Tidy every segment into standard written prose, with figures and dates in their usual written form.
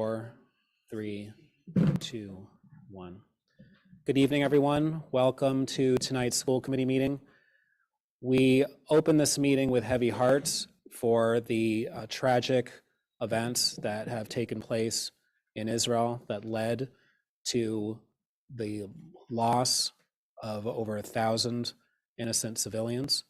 4, 3, 2, 1. Good evening, everyone. Welcome to tonight's school committee meeting. We open this meeting with heavy hearts for the tragic events that have taken place in Israel that led to the loss of over 1,000 innocent civilians.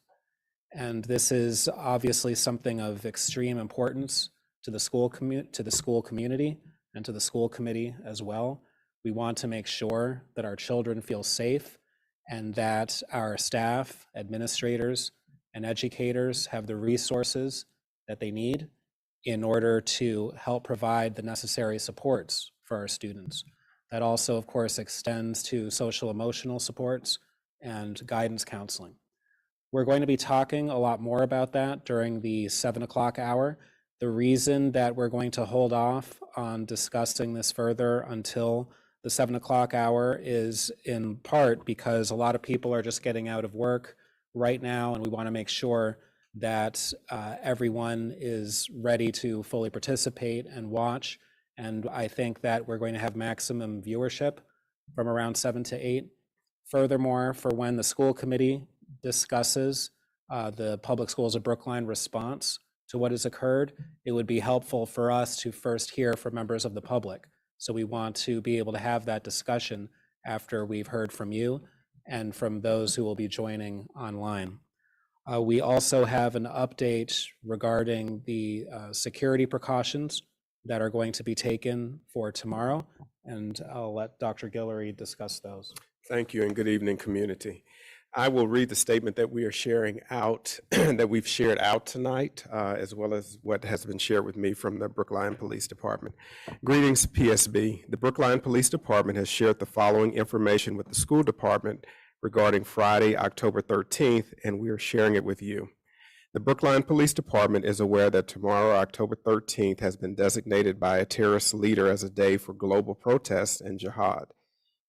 And this is obviously something of extreme importance to the school community and to the school committee as well. We want to make sure that our children feel safe and that our staff, administrators, and educators have the resources that they need in order to help provide the necessary supports for our students. That also, of course, extends to social emotional supports and guidance counseling. We're going to be talking a lot more about that during the 7 o'clock hour. The reason that we're going to hold off on discussing this further until the 7 o'clock hour is in part because a lot of people are just getting out of work right now, and we want to make sure that everyone is ready to fully participate and watch. And I think that we're going to have maximum viewership from around 7 to 8. Furthermore, for when the school committee discusses the Public Schools of Brookline response to what has occurred, it would be helpful for us to first hear from members of the public. So we want to be able to have that discussion after we've heard from you and from those who will be joining online. We also have an update regarding the security precautions that are going to be taken for tomorrow, and I'll let Dr. Guillory discuss those. Thank you, and good evening, community. I will read the statement that we are sharing out, that we've shared out tonight, as well as what has been shared with me from the Brookline Police Department. Greetings, PSB. The Brookline Police Department has shared the following information with the school department regarding Friday, October 13th, and we are sharing it with you. The Brookline Police Department is aware that tomorrow, October 13th, has been designated by a terrorist leader as a day for global protest and jihad.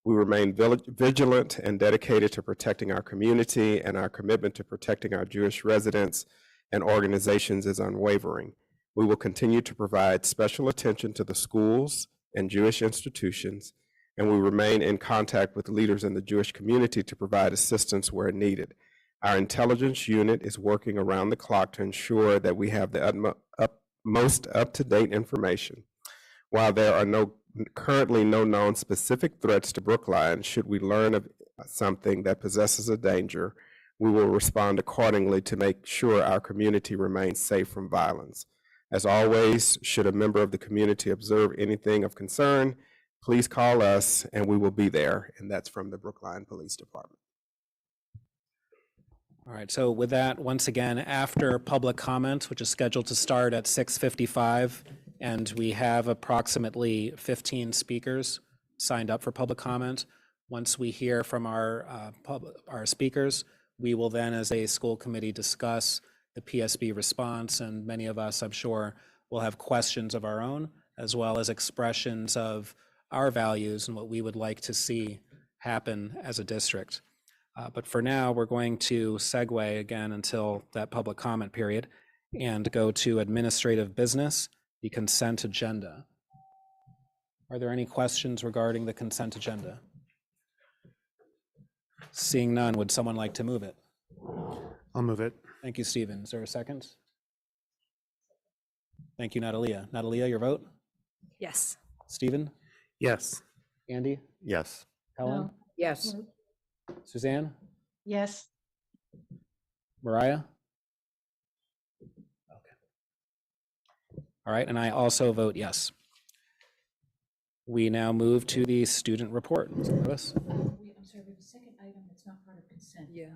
We remain vigilant and dedicated to protecting our community, and our commitment to protecting our Jewish residents and organizations is unwavering. We will continue to provide special attention to the schools and Jewish institutions, and we remain in contact with leaders in the Jewish community to provide assistance where needed. Our intelligence unit is working around the clock to ensure that we have the most up-to-date information. While there are currently no known specific threats to Brookline, should we learn of something that possesses a danger, we will respond accordingly to make sure our community remains safe from violence. As always, should a member of the community observe anything of concern, please call us and we will be there. And that's from the Brookline Police Department. All right, so with that, once again, after public comment, which is scheduled to start at 6:55, and we have approximately 15 speakers signed up for public comment. Once we hear from our speakers, we will then, as a school committee, discuss the PSB response, and many of us, I'm sure, will have questions of our own, as well as expressions of our values and what we would like to see happen as a district. But for now, we're going to segue again until that public comment period and go to administrative business, the consent agenda. Are there any questions regarding the consent agenda? Seeing none, would someone like to move it? I'll move it. Thank you, Stephen. Is there a second? Thank you, Natalia. Natalia, your vote? Yes. Stephen? Yes. Andy? Yes. Helen? Yes. Suzanne? Yes. Mariah? All right, and I also vote yes. We now move to the student report. Ms. Lewis? I'm sorry, we have a second item that's not part of consent. Yeah.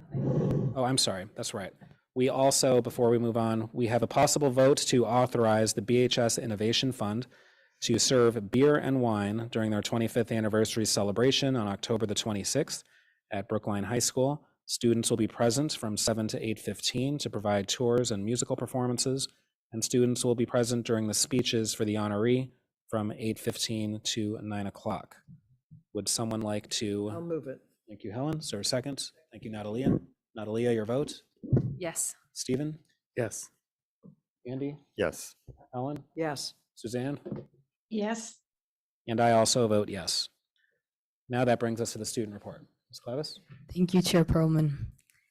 Oh, I'm sorry, that's right. We also, before we move on, we have a possible vote to authorize the BHS Innovation Fund to serve beer and wine during their 25th anniversary celebration on October the 26th at Brookline High School. Students will be present from 7 to 8:15 to provide tours and musical performances, and students will be present during the speeches for the honoree from 8:15 to 9 o'clock. Would someone like to? I'll move it. Thank you, Helen. Is there a second? Thank you, Natalia. Natalia, your vote? Yes. Stephen? Yes. Andy? Yes. Helen? Yes. Suzanne? Yes. And I also vote yes. Now that brings us to the student report. Ms. Clevis? Thank you, Chair Perlman.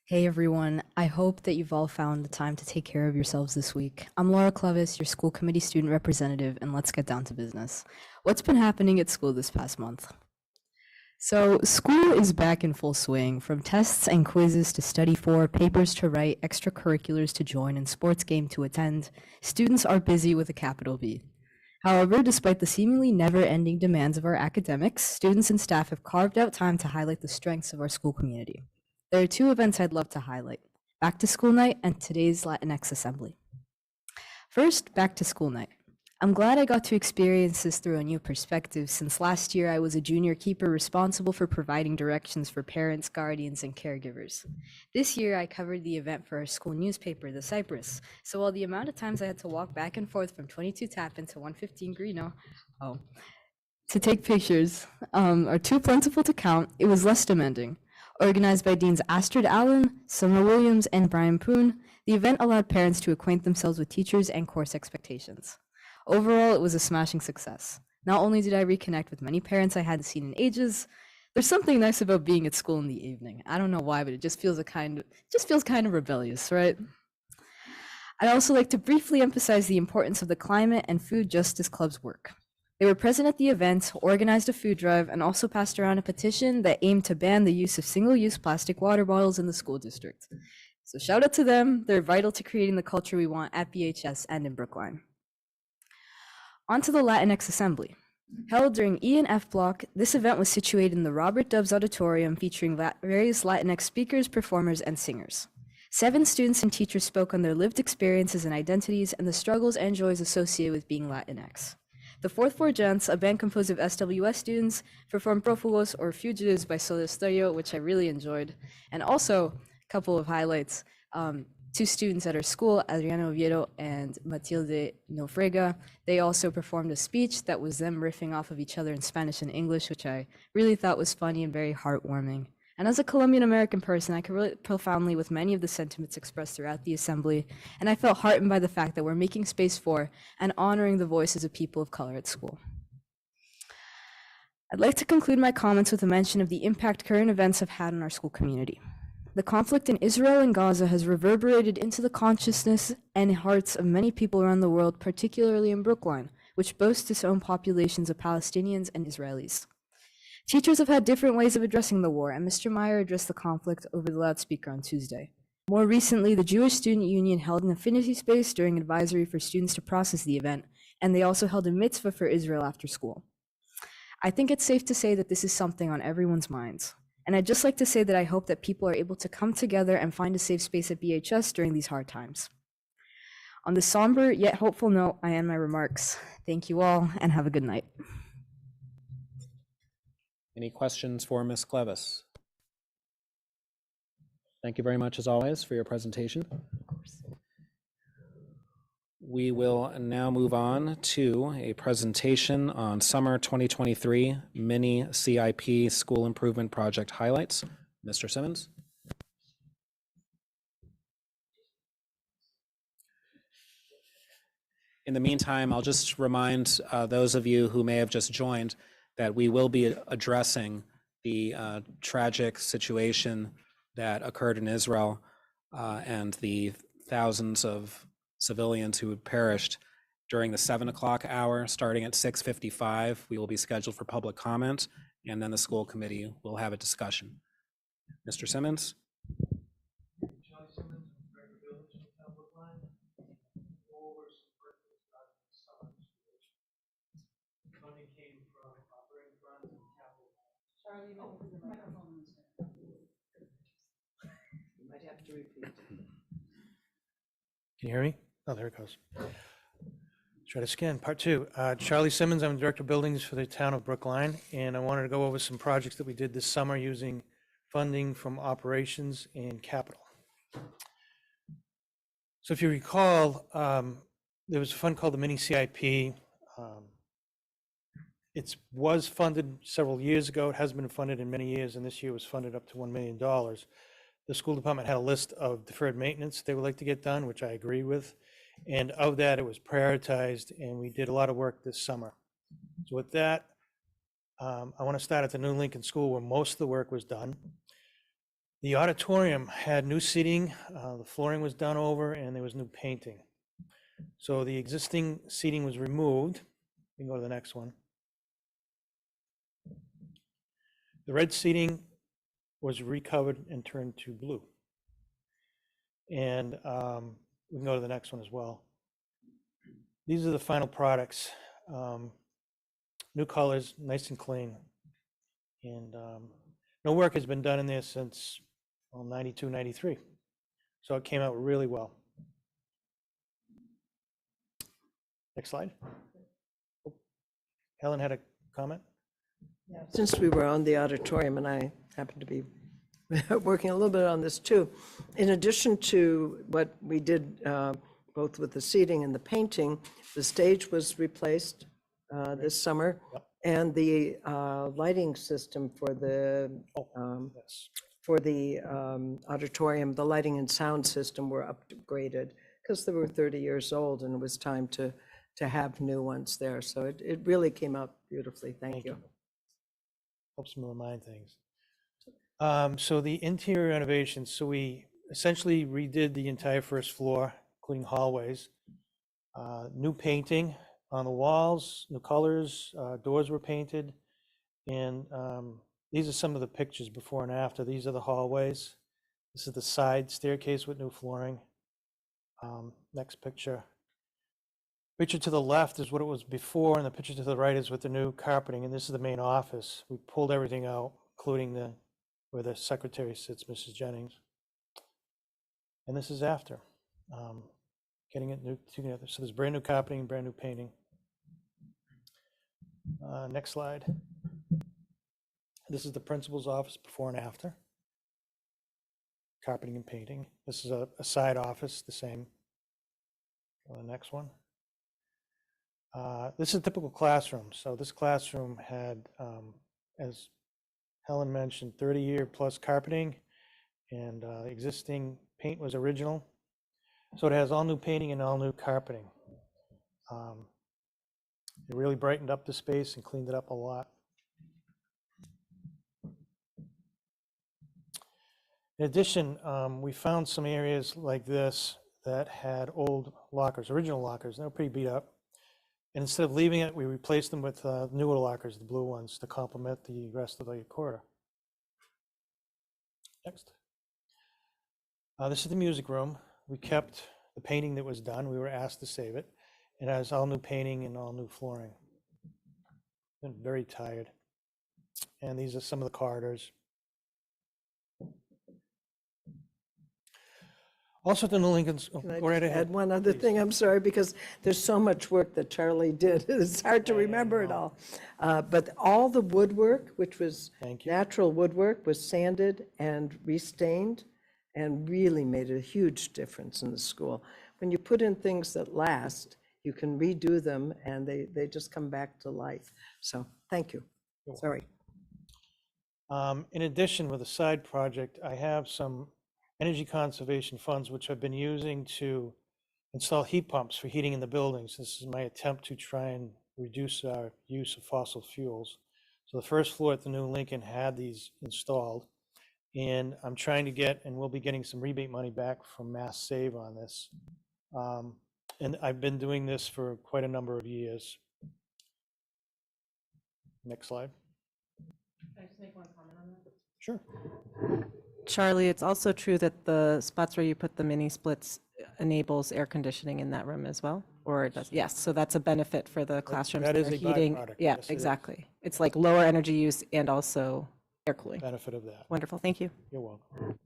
Hey everyone, I hope that you've all found the time to take care of yourselves this week. I'm Laura Clevis, your school committee student representative, and let's get down to business. What's been happening at school this past month? So school is back in full swing, from tests and quizzes to study for, papers to write, extracurriculars to join, and sports game to attend. Students are busy with a capital B. However, despite the seemingly never-ending demands of our academics, students and staff have carved out time to highlight the strengths of our school community. There are two events I'd love to highlight: Back to School Night and today's Latinx Assembly. First, Back to School Night. I'm glad I got to experience this through a new perspective, since last year I was a junior keeper responsible for providing directions for parents, guardians, and caregivers. This year I covered the event for our school newspaper, The Cypress, so while the amount of times I had to walk back and forth from 22 Tappan to 115 Greeno, to take pictures are too plentiful to count, it was less demanding. Organized by Deans Astrid Allen, Summer Williams, and Brian Poon, the event allowed parents to acquaint themselves with teachers and course expectations. Overall, it was a smashing success. Not only did I reconnect with many parents I hadn't seen in ages, there's something nice about being at school in the evening. I don't know why, but it just feels kind of rebellious, right? I'd also like to briefly emphasize the importance of the Climate and Food Justice Club's work. They were present at the event, organized a food drive, and also passed around a petition that aimed to ban the use of single-use plastic water bottles in the school district. So shout out to them. They're vital to creating the culture we want at BHS and in Brookline. On to the Latinx Assembly. Held during E and F Block, this event was situated in the Robert Dubs Auditorium featuring various Latinx speakers, performers, and singers. 7 students and teachers spoke on their lived experiences and identities and the struggles and joys associated with being Latinx. The fourth floor gents, a band composed of SWS students, performed Prófugos or Fugitives by Soda Stereo, which I really enjoyed. And also, a couple of highlights. 2 students at our school, Adriana Oviedo and Matilde Nofrega, they also performed a speech that was them riffing off of each other in Spanish and English, which I really thought was funny and very heartwarming. And as a Colombian American person, I could relate profoundly with many of the sentiments expressed throughout the assembly, and I felt heartened by the fact that we're making space for and honoring the voices of people of color at school. I'd like to conclude my comments with a mention of the impact current events have had on our school community. The conflict in Israel and Gaza has reverberated into the consciousness and hearts of many people around the world, particularly in Brookline, which boasts its own populations of Palestinians and Israelis. Teachers have had different ways of addressing the war, and Mr. Meyer addressed the conflict over the loudspeaker on Tuesday. More recently, the Jewish Student Union held an affinity space during advisory for students to process the event, and they also held a mitzvah for Israel after school. I think it's safe to say that this is something on everyone's minds. And I'd just like to say that I hope that people are able to come together and find a safe space at BHS during these hard times. On this somber yet hopeful note, I end my remarks. Thank you all and have a good night. Any questions for Ms. Clevis? Thank you very much, as always, for your presentation. Of course. We will now move on to a presentation on summer 2023 mini CIP school improvement project highlights. Mr. Simmons. In the meantime, I'll just remind those of you who may have just joined that we will be addressing the tragic situation that occurred in Israel and the thousands of civilians who had perished during the 7 o'clock hour. Starting at 6:55, we will be scheduled for public comment, and then the school committee will have a discussion. Mr. Simmons. Charlie Simmons from Director Buildings in town of Brookline. Go over some work that was done in the summer situation. Funding came from operating funds and capital. Charlie, the microphone is there. You might have to repeat. Can you hear me? Oh, there it goes. Try this again, part 2. Charlie Simmons, I'm Director of Buildings for the town of Brookline, and I wanted to go over some projects that we did this summer using funding from operations and capital. So if you recall, there was a fund called the Mini CIP. It was funded several years ago. It hasn't been funded in many years, and this year was funded up to $1 million. The school department had a list of deferred maintenance they would like to get done, which I agree with. And of that, it was prioritized, and we did a lot of work this summer. So with that, I want to start at the new Lincoln School where most of the work was done. The auditorium had new seating, the flooring was done over, and there was new painting. So the existing seating was removed. You can go to the next one. The red seating was recovered and turned to blue. And we can go to the next one as well. These are the final products. New colors, nice and clean. And no work has been done in there since 92, 93. So it came out really well. Next slide. Helen had a comment? Since we were on the auditorium, and I happen to be working a little bit on this too, in addition to what we did both with the seating and the painting, the stage was replaced this summer, and the lighting system for the Yes. auditorium, the lighting and sound system were upgraded because they were 30 years old, and it was time to have new ones there. So it really came out beautifully. Thank you. Helps me remind things. So the interior renovations, so we essentially redid the entire first floor, including hallways. New painting on the walls, new colors, doors were painted. And these are some of the pictures before and after. These are the hallways. This is the side staircase with new flooring. Next picture. Picture to the left is what it was before, and the picture to the right is with the new carpeting, and this is the main office. We pulled everything out, including where the secretary sits, Mrs. Jennings. And this is after, getting it new together. So there's brand new carpeting, brand new painting. Next slide. This is the principal's office before and after. Carpeting and painting. This is a side office, the same. The next one. This is a typical classroom. So this classroom had, as Helen mentioned, 30-year plus carpeting, and existing paint was original. So it has all new painting and all new carpeting. It really brightened up the space and cleaned it up a lot. In addition, we found some areas like this that had old lockers, original lockers, and they were pretty beat up. And instead of leaving it, we replaced them with newer lockers, the blue ones, to complement the rest of the corridor. Next. This is the music room. We kept the painting that was done. We were asked to save it. It has all new painting and all new flooring. Been very tired. And these are some of the corridors. Also, the New Lincoln's. Can I Go right just ahead. add one other thing? I'm sorry, because there's so much work that Charlie did. It's hard to remember it all. But all the woodwork, which was Thank you. natural woodwork, was sanded and restained and really made a huge difference in the school. When you put in things that last, you can redo them and they just come back to life. So thank you. Sorry. In addition, with a side project, I have some energy conservation funds, which I've been using to install heat pumps for heating in the buildings. This is my attempt to try and reduce our use of fossil fuels. So the first floor at the New Lincoln had these installed, and I'm trying to get, and we'll be getting some rebate money back from Mass Save on this. And I've been doing this for quite a number of years. Next slide. Can I just make one comment on that? Sure. Charlie, it's also true that the spots where you put the mini splits enables air conditioning in that room as well? Or it does? Yes, so that's a benefit for the classrooms that is are a heating. byproduct. Yeah, Yes, it is. exactly. It's like lower energy use and also air cooling. Benefit of that. Wonderful, thank you. You're welcome.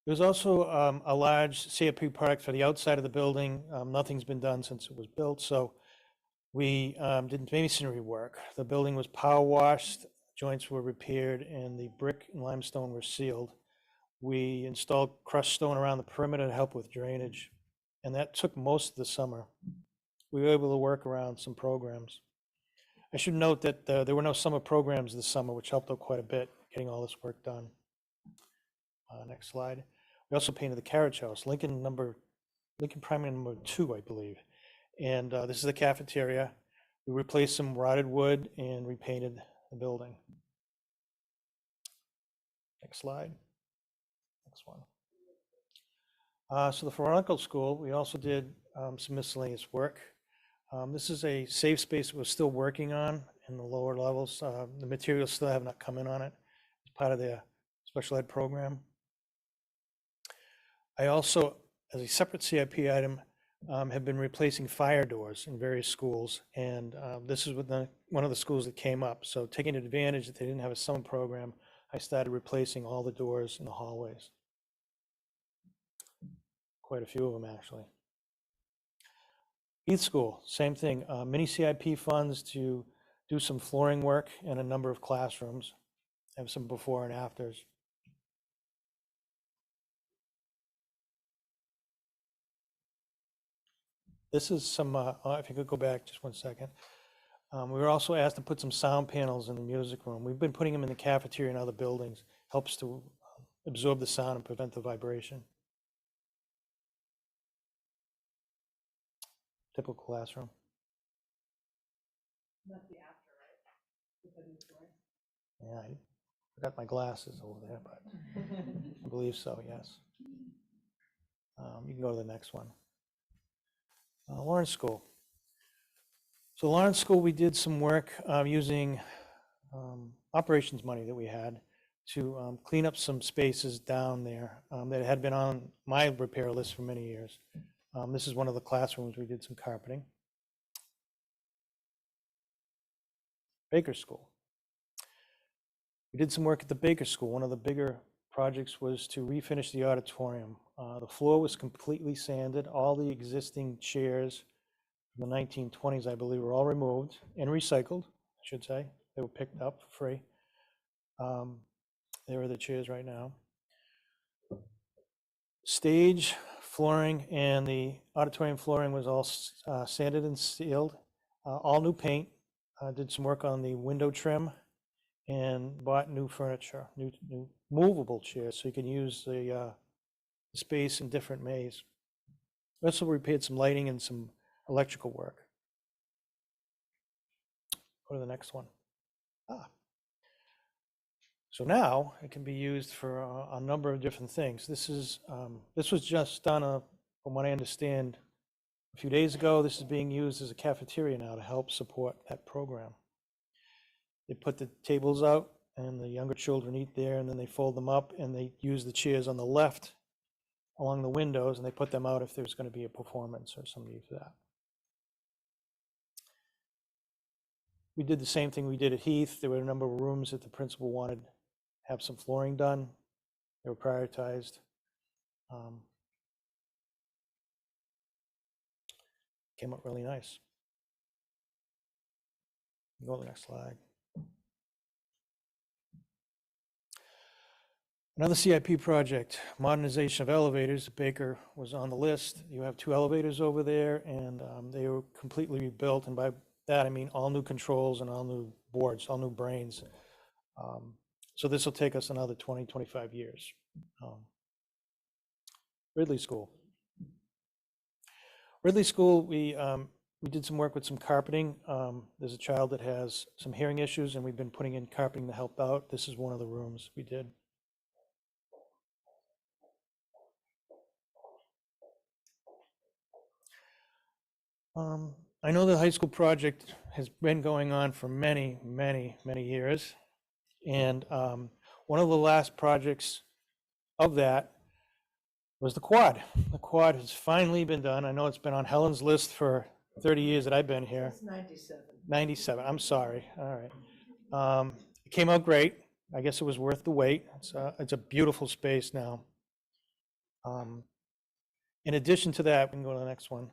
There's also a large CFP product for the outside of the building. Nothing's been done since it was built, so we did masonry work. The building was power washed, joints were repaired, and the brick and limestone were sealed. We installed crushed stone around the perimeter to help with drainage, and that took most of the summer. We were able to work around some programs. I should note that there were no summer programs this summer, which helped out quite a bit getting all this work done. Next slide. We also painted the carriage house, Lincoln Primary number 2, I believe. And this is the cafeteria. We replaced some rotted wood and repainted the building. Next slide. Next one. So the Veronica School, we also did some miscellaneous work. This is a safe space we're still working on in the lower levels. The materials still have not come in on it. It's part of their special ed program. I also, as a separate CIP item, have been replacing fire doors in various schools, and this is with one of the schools that came up. So taking advantage that they didn't have a summer program, I started replacing all the doors in the hallways. Quite a few of them, actually. Heath School, same thing, mini CIP funds to do some flooring work in a number of classrooms, have some before and afters. This is some, if you could go back just one second. We were also asked to put some sound panels in the music room. We've been putting them in the cafeteria and other buildings. Helps to absorb the sound and prevent the vibration. Typical classroom. That's the after, right? With the new story. Yeah, I forgot my glasses over there, but I believe so, yes. You can go to the next one. Lawrence School. So Lawrence School, we did some work using operations money that we had to clean up some spaces down there that had been on my repair list for many years. This is one of the classrooms we did some carpeting. Baker School. We did some work at the Baker School. One of the bigger projects was to refinish the auditorium. The floor was completely sanded. All the existing chairs from the 1920s, I believe, were all removed and recycled, I should say. They were picked up for free. There are the chairs right now. Stage, flooring, and the auditorium flooring was all sanded and sealed. All new paint. Did some work on the window trim and bought new furniture, new movable chairs, so you can use the space in different ways. Also repaired some lighting and some electrical work. Go to the next one. So now it can be used for a number of different things. This was just done, from what I understand, a few days ago. This is being used as a cafeteria now to help support that program. They put the tables out and the younger children eat there, and then they fold them up and they use the chairs on the left along the windows, and they put them out if there's going to be a performance or some need for that. We did the same thing we did at Heath. There were a number of rooms that the principal wanted to have some flooring done. They were prioritized. Came out really nice. Go to the next slide. Another CIP project, modernization of elevators. Baker was on the list. You have 2 elevators over there, and they were completely rebuilt. And by that, I mean all new controls and all new boards, all new brains. So this will take us another 20, 25 years. Ridley School. Ridley School, we did some work with some carpeting. There's a child that has some hearing issues, and we've been putting in carpeting to help out. This is one of the rooms we did. I know the high school project has been going on for many, many, many years. And one of the last projects of that was the quad. The quad has finally been done. I know it's been on Helen's list for 30 years that I've been here. It's 97. 97, I'm sorry, all right. It came out great. I guess it was worth the wait. It's a beautiful space now. In addition to that, we can go to the next one.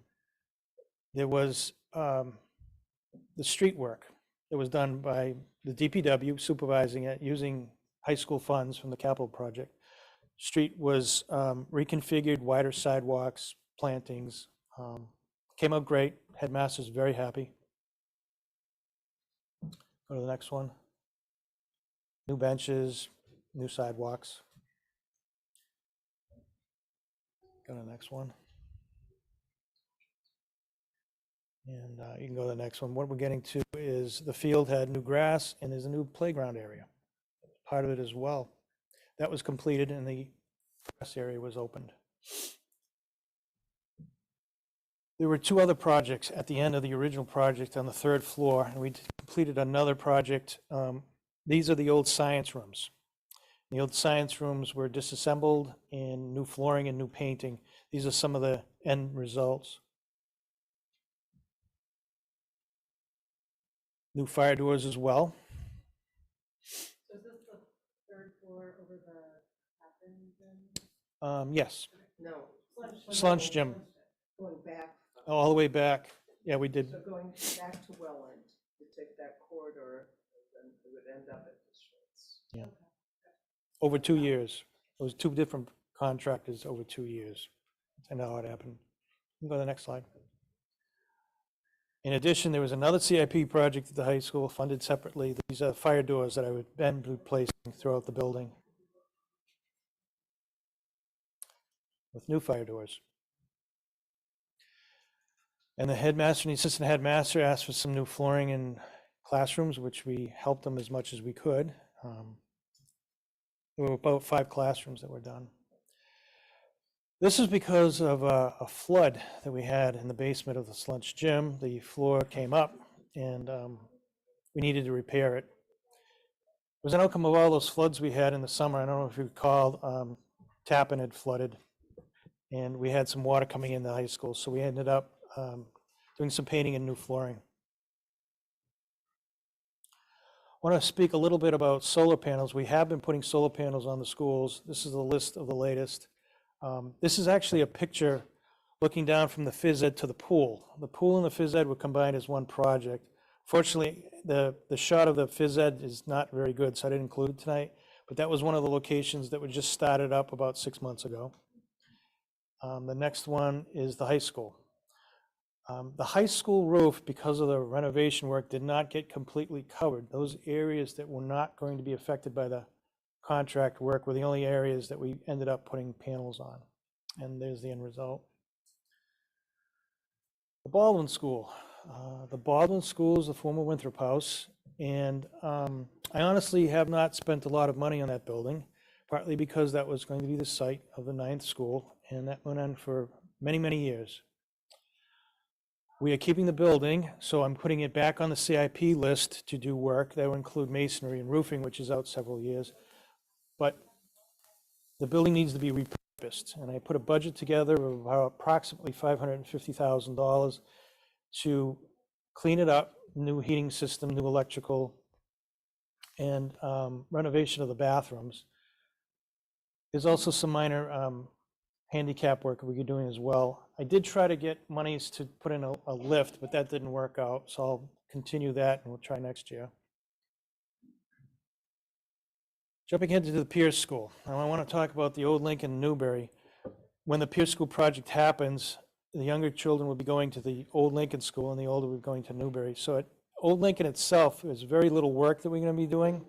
There was the street work that was done by the DPW supervising it using high school funds from the capital project. Street was reconfigured, wider sidewalks, plantings. Came out great. Headmaster's very happy. Go to the next one. New benches, new sidewalks. Go to the next one. And you can go to the next one. What we're getting to is the field had new grass and there's a new playground area. Part of it as well. That was completed and the grass area was opened. There were 2 other projects at the end of the original project on the 3rd floor, and we completed another project. These are the old science rooms. The old science rooms were disassembled and new flooring and new painting. These are some of the end results. New fire doors as well. So is this the 3rd floor over the captain's room? Yes, No, sludge gym, going back. all the way back. Yeah, we did. So going back to Welland, you take that corridor, then it would end up at the Schwartz. Yeah. Over 2 years. It was 2 different contractors over 2 years. And how it happened. You can go to the next slide. In addition, there was another CIP project at the high school funded separately. These are fire doors that I would been replacing throughout the building with new fire doors. And the headmaster and the assistant headmaster asked for some new flooring in classrooms, which we helped them as much as we could. There were about 5 classrooms that were done. This is because of a flood that we had in the basement of the Slunch Gym. The floor came up and we needed to repair it. It was an outcome of all those floods we had in the summer. I don't know if you recall, Tappan had flooded and we had some water coming in the high school. So we ended up doing some painting and new flooring. I want to speak a little bit about solar panels. We have been putting solar panels on the schools. This is the list of the latest. This is actually a picture looking down from the phys ed to the pool. The pool and the phys ed were combined as one project. Fortunately, the shot of the phys ed is not very good, so I didn't include it tonight. But that was one of the locations that was just started up about 6 months ago. The next one is the high school. The high school roof, because of the renovation work, did not get completely covered. Those areas that were not going to be affected by the contract work were the only areas that we ended up putting panels on. And there's the end result. The Baldwin School. The Baldwin School is the former Winthrop House. And I honestly have not spent a lot of money on that building, partly because that was going to be the site of the 9th school. And that went on for many, many years. We are keeping the building, so I'm putting it back on the CIP list to do work. That will include masonry and roofing, which is out several years. But the building needs to be repurposed, and I put a budget together of approximately $550,000 to clean it up, new heating system, new electrical, and renovation of the bathrooms. There's also some minor handicap work we're doing as well. I did try to get monies to put in a lift, but that didn't work out, so I'll continue that and we'll try next year. Jumping into the Pierce School. Now I want to talk about the old Lincoln Newbury. When the Pierce School project happens, the younger children will be going to the old Lincoln School and the older will be going to Newbury. So at Old Lincoln itself, there's very little work that we're going to be doing.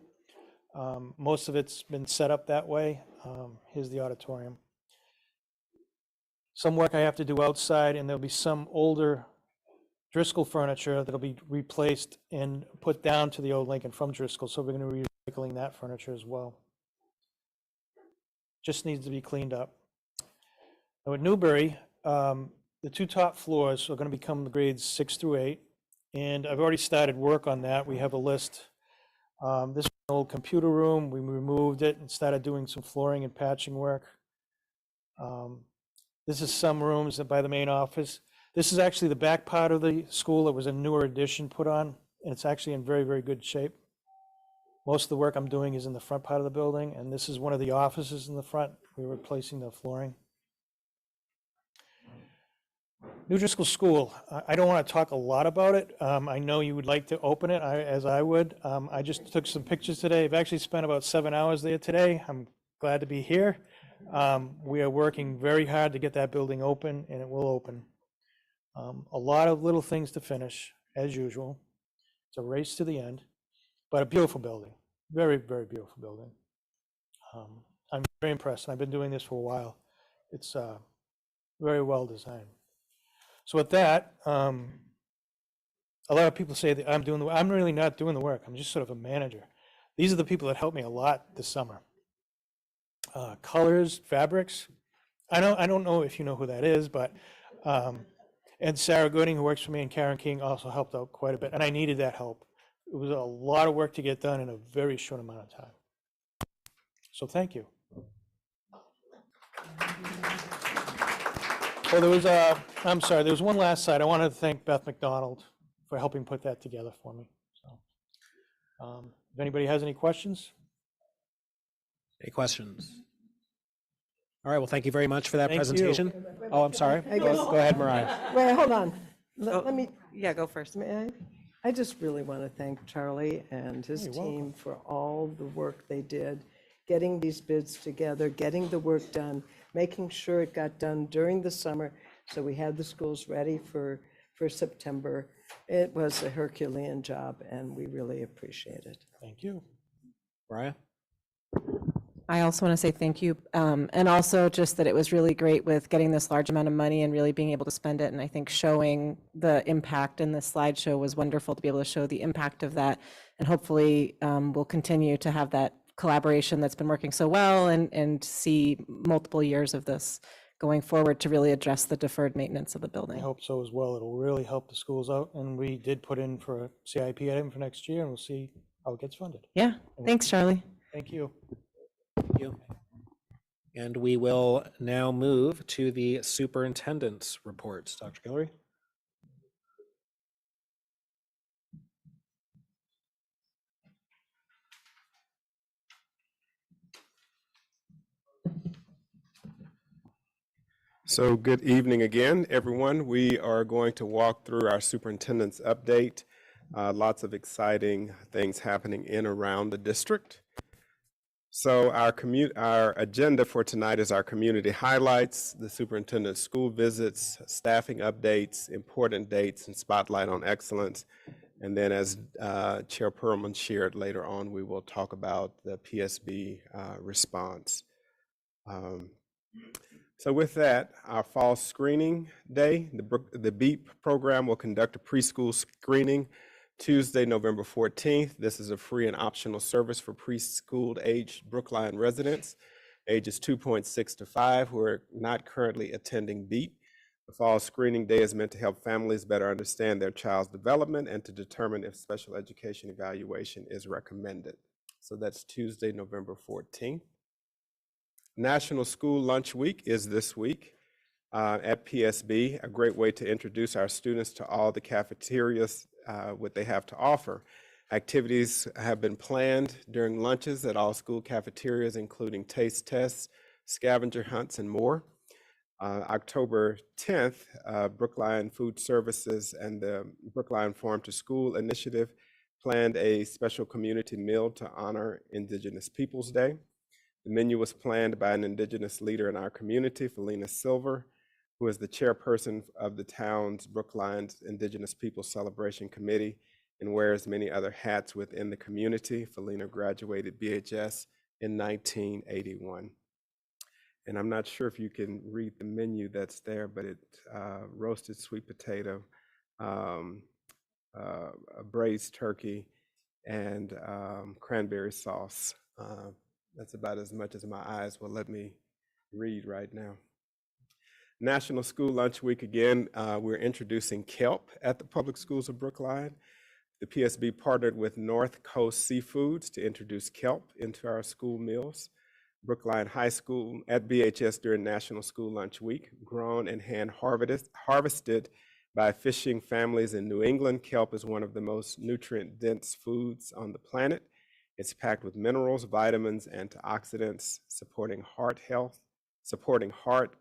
Most of it's been set up that way. Here's the auditorium. Some work I have to do outside, and there'll be some older Driscoll furniture that'll be replaced and put down to the old Lincoln from Driscoll, so we're going to be recycling that furniture as well. Just needs to be cleaned up. Now at Newbury, the 2 top floors are going to become the grades 6 through 8, and I've already started work on that. We have a list. This is an old computer room. We removed it and started doing some flooring and patching work. This is some rooms by the main office. This is actually the back part of the school. It was a newer addition put on, and it's actually in very, very good shape. Most of the work I'm doing is in the front part of the building, and this is one of the offices in the front. We're replacing the flooring. New Driscoll School. I don't want to talk a lot about it. I know you would like to open it, as I would. I just took some pictures today. I've actually spent about 7 hours there today. I'm glad to be here. We are working very hard to get that building open, and it will open. A lot of little things to finish, as usual. It's a race to the end, but a beautiful building. Very, very beautiful building. I'm very impressed. I've been doing this for a while. It's very well designed. So with that, a lot of people say that I'm doing the work. I'm really not doing the work. I'm just sort of a manager. These are the people that helped me a lot this summer. Colors, fabrics. I don't know if you know who that is, but and Sarah Gooding, who works for me, and Karen King also helped out quite a bit, and I needed that help. It was a lot of work to get done in a very short amount of time. So thank you. Oh, I'm sorry, there was one last slide. I wanted to thank Beth McDonald for helping put that together for me. So, if anybody has any questions? Any questions? All right, well, thank you very much for that Thank you. presentation. Oh, I'm sorry. I guess- Go ahead, Mariah. Wait, hold on. Let me, Yeah, go first. May I just really want to thank Charlie and his You're welcome. team for all the work they did, getting these bids together, getting the work done, making sure it got done during the summer, so we had the schools ready for September. It was a Herculean job, and we really appreciate it. Thank you. Mariah? I also want to say thank you. And also just that it was really great with getting this large amount of money and really being able to spend it. And I think showing the impact in the slideshow was wonderful to be able to show the impact of that. And hopefully we'll continue to have that collaboration that's been working so well and see multiple years of this going forward to really address the deferred maintenance of the I building. hope so as well. It'll really help the schools out. And we did put in for a CIP item for next year, and we'll see how it gets funded. Yeah, thanks, Charlie. Thank you. Thank you. And we will now move to the superintendent's reports. Dr. Guillory? So good evening again, everyone. We are going to walk through our superintendent's update. Lots of exciting things happening in around the district. So our agenda for tonight is our community highlights, the superintendent's school visits, staffing updates, important dates, and spotlight on excellence. And then as Chair Perlman shared later on, we will talk about the PSB response. So with that, our fall screening day, the BEEP program will conduct a preschool screening Tuesday, November 14th. This is a free and optional service for preschool aged Brookline residents, ages 2.6 to 5, who are not currently attending BEEP. The fall screening day is meant to help families better understand their child's development and to determine if special education evaluation is recommended. So that's Tuesday, November 14th. National School Lunch Week is this week at PSB, a great way to introduce our students to all the cafeterias, what they have to offer. Activities have been planned during lunches at all school cafeterias, including taste tests, scavenger hunts, and more. October 10th, Brookline Food Services and the Brookline Farm to School initiative planned a special community meal to honor Indigenous Peoples Day. The menu was planned by an Indigenous leader in our community, Felina Silver, who is the chairperson of the town's Brookline's Indigenous Peoples Celebration Committee and wears many other hats within the community. Felina graduated BHS in 1981. And I'm not sure if you can read the menu that's there, but it's roasted sweet potato, a braised turkey, and cranberry sauce. That's about as much as my eyes will let me read right now. National School Lunch Week again, we're introducing kelp at the public schools of Brookline. The PSB partnered with North Coast Seafoods to introduce kelp into our school meals. Brookline High School at BHS during National School Lunch Week, grown and hand harvested by fishing families in New England. Kelp is one of the most nutrient-dense foods on the planet. It's packed with minerals, vitamins, antioxidants, supporting heart,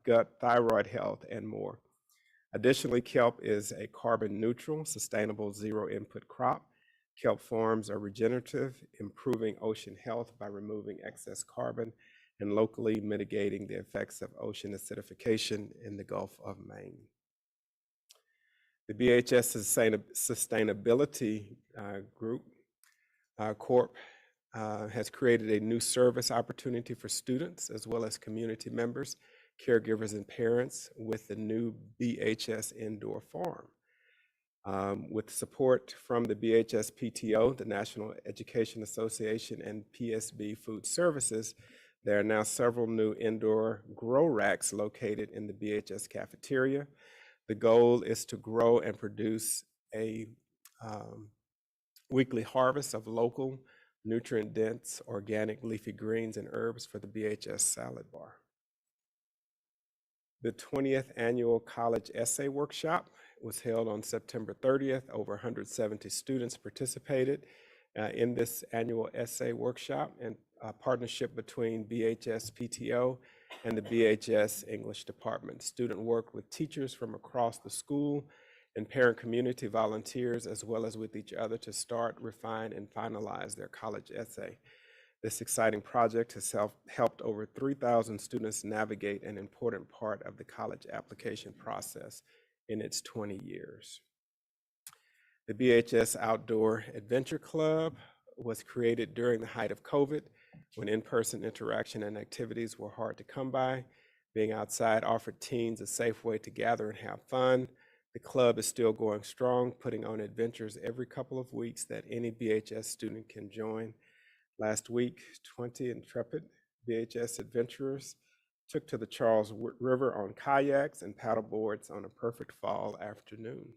gut, thyroid health, and more. Additionally, kelp is a carbon neutral, sustainable, zero input crop. Kelp farms are regenerative, improving ocean health by removing excess carbon and locally mitigating the effects of ocean acidification in the Gulf of Maine. The BHS Sustainability Group, Corp, has created a new service opportunity for students as well as community members, caregivers, and parents with the new BHS Indoor Farm. With support from the BHS PTO, the National Education Association, and PSB Food Services, there are now several new indoor grow racks located in the BHS cafeteria. The goal is to grow and produce a weekly harvest of local, nutrient-dense, organic leafy greens and herbs for the BHS salad bar. The 20th Annual College Essay Workshop was held on September 30th. Over 170 students participated in this annual essay workshop, and a partnership between BHS PTO and the BHS English Department. Students worked with teachers from across the school and parent community volunteers, as well as with each other, to start, refine, and finalize their college essay. This exciting project has helped over 3,000 students navigate an important part of the college application process in its 20 years. The BHS Outdoor Adventure Club was created during the height of COVID, when in-person interaction and activities were hard to come by. Being outside offered teens a safe way to gather and have fun. The club is still going strong, putting on adventures every couple of weeks that any BHS student can join. Last week, 20 intrepid BHS adventurers took to the Charles River on kayaks and paddleboards on a perfect fall afternoon.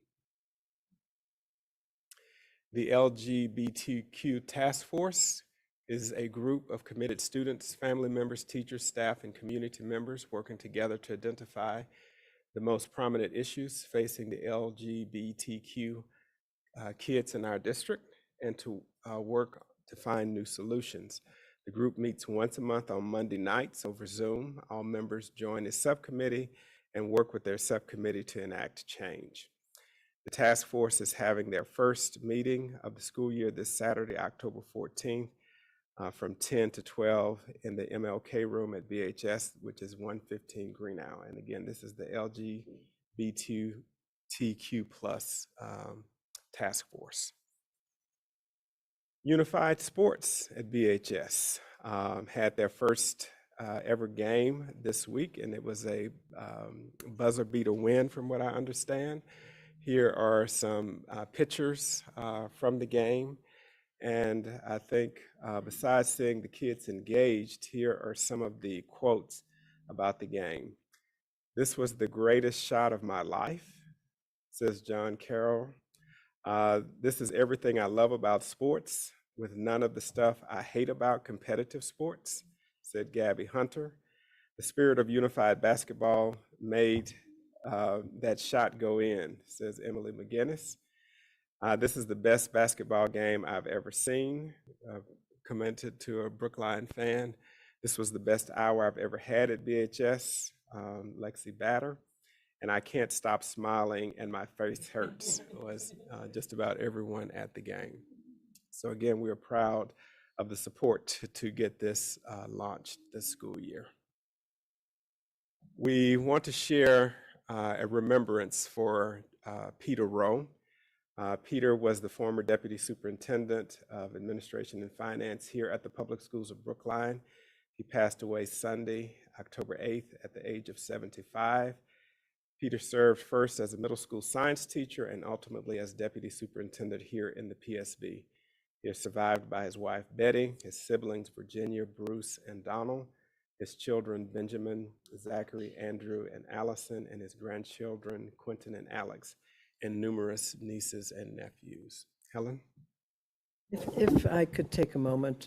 The LGBTQ Task Force is a group of committed students, family members, teachers, staff, and community members working together to identify the most prominent issues facing the LGBTQ kids in our district and to work to find new solutions. The group meets once a month on Monday nights over Zoom. All members join a subcommittee and work with their subcommittee to enact change. The task force is having their first meeting of the school year this Saturday, October 14th, from 10 to 12 in the MLK room at BHS, which is 115 Greenough. And again, this is the LGBTQ plus task force. Unified Sports at BHS had their first ever game this week, and it was a buzzer beater win from what I understand. Here are some pictures from the game, and I think besides seeing the kids engaged, here are some of the quotes about the game. "This was the greatest shot of my life," says John Carroll. "This is everything I love about sports, with none of the stuff I hate about competitive sports," said Gabby Hunter. "The spirit of unified basketball made that shot go in," says Emily McGinnis. "This is the best basketball game I've ever seen," commented to a Brookline fan. "This was the best hour I've ever had at BHS," Lexi Batter. "And I can't stop smiling and my face hurts," was just about everyone at the game. So again, we are proud of the support to get this launched this school year. We want to share a remembrance for Peter Rowe. Peter was the former Deputy Superintendent of Administration and Finance here at the Public Schools of Brookline. He passed away Sunday, October 8th, at the age of 75. Peter served first as a middle school science teacher and ultimately as Deputy Superintendent here in the PSB. He is survived by his wife, Betty, his siblings, Virginia, Bruce, and Donald, his children, Benjamin, Zachary, Andrew, and Allison, and his grandchildren, Quentin and Alex, and numerous nieces and nephews. Helen? If I could take a moment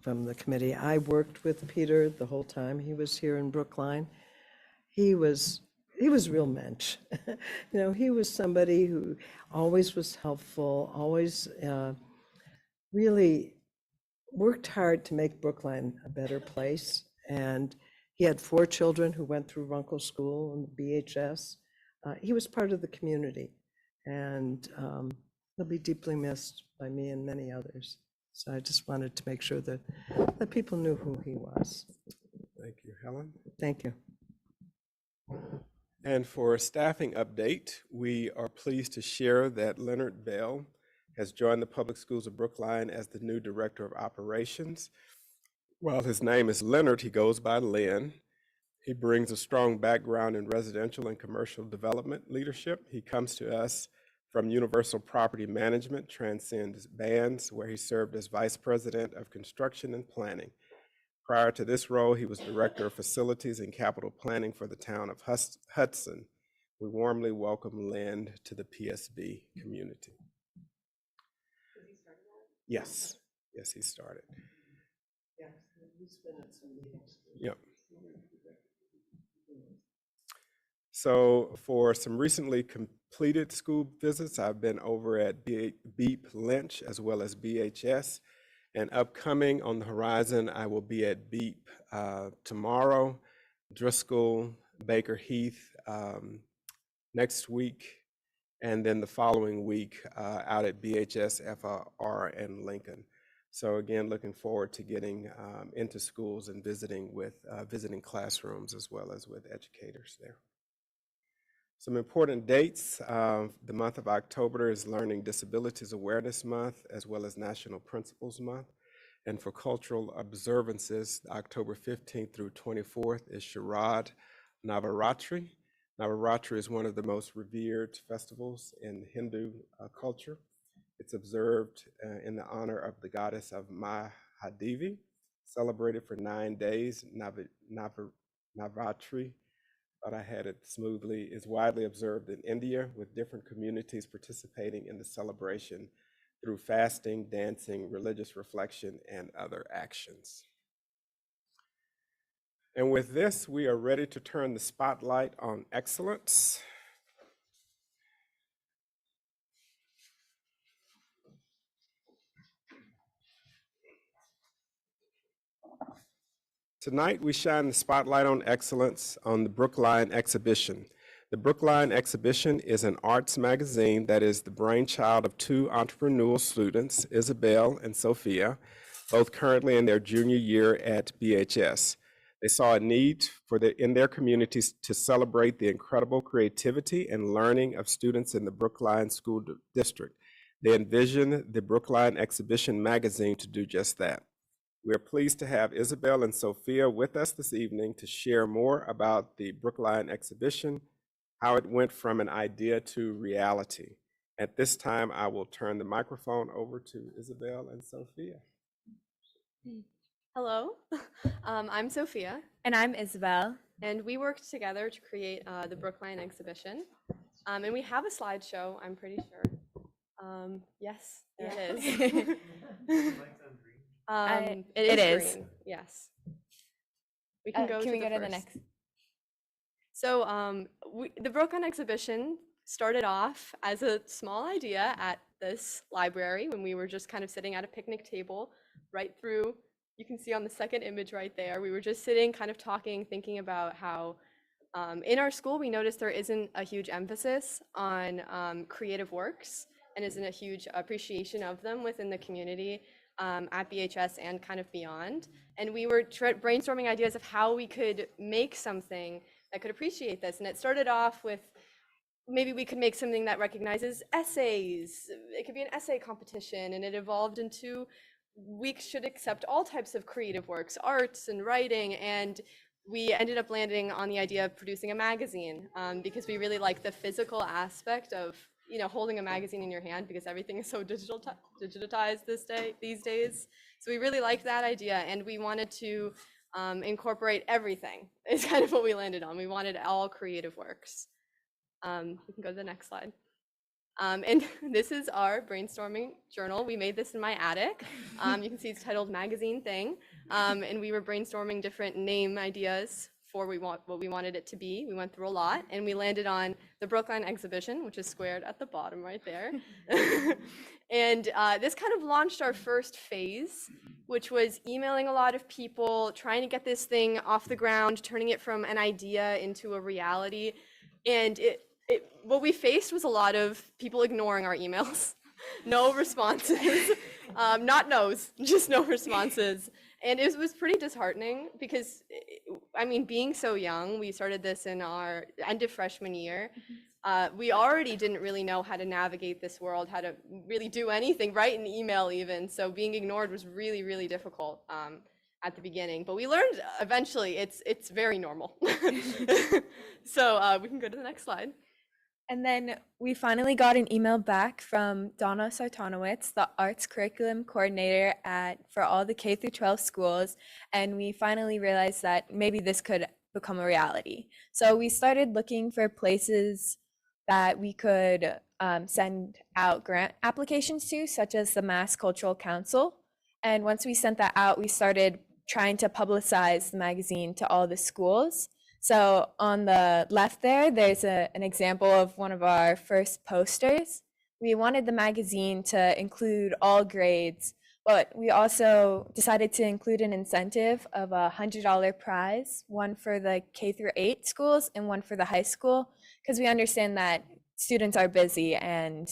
from the committee, I worked with Peter the whole time he was here in Brookline. He was real mensch. He was somebody who always was helpful, always really worked hard to make Brookline a better place. And he had 4 children who went through Runkle School and BHS. He was part of the community, and he'll be deeply missed by me and many others. So I just wanted to make sure that people knew who he was. Thank you, Helen. Thank you. And for a staffing update, we are pleased to share that Leonard Bell has joined the Public Schools of Brookline as the new Director of Operations. While his name is Leonard, he goes by Lynn. He brings a strong background in residential and commercial development leadership. He comes to us from Universal Property Management, transcends bands, where he served as Vice President of Construction and Planning. Prior to this role, he was Director of Facilities and Capital Planning for the town of Hudson. We warmly welcome Lynn to the PSB community. Yes, he started. Yep. So for some recently completed school visits, I've been over at Beep Lynch as well as BHS. And upcoming on the horizon, I will be at Beep tomorrow, Driscoll, Baker Heath next week, and then the following week out at BHS, FR, and Lincoln. So again, looking forward to getting into schools and visiting classrooms as well as with educators there. Some important dates. The month of October is Learning Disabilities Awareness Month, as well as National Principals Month. And for cultural observances, October 15th through 24th is Sharad Navaratri. Navaratri is one of the most revered festivals in Hindu culture. It's observed in the honor of the goddess of Mahadevi, celebrated for 9 days. Navaratri, thought I had it smoothly, is widely observed in India, with different communities participating in the celebration through fasting, dancing, religious reflection, and other actions. And with this, we are ready to turn the spotlight on excellence. Tonight, we shine the spotlight on excellence on the Brookline exhibition. The Brookline exhibition is an arts magazine that is the brainchild of two entrepreneurial students, Isabel and Sophia, both currently in their junior year at BHS. They saw a need in their communities to celebrate the incredible creativity and learning of students in the Brookline School District. They envisioned the Brookline Exhibition magazine to do just that. We are pleased to have Isabel and Sophia with us this evening to share more about the Brookline exhibition, how it went from an idea to reality. At this time, I will turn the microphone over to Isabel and Sophia. Hello, I'm Sophia. And I'm Isabel. And we worked together to create the Brookline exhibition. And we have a slideshow, I'm pretty sure. Yes, there it is. It is green, yes. We can go Can we go to the first. next? So the Brookline exhibition started off as a small idea at this library when we were just kind of sitting at a picnic table right through. You can see on the second image right there, we were just sitting, kind of talking, thinking about how in our school, we noticed there isn't a huge emphasis on creative works and isn't a huge appreciation of them within the community at BHS and kind of beyond. And we were brainstorming ideas of how we could make something that could appreciate this. And it started off with maybe we could make something that recognizes essays. It could be an essay competition, and it evolved into we should accept all types of creative works, arts and writing, and we ended up landing on the idea of producing a magazine because we really like the physical aspect of holding a magazine in your hand, because everything is so digitized these days. So we really liked that idea, and we wanted to incorporate everything. Is kind of what we landed on. We wanted all creative works. We can go to the next slide. And this is our brainstorming journal. We made this in my attic. You can see it's titled Magazine Thing. And we were brainstorming different name ideas for what we wanted it to be. We went through a lot, and we landed on the Brookline exhibition, which is squared at the bottom right there. And this kind of launched our first phase, which was emailing a lot of people, trying to get this thing off the ground, turning it from an idea into a reality. And what we faced was a lot of people ignoring our emails. No responses, not no's, just no responses. And it was pretty disheartening because, I mean, being so young, we started this in our end of freshman year. We already didn't really know how to navigate this world, how to really do anything, write an email even. So being ignored was really, really difficult at the beginning. But we learned eventually it's very normal. So we can go to the next slide. And then we finally got an email back from Donna Sartanowitz, the arts curriculum coordinator for all the K through 12 schools. And we finally realized that maybe this could become a reality. So we started looking for places that we could send out grant applications to, such as the Mass Cultural Council. And once we sent that out, we started trying to publicize the magazine to all the schools. So on the left there's an example of one of our first posters. We wanted the magazine to include all grades, but we also decided to include an incentive of a $100 prize, one for the K through 8 schools and one for the high school, because we understand that students are busy, and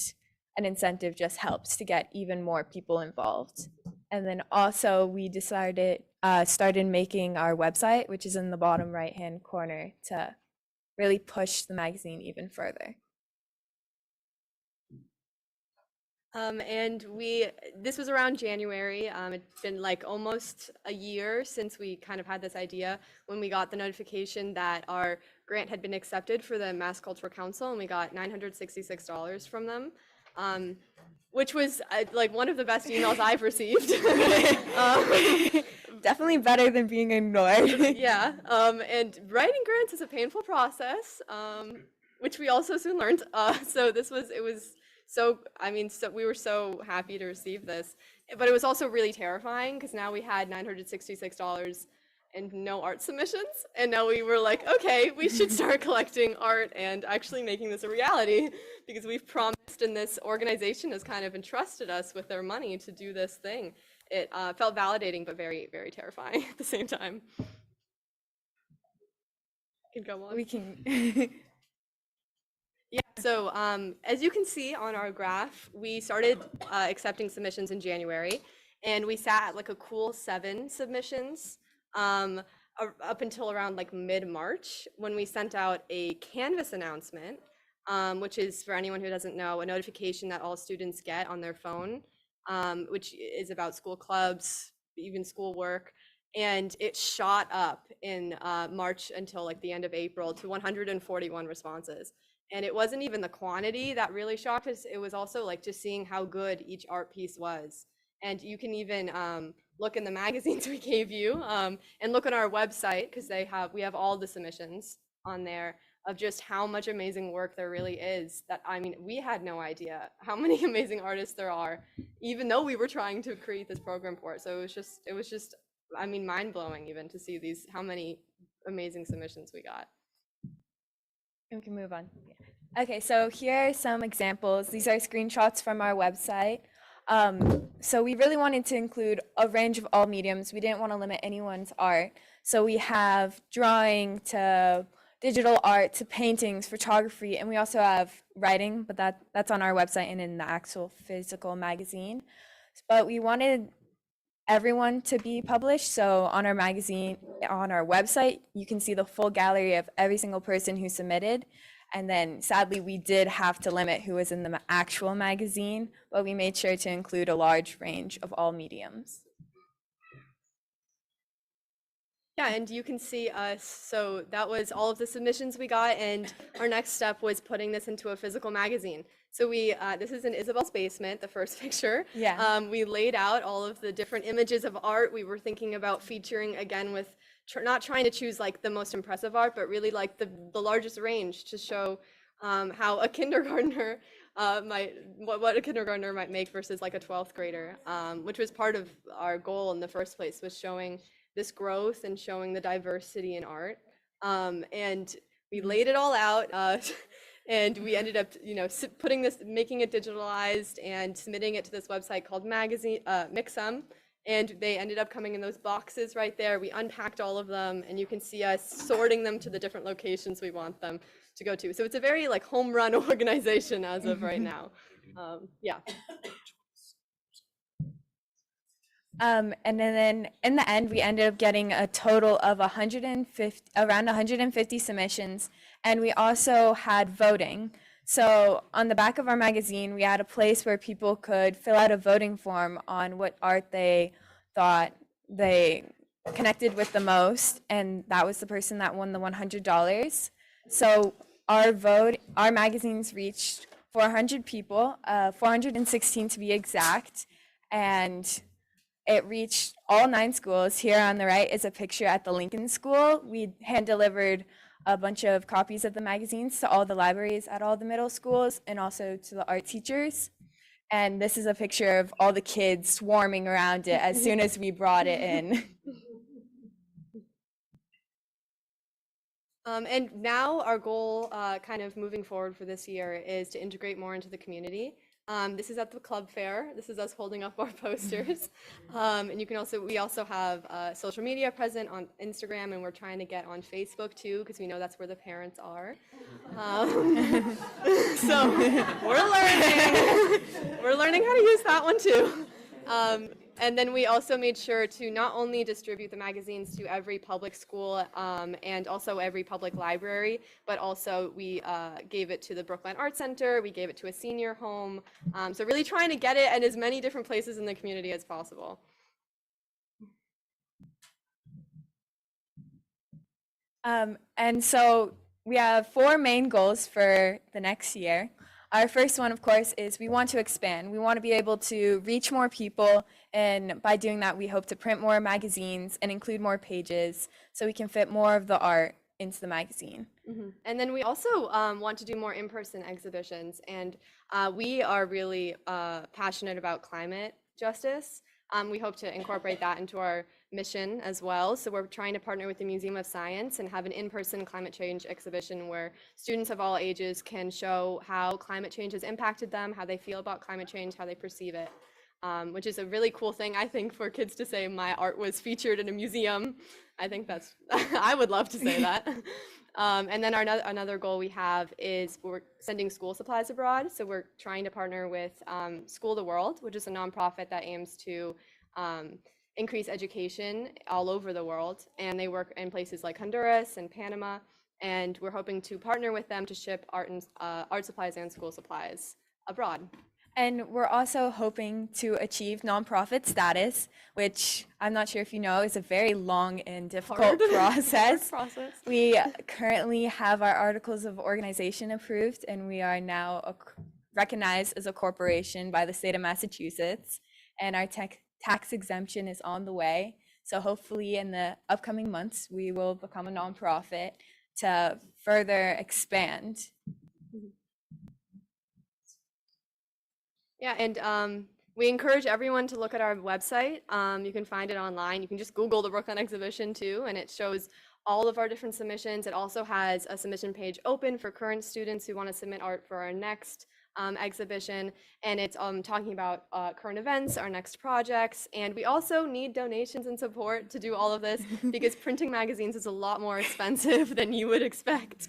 an incentive just helps to get even more people involved. And then also we started making our website, which is in the bottom right-hand corner, to really push the magazine even further. And this was around January. It's been like almost a year since we kind of had this idea when we got the notification that our grant had been accepted for the Mass Cultural Council, and we got $966 from them, which was like one of the best emails I've received. Definitely better than being ignored. Yeah, and writing grants is a painful process, which we also soon learned. So we were so happy to receive this, but it was also really terrifying because now we had $966 and no art submissions, and now we were like, okay, we should start collecting art and actually making this a reality, because we've promised and this organization has kind of entrusted us with their money to do this thing. It felt validating, but very, very terrifying at the same time. Can go on. We can. Yeah, so as you can see on our graph, we started accepting submissions in January, and we sat at like a cool 7 submissions up until around like mid-March, when we sent out a Canvas announcement, which is, for anyone who doesn't know, a notification that all students get on their phone, which is about school clubs, even schoolwork. And it shot up in March until like the end of April to 141 responses. And it wasn't even the quantity that really shocked us. It was also like just seeing how good each art piece was. And you can even look in the magazines we gave you, and look on our website, because we have all the submissions on there of just how much amazing work there really is. That, I mean, we had no idea how many amazing artists there are, even though we were trying to create this program for it. So it was just, I mean, mind-blowing even to see how many amazing submissions we got. We can move on. Okay, so here are some examples. These are screenshots from our website. So we really wanted to include a range of all mediums. We didn't want to limit anyone's art. So we have drawing to digital art to paintings, photography, and we also have writing, but that's on our website and in the actual physical magazine. But we wanted everyone to be published. So on our website, you can see the full gallery of every single person who submitted. And then sadly, we did have to limit who was in the actual magazine, but we made sure to include a large range of all mediums. Yeah, and you can see us. So that was all of the submissions we got, and our next step was putting this into a physical magazine. So this is in Isabel's basement, the first picture. Yeah. We laid out all of the different images of art we were thinking about featuring, again, with not trying to choose like the most impressive art, but really like the largest range to show how a kindergartner what a kindergartner might make versus like a 12th grader, which was part of our goal in the first place, was showing this growth and showing the diversity in art. And we laid it all out, and we ended up, making it digitalized and submitting it to this website called Mixum. And they ended up coming in those boxes right there. We unpacked all of them, and you can see us sorting them to the different locations we want them to go to. So it's a very like home run organization as of right now. Yeah. And then in the end, we ended up getting a total of around 150 submissions, and we also had voting. So on the back of our magazine, we had a place where people could fill out a voting form on what art they thought they connected with the most, and that was the person that won the $100. So our magazines reached 400 people, 416 to be exact, and it reached all 9 schools. Here on the right is a picture at the Lincoln School. We hand-delivered a bunch of copies of the magazines to all the libraries at all the middle schools and also to the art teachers. And this is a picture of all the kids swarming around it as soon as we brought it in. And now our goal kind of moving forward for this year is to integrate more into the community. This is at the club fair. This is us holding up our posters. And you can also, we also have social media present on Instagram, and we're trying to get on Facebook too, because we know that's where the parents are. So we're learning. We're learning how to use that one too. And then we also made sure to not only distribute the magazines to every public school and also every public library, but also we gave it to the Brookline Art Center, we gave it to a senior home. So really trying to get it in as many different places in the community as possible. And so we have 4 main goals for the next year. Our first one, of course, is we want to expand. We want to be able to reach more people, and by doing that, we hope to print more magazines and include more pages so we can fit more of the art into the magazine. And then we also want to do more in-person exhibitions, and we are really passionate about climate justice. We hope to incorporate that into our mission as well. So we're trying to partner with the Museum of Science and have an in-person climate change exhibition where students of all ages can show how climate change has impacted them, how they feel about climate change, how they perceive it, which is a really cool thing, I think, for kids to say my art was featured in a museum. I think that's, I would love to say that. And then another goal we have is we're sending school supplies abroad. So we're trying to partner with School the World, which is a nonprofit that aims to increase education all over the world. And they work in places like Honduras and Panama. And we're hoping to partner with them to ship art supplies and school supplies abroad. And we're also hoping to achieve nonprofit status, which I'm not sure if you know is a very long and difficult process. We currently have our articles of organization approved, and we are now recognized as a corporation by the state of Massachusetts, and our tax exemption is on the way. So hopefully in the upcoming months, we will become a nonprofit to further expand. Yeah, and we encourage everyone to look at our website. You can find it online. You can just Google the Brookline exhibition too, and it shows all of our different submissions. It also has a submission page open for current students who want to submit art for our next exhibition, and it's talking about current events, our next projects, and we also need donations and support to do all of this because printing magazines is a lot more expensive than you would expect.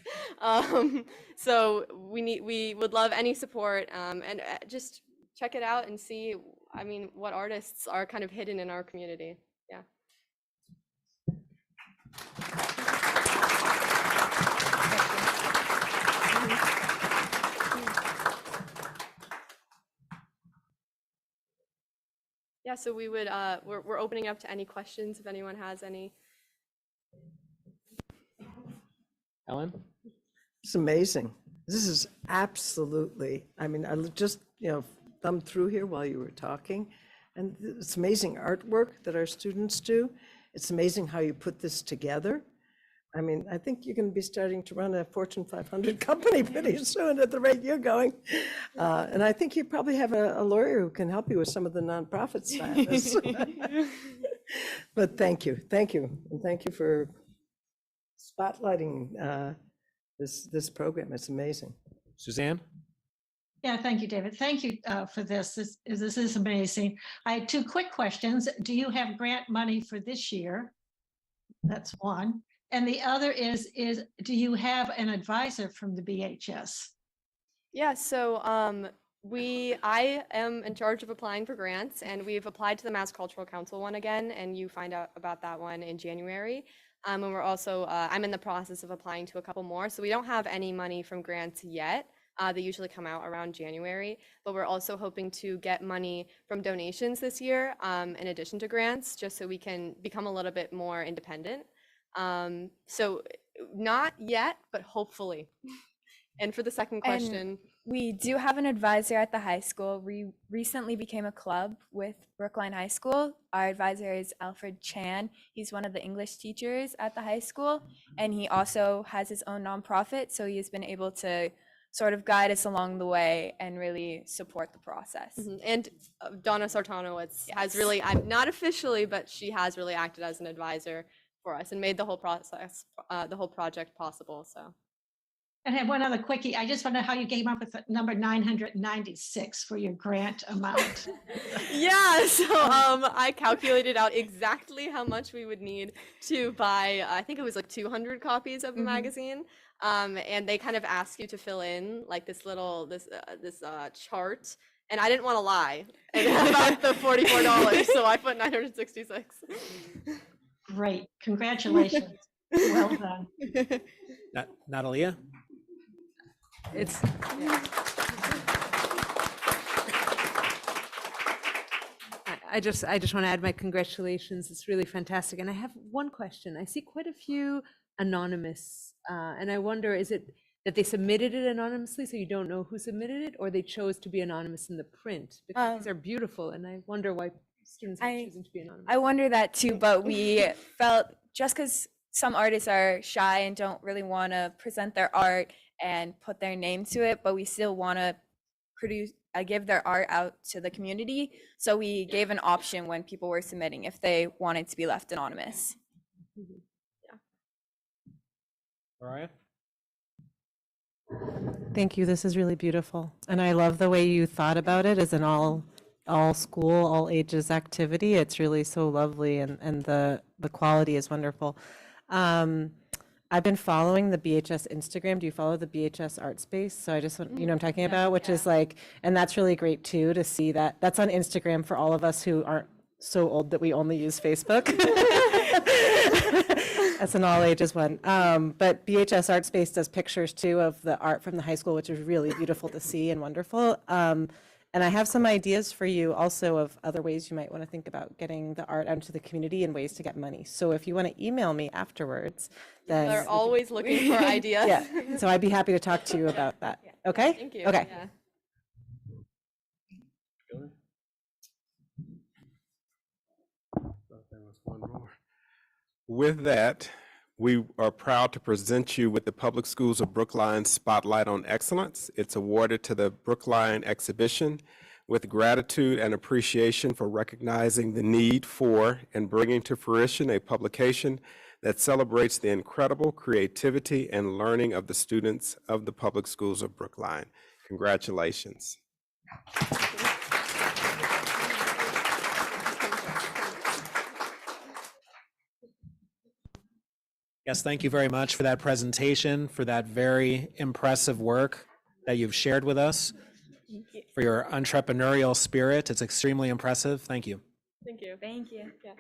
So we would love any support, and just check it out and see, I mean, what artists are kind of hidden in our community. Yeah. Yeah, so we would, we're opening up to any questions if anyone has any. Ellen? It's amazing. This is absolutely, I mean, I just, thumbed through here while you were talking, and it's amazing artwork that our students do. It's amazing how you put this together. I mean, I think you're going to be starting to run a Fortune 500 company pretty soon at the rate you're going. And I think you probably have a lawyer who can help you with some of the nonprofit status. But thank you. And thank you for spotlighting this program. It's amazing. Suzanne? Yeah, thank you, David. Thank you for this. This is amazing. I had 2 quick questions. Do you have grant money for this year? That's one. And the other is do you have an advisor from the BHS? Yeah, so I am in charge of applying for grants, and we've applied to the Mass Cultural Council one again, and you find out about that one in January. And we're also, I'm in the process of applying to a couple more, so we don't have any money from grants yet. They usually come out around January, but we're also hoping to get money from donations this year, in addition to grants, just so we can become a little bit more independent. So not yet, but hopefully. And for the second question. We do have an advisor at the high school. We recently became a club with Brookline High School. Our advisor is Alfred Chan. He's one of the English teachers at the high school, and he also has his own nonprofit, so he has been able to sort of guide us along the way and really support the process. And Donna Sartanowitz has really, not officially, but she has really acted as an advisor for us and made the whole process, the whole project possible. So. And I have one other quickie. I just wonder how you came up with the number 996 for your grant amount. Yeah, so I calculated out exactly how much we would need to buy, I think it was like 200 copies of the magazine. And they kind of ask you to fill in like this chart. And I didn't want to lie about the $44, so I put 966. Great, congratulations. Well done. Natalia? It's I just want to add my congratulations. It's really fantastic. And I have one question. I see quite a few anonymous, and I wonder, is it that they submitted it anonymously so you don't know who submitted it, or they chose to be anonymous in the print? Because these are beautiful, and I wonder why students are choosing to be anonymous. I wonder that too, but we felt just because some artists are shy and don't really want to present their art and put their name to it, but we still want to give their art out to the community. So we gave an option when people were submitting if they wanted to be left anonymous. Mariah? Thank you. This is really beautiful. And I love the way you thought about it as an all school, all ages activity. It's really so lovely, and the quality is wonderful. I've been following the BHS Instagram. Do you follow the BHS Art Space? So I just want, you know what I'm talking about, which is like, and that's really great too, to see that. That's on Instagram for all of us who aren't so old that we only use Facebook. That's an all ages one. But BHS Art Space does pictures too of the art from the high school, which is really beautiful to see and wonderful. And I have some ideas for you also of other ways you might want to think about getting the art out into the community and ways to get money. So if you want to email me afterwards, then They're always looking for ideas. yeah. So I'd be happy to talk to you about that. Okay? Thank you. Okay. Yeah. There was one more. With that, we are proud to present you with the Public Schools of Brookline Spotlight on Excellence. It's awarded to the Brookline exhibition with gratitude and appreciation for recognizing the need for and bringing to fruition a publication that celebrates the incredible creativity and learning of the students of the Public Schools of Brookline. Congratulations. Yes, thank you very much for that presentation, for that very impressive work that you've shared with us, for your entrepreneurial spirit. It's extremely impressive. Thank you. Thank you. Thank you. Yeah.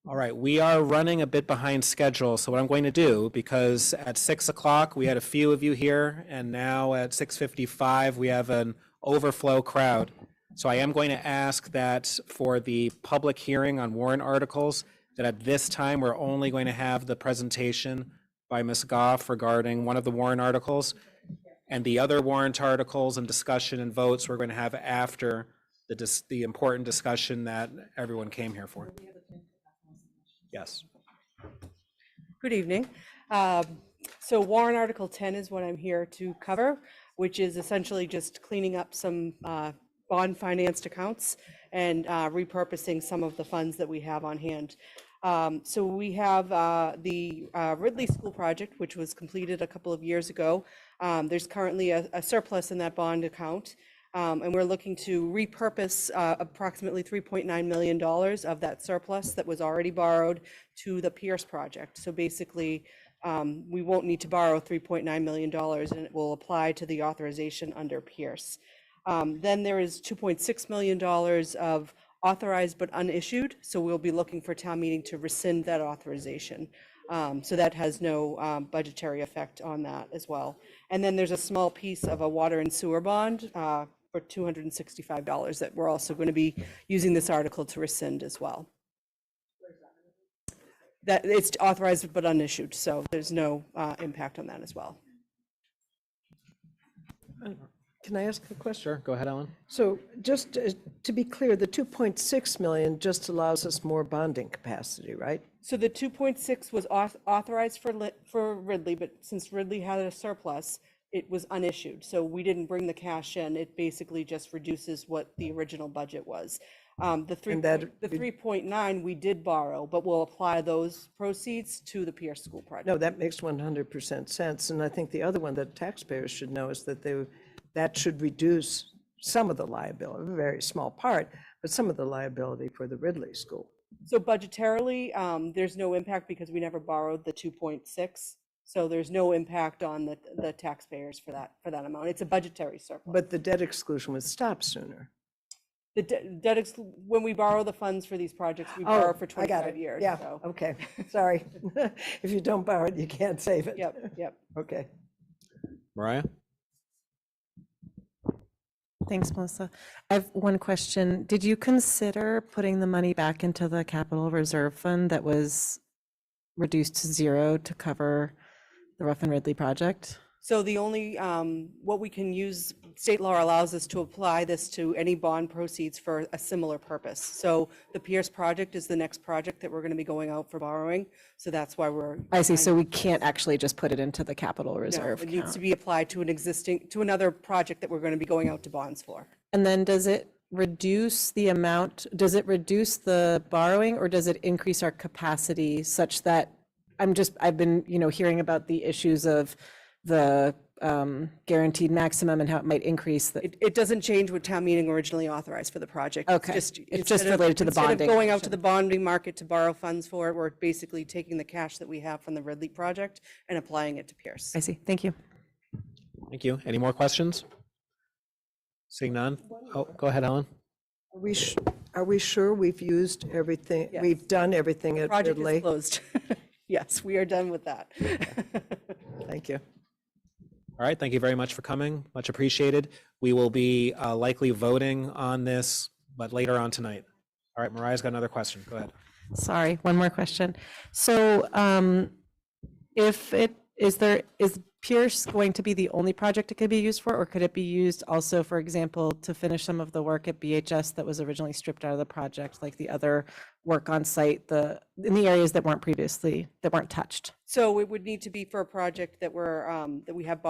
All right, we are running a bit behind schedule, so what I'm going to do, because at 6 o'clock we had a few of you here, and now at 6:55 we have an overflow crowd. So I am going to ask that for the public hearing on warrant articles, that at this time we're only going to have the presentation by Ms. Goff regarding one of the warrant articles, and the other warrant articles and discussion and votes we're going to have after the important discussion that everyone came here for. Yes. Good evening. So warrant Article 10 is what I'm here to cover, which is essentially just cleaning up some bond financed accounts and repurposing some of the funds that we have on hand. So we have the Ridley School project, which was completed a couple of years ago. There's currently a surplus in that bond account. And we're looking to repurpose approximately $3.9 million of that surplus that was already borrowed to the Pierce project. So basically, we won't need to borrow $3.9 million, and it will apply to the authorization under Pierce. Then there is $2.6 million of authorized but unissued. So we'll be looking for town meeting to rescind that authorization. So that has no budgetary effect on that as well. And then there's a small piece of a water and sewer bond for $265 that we're also going to be using this article to rescind as well. That it's authorized but unissued, so there's no impact on that as well. Can I ask a question? Sure, go ahead, Ellen. So just to be clear, the 2.6 million just allows us more bonding capacity, right? So the 2.6 was authorized for Ridley, but since Ridley had a surplus, it was unissued. So we didn't bring the cash in. It basically just reduces what the original budget was. The that- 3.9 we did borrow, but we'll apply those proceeds to the Pierce School project. No, that makes 100% sense. And I think the other one that taxpayers should know is that that should reduce some of the liability, a very small part, but some of the liability for the Ridley School. So budgetarily, there's no impact because we never borrowed the 2.6. So there's no impact on the taxpayers for that amount. It's a budgetary surplus. But the debt exclusion would stop sooner. The when we borrow the funds for these projects, we borrow for I got 25 it. years. Yeah, So. okay, sorry. If you don't borrow it, you can't save it. Yep. Okay. Mariah? Thanks, Melissa. I have one question. Did you consider putting the money back into the capital reserve fund that was reduced to zero to cover the Ruff and Ridley project? So the only, what we can use, state law allows us to apply this to any bond proceeds for a similar purpose. So the Pierce project is the next project that we're going to be going out for borrowing. So that's why we're. I see. So we can't actually just put it into the capital reserve It needs account. to be applied to another project that we're going to be going out to bonds for. And then does it reduce the amount, does it reduce the borrowing, or does it increase our capacity such that, I've been, hearing about the issues of the guaranteed maximum and how it might increase the. It doesn't change what town meeting originally authorized for the project. Okay. It's just instead of- related to the instead of bonding going out to portion. the bonding market to borrow funds for it, we're basically taking the cash that we have from the Ridley project and applying it to Pierce. I see. Thank you. Thank you. Any more questions? Seeing none? Oh, go ahead, Ellen. Are we sure we've used everything? Yes. We've done everything at Project is Ridley? closed. Yes, we are done with that. Thank you. All right, thank you very much for coming. Much appreciated. We will be likely voting on this, but later on tonight. All right, Mariah's got another question. Go ahead. Sorry, one more question. So is Pierce going to be the only project it could be used for, or could it be used also, for example, to finish some of the work at BHS that was originally stripped out of the project, like the other work on site, in the areas that weren't touched? So it would need to be for a project that we have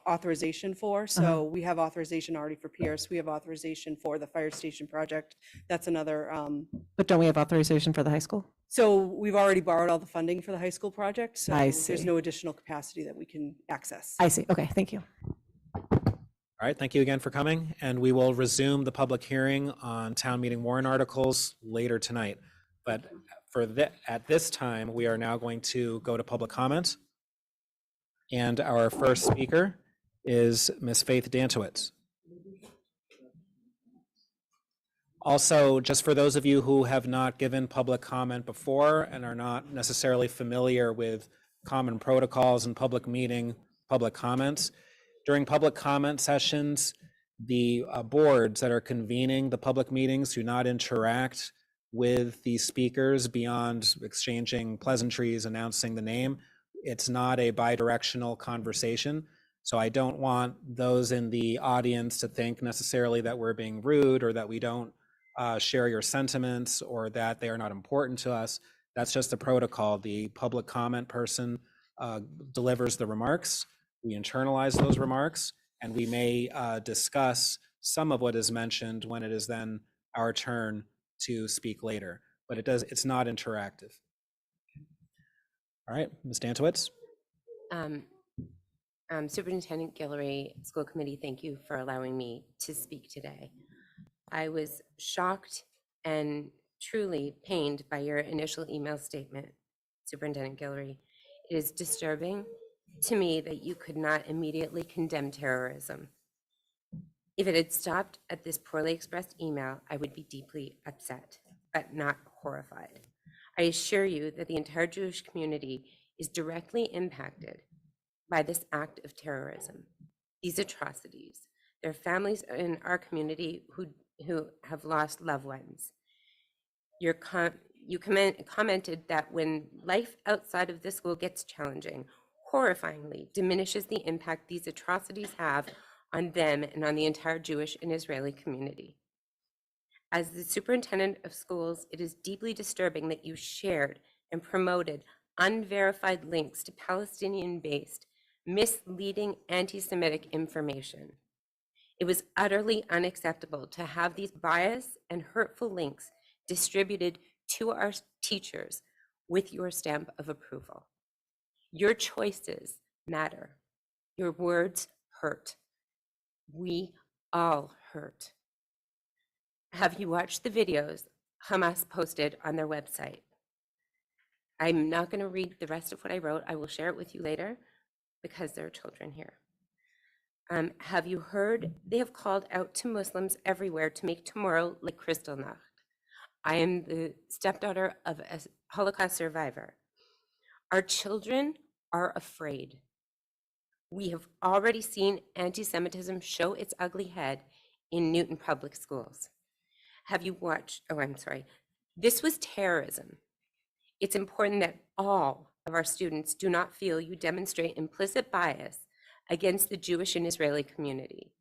authorization for. So we have authorization already for Pierce. We have authorization for the fire station project. That's another. But don't we have authorization for the high school? So we've already borrowed all the funding for the high school project. So I there's see. no additional capacity that we can access. I see. Okay, thank you. All right, thank you again for coming, and we will resume the public hearing on town meeting warrant articles later tonight. But at this time, we are now going to go to public comment. And our first speaker is Ms. Faith Dantowitz. Also, just for those of you who have not given public comment before and are not necessarily familiar with common protocols and public comments, during public comment sessions, the boards that are convening the public meetings do not interact with the speakers beyond exchanging pleasantries, announcing the name. It's not a bi-directional conversation. So I don't want those in the audience to think necessarily that we're being rude or that we don't share your sentiments or that they are not important to us. That's just a protocol. The public comment person delivers the remarks. We internalize those remarks, and we may discuss some of what is mentioned when it is then our turn to speak later. But it's not interactive. All right, Ms. Dantowitz. Superintendent Guillory, school committee, thank you for allowing me to speak today. I was shocked and truly pained by your initial email statement, Superintendent Guillory. It is disturbing to me that you could not immediately condemn terrorism. If it had stopped at this poorly expressed email, I would be deeply upset, but not horrified. I assure you that the entire Jewish community is directly impacted by this act of terrorism, these atrocities. There are families in our community who have lost loved ones. You commented that when life outside of the school gets challenging, horrifyingly diminishes the impact these atrocities have on them and on the entire Jewish and Israeli community. As the superintendent of schools, it is deeply disturbing that you shared and promoted unverified links to Palestinian-based misleading anti-Semitic information. It was utterly unacceptable to have these biased and hurtful links distributed to our teachers with your stamp of approval. Your choices matter. Your words hurt. We all hurt. Have you watched the videos Hamas posted on their website? I'm not going to read the rest of what I wrote. I will share it with you later because there are children here. Have you heard they have called out to Muslims everywhere to make tomorrow like Kristallnacht? I am the stepdaughter of a Holocaust survivor. Our children are afraid. We have already seen anti-Semitism show its ugly head in Newton Public Schools. Have you watched, oh, I'm sorry. This was terrorism. It's important that all of our students do not feel you demonstrate implicit bias against the Jewish and Israeli community.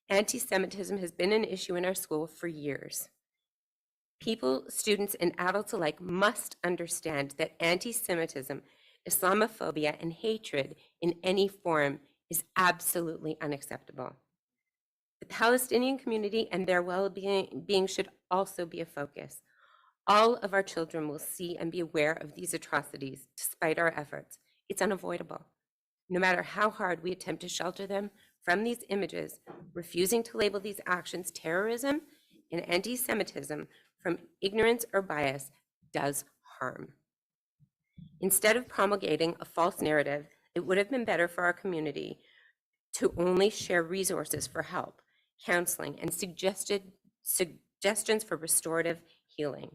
Anti-Semitism has been an issue in our school for years. People, students, and adults alike must understand that anti-Semitism, Islamophobia, and hatred in any form is absolutely unacceptable. The Palestinian community and their well-being should also be a focus. All of our children will see and be aware of these atrocities despite our efforts. It's unavoidable. No matter how hard we attempt to shelter them from these images, refusing to label these actions terrorism and anti-Semitism from ignorance or bias does harm. Instead of promulgating a false narrative, it would have been better for our community to only share resources for help, counseling, and suggestions for restorative healing.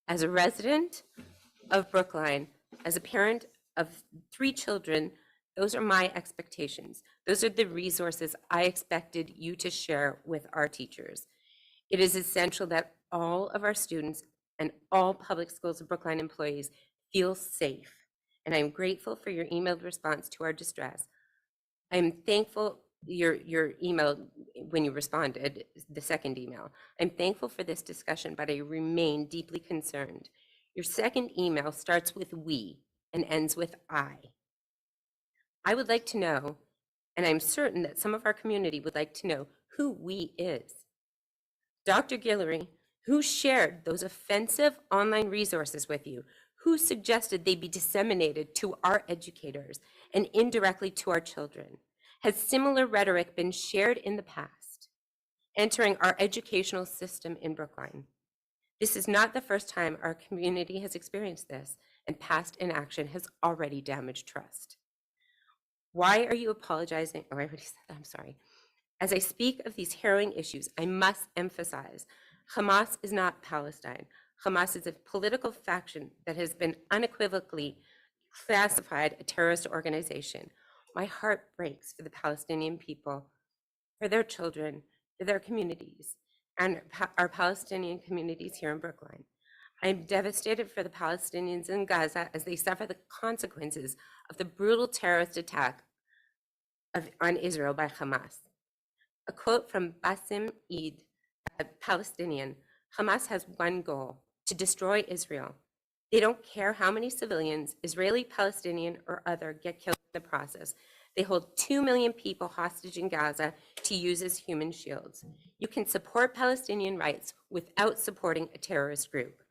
As a resident of Brookline, as a parent of 3 children, those are my expectations. Those are the resources I expected you to share with our teachers. It is essential that all of our students and all public schools of Brookline employees feel safe. And I'm grateful for your emailed response to our distress. I'm thankful your email when you responded, the second email. I'm thankful for this discussion, but I remain deeply concerned. Your second email starts with we and ends with I. I would like to know, and I'm certain that some of our community would like to know, who we is. Dr. Guillory, who shared those offensive online resources with you? Who suggested they be disseminated to our educators and indirectly to our children? Has similar rhetoric been shared in the past, entering our educational system in Brookline? This is not the first time our community has experienced this, and past inaction has already damaged trust. Why are you apologizing? Oh, I already said that, I'm sorry. As I speak of these harrowing issues, I must emphasize Hamas is not Palestine. Hamas is a political faction that has been unequivocally classified a terrorist organization. My heart breaks for the Palestinian people, for their children, for their communities, and our Palestinian communities here in Brookline. I'm devastated for the Palestinians in Gaza as they suffer the consequences of the brutal terrorist attack on Israel by Hamas. A quote from Bassem Eid, a Palestinian: Hamas has one goal, to destroy Israel. They don't care how many civilians, Israeli, Palestinian, or other, get killed in the process. They hold 2 million people hostage in Gaza to use as human shields. You can support Palestinian rights without supporting a terrorist group.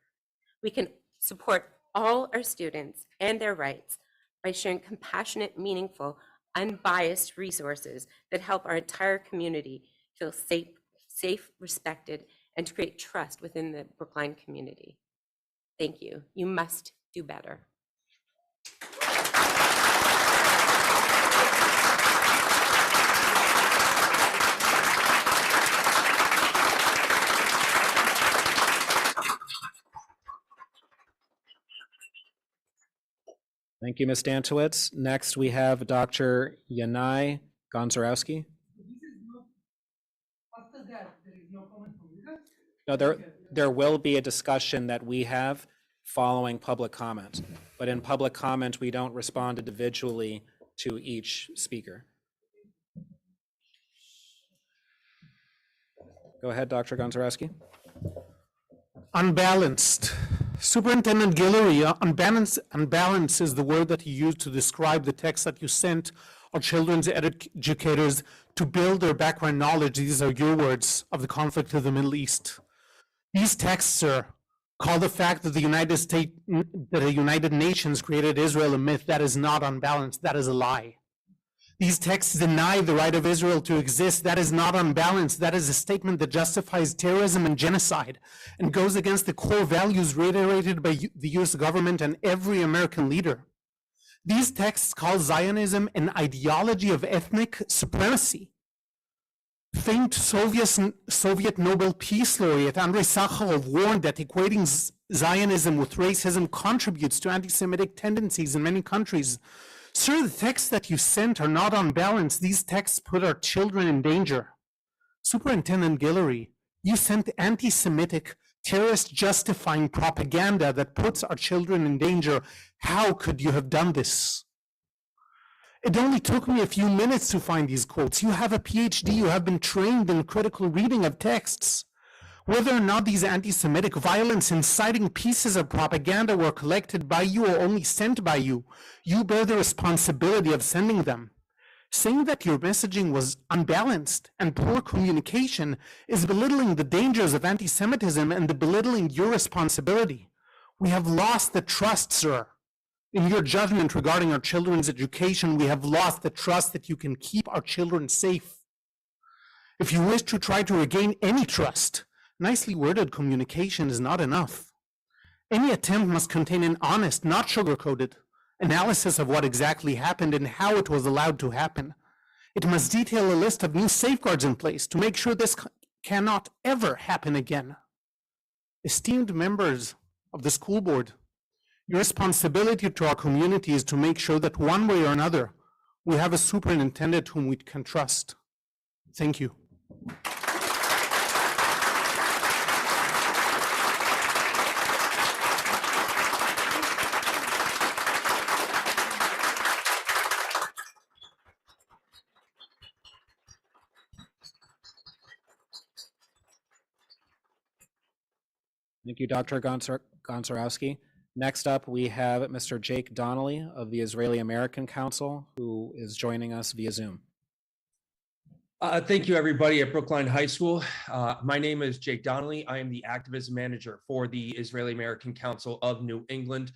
We can support all our students and their rights by sharing compassionate, meaningful, unbiased resources that help our entire community feel safe, respected, and to create trust within the Brookline community. Thank you. You must do better. Thank you, Ms. Dantowitz. Next, we have Dr. Yanai Gonzarowski. No, there will be a discussion that we have following public comment, but in public comment, we don't respond individually to each speaker. Go ahead, Dr. Gonzarowski. Unbalanced Superintendent Guillory, unbalance is the word that you used to describe the text that you sent our children's educators to build their background knowledge. These are your words of the conflict of the Middle East. These texts, sir, call the fact that the United Nations created Israel a myth. That is not unbalanced. That is a lie. These texts deny the right of Israel to exist. That is not unbalanced. That is a statement that justifies terrorism and genocide and goes against the core values reiterated by the US government and every American leader. These texts call Zionism an ideology of ethnic supremacy. Famed Soviet Nobel Peace Laureate Andrei Sakharov warned that equating Zionism with racism contributes to anti-Semitic tendencies in many countries. Sir, the texts that you sent are not unbalanced. These texts put our children in danger. Superintendent Guillory, you sent anti-Semitic, terrorist-justifying propaganda that puts our children in danger. How could you have done this? It only took me a few minutes to find these quotes. You have a PhD, you have been trained in critical reading of texts. Whether or not these anti-Semitic violence inciting pieces of propaganda were collected by you or only sent by you, you bear the responsibility of sending them. Saying that your messaging was unbalanced and poor communication is belittling the dangers of anti-Semitism and belittling your responsibility. We have lost the trust, sir. In your judgment regarding our children's education, we have lost the trust that you can keep our children safe. If you wish to try to regain any trust, nicely worded communication is not enough. Any attempt must contain an honest, not sugar-coated, analysis of what exactly happened and how it was allowed to happen. It must detail a list of new safeguards in place to make sure this cannot ever happen again. Esteemed members of the school board, your responsibility to our community is to make sure that one way or another, we have a superintendent whom we can trust. Thank you. Thank you, Dr. Gonczarowski. Next up, we have Mr. Jake Donnelly of the Israeli American Council, who is joining us via Zoom. Thank you, everybody at Brookline High School. My name is Jake Donnelly. I am the activism manager for the Israeli American Council of New England.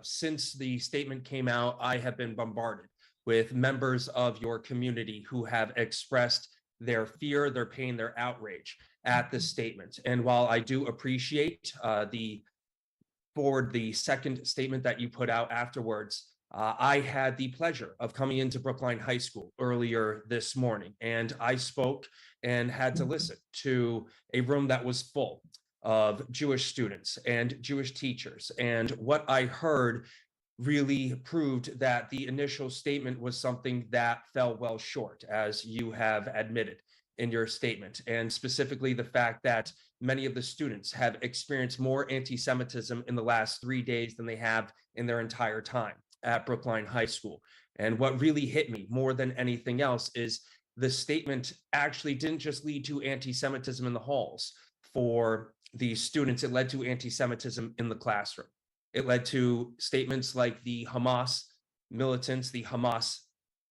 Since the statement came out, I have been bombarded with members of your community who have expressed their fear, their pain, their outrage at the statement. And while I do appreciate the second statement that you put out afterwards, I had the pleasure of coming into Brookline High School earlier this morning, and I spoke and had to listen to a room that was full of Jewish students and Jewish teachers. And what I heard really proved that the initial statement was something that fell well short, as you have admitted in your statement, and specifically the fact that many of the students have experienced more anti-Semitism in the last 3 days than they have in their entire time at Brookline High School. And what really hit me more than anything else is the statement actually didn't just lead to anti-Semitism in the halls for these students, it led to anti-Semitism in the classroom. It led to statements like the Hamas militants, the Hamas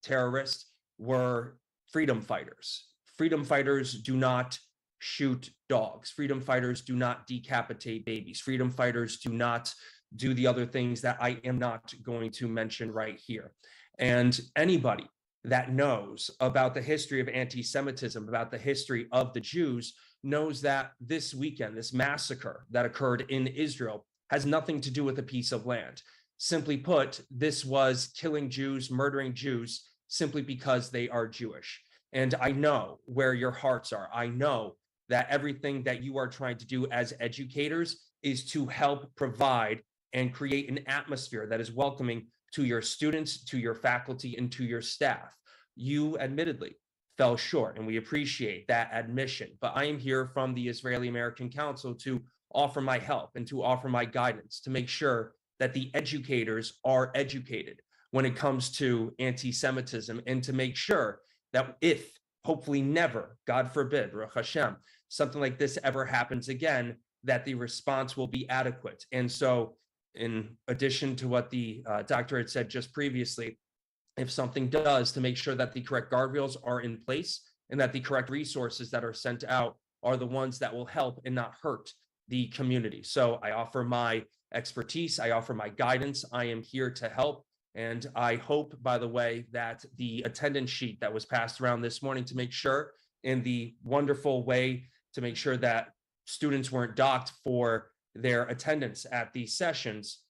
terrorists were freedom fighters. Freedom fighters do not shoot dogs. Freedom fighters do not decapitate babies. Freedom fighters do not do the other things that I am not going to mention right here. And anybody that knows about the history of anti-Semitism, about the history of the Jews, knows that this weekend, this massacre that occurred in Israel has nothing to do with a piece of land. Simply put, this was killing Jews, murdering Jews, simply because they are Jewish. And I know where your hearts are. I know that everything that you are trying to do as educators is to help provide and create an atmosphere that is welcoming to your students, to your faculty, and to your staff. You admittedly fell short, and we appreciate that admission. But I am here from the Israeli American Council to offer my help and to offer my guidance to make sure that the educators are educated when it comes to anti-Semitism, and to make sure that if, hopefully never, God forbid, Baruch Hashem, something like this ever happens again, that the response will be adequate. And so in addition to what the doctor had said just previously, if something does, to make sure that the correct guardrails are in place and that the correct resources that are sent out are the ones that will help and not hurt the community. So I offer my expertise, I offer my guidance, I am here to help. And I hope, by the way, that the attendance sheet that was passed around this morning to make sure, in the wonderful way to make sure that students weren't docked for their attendance at these sessions,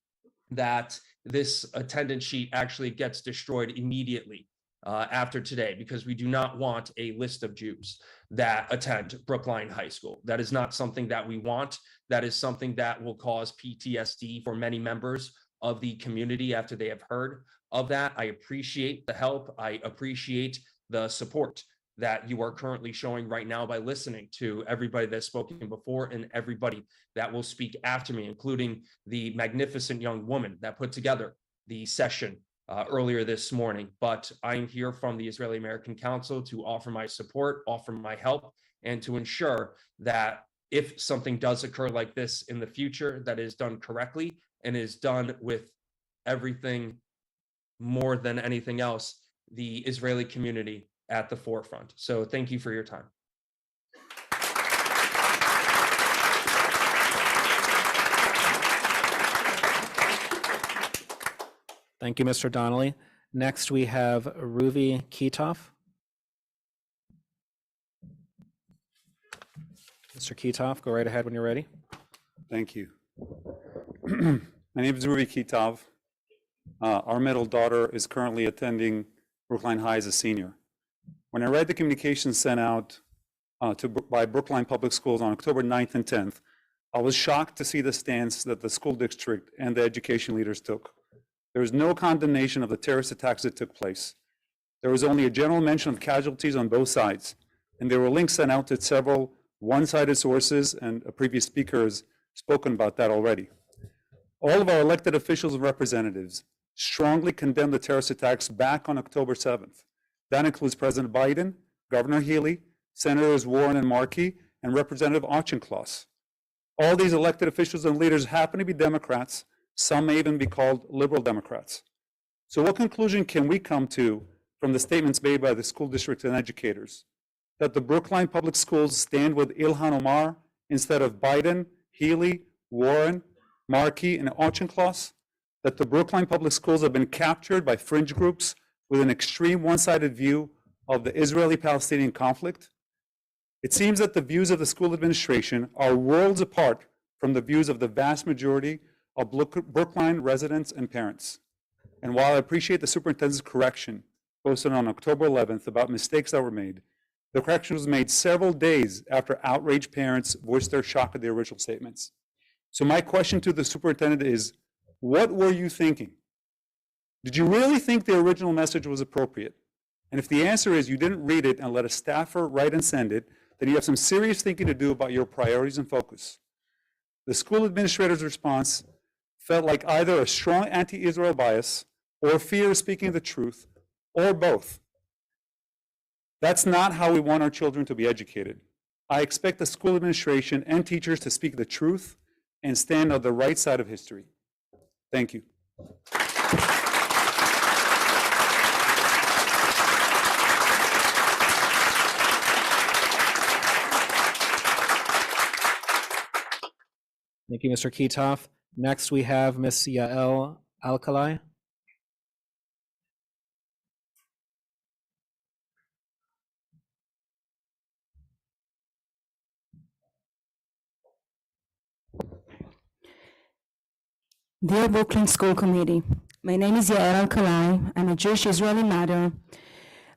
that this attendance sheet actually gets destroyed immediately after today, because we do not want a list of Jews that attend Brookline High School. That is not something that we want. That is something that will cause PTSD for many members of the community after they have heard of that. I appreciate the help. I appreciate the support that you are currently showing right now by listening to everybody that's spoken before and everybody that will speak after me, including the magnificent young woman that put together the session earlier this morning. But I'm here from the Israeli American Council to offer my support, offer my help, and to ensure that if something does occur like this in the future, that is done correctly and is done with everything more than anything else, the Israeli community at the forefront. So thank you for your time. Thank you, Mr. Donnelly. Next, we have Ruvi Kitov. Mr. Kitov, go right ahead when you're ready. Thank you. My name is Ruvi Kitov. Our middle daughter is currently attending Brookline High as a senior. When I read the communications sent out by Brookline Public Schools on October 9th and 10th, I was shocked to see the stance that the school district and the education leaders took. There was no condemnation of the terrorist attacks that took place. There was only a general mention of casualties on both sides, and there were links sent out to several one-sided sources, and a previous speaker has spoken about that already. All of our elected officials and representatives strongly condemned the terrorist attacks back on October 7th. That includes President Biden, Governor Healy, Senators Warren and Markey, and Representative Auchincloss. All these elected officials and leaders happen to be Democrats. Some may even be called liberal Democrats. So what conclusion can we come to from the statements made by the school district and educators? That the Brookline Public Schools stand with Ilhan Omar instead of Biden, Healy, Warren, Markey, and Auchincloss? That the Brookline Public Schools have been captured by fringe groups with an extreme one-sided view of the Israeli-Palestinian conflict? It seems that the views of the school administration are worlds apart from the views of the vast majority of Brookline residents and parents. And while I appreciate the superintendent's correction posted on October 11th about mistakes that were made, the correction was made several days after outraged parents voiced their shock at the original statements. So my question to the superintendent is, what were you thinking? Did you really think the original message was appropriate? And if the answer is you didn't read it and let a staffer write and send it, then you have some serious thinking to do about your priorities and focus. The school administrator's response felt like either a strong anti-Israel bias or fear of speaking the truth, or both. That's not how we want our children to be educated. I expect the school administration and teachers to speak the truth and stand on the right side of history. Thank you. Thank you, Mr. Kitov. Next, we have Ms. Yael Alkalai. Dear Brooklyn School Committee, my name is Yael Alkalai. I'm a Jewish Israeli mother.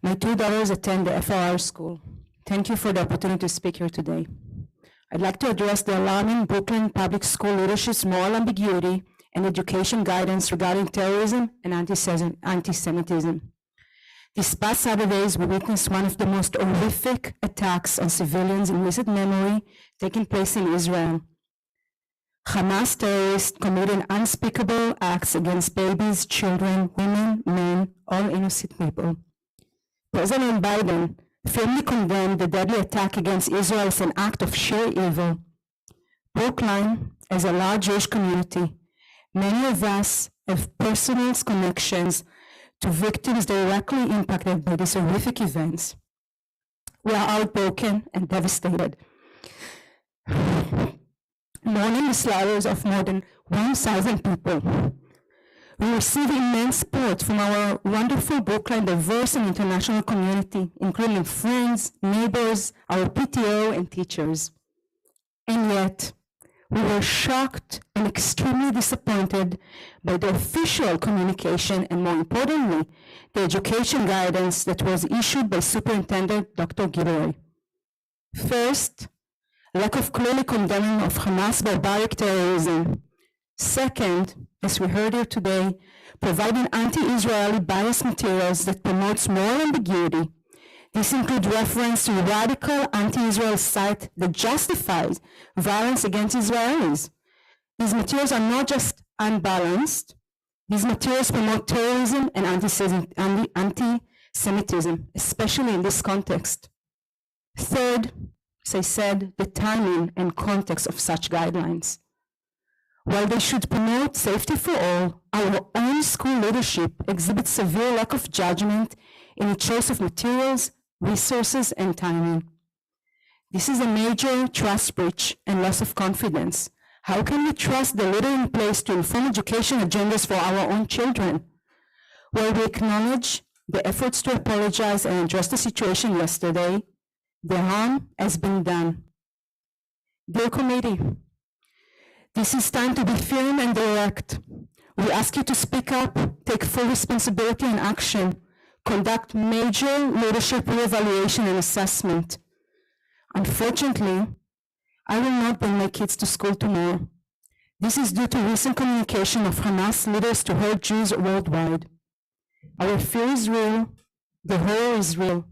My two daughters attend the FOR school. Thank you for the opportunity to speak here today. I'd like to address the alarming Brooklyn Public School leadership's moral ambiguity and education guidance regarding terrorism and anti-Semitism. These past Saturdays, we witnessed one of the most horrific attacks on civilians in recent memory taking place in Israel. Hamas terrorists committed unspeakable acts against babies, children, women, men, all innocent people. President Biden firmly condemned the deadly attack against Israel as an act of sheer evil. Brookline, as a large Jewish community, many of us have personal connections to victims directly impacted by these horrific events. We are heartbroken and devastated. Mourning the slaughters of more than 1,000 people. We receive immense support from our wonderful Brookline diverse and international community, including friends, neighbors, our PTO, and teachers. And yet, we were shocked and extremely disappointed by the official communication and, more importantly, the education guidance that was issued by Superintendent Dr. Gilroy. First, lack of clearly condemning of Hamas barbaric terrorism. Second, as we heard here today, providing anti-Israeli biased materials that promotes moral ambiguity. This includes reference to radical anti-Israel site that justifies violence against Israelis. These materials are not just unbalanced. These materials promote terrorism and anti-Semitism, especially in this context. Third, as I said, the timing and context of such guidelines. While they should promote safety for all, our own school leadership exhibits severe lack of judgment in its choice of materials, resources, and timing. This is a major trust breach and loss of confidence. How can we trust the leader in place to inform education agendas for our own children? While we acknowledge the efforts to apologize and address the situation yesterday, the harm has been done. Dear committee, this is time to be firm and direct. We ask you to speak up, take full responsibility and action, conduct major leadership reevaluation and assessment. Unfortunately, I will not bring my kids to school tomorrow. This is due to recent communication of Hamas leaders to hurt Jews worldwide. Our fear is real, the horror is real.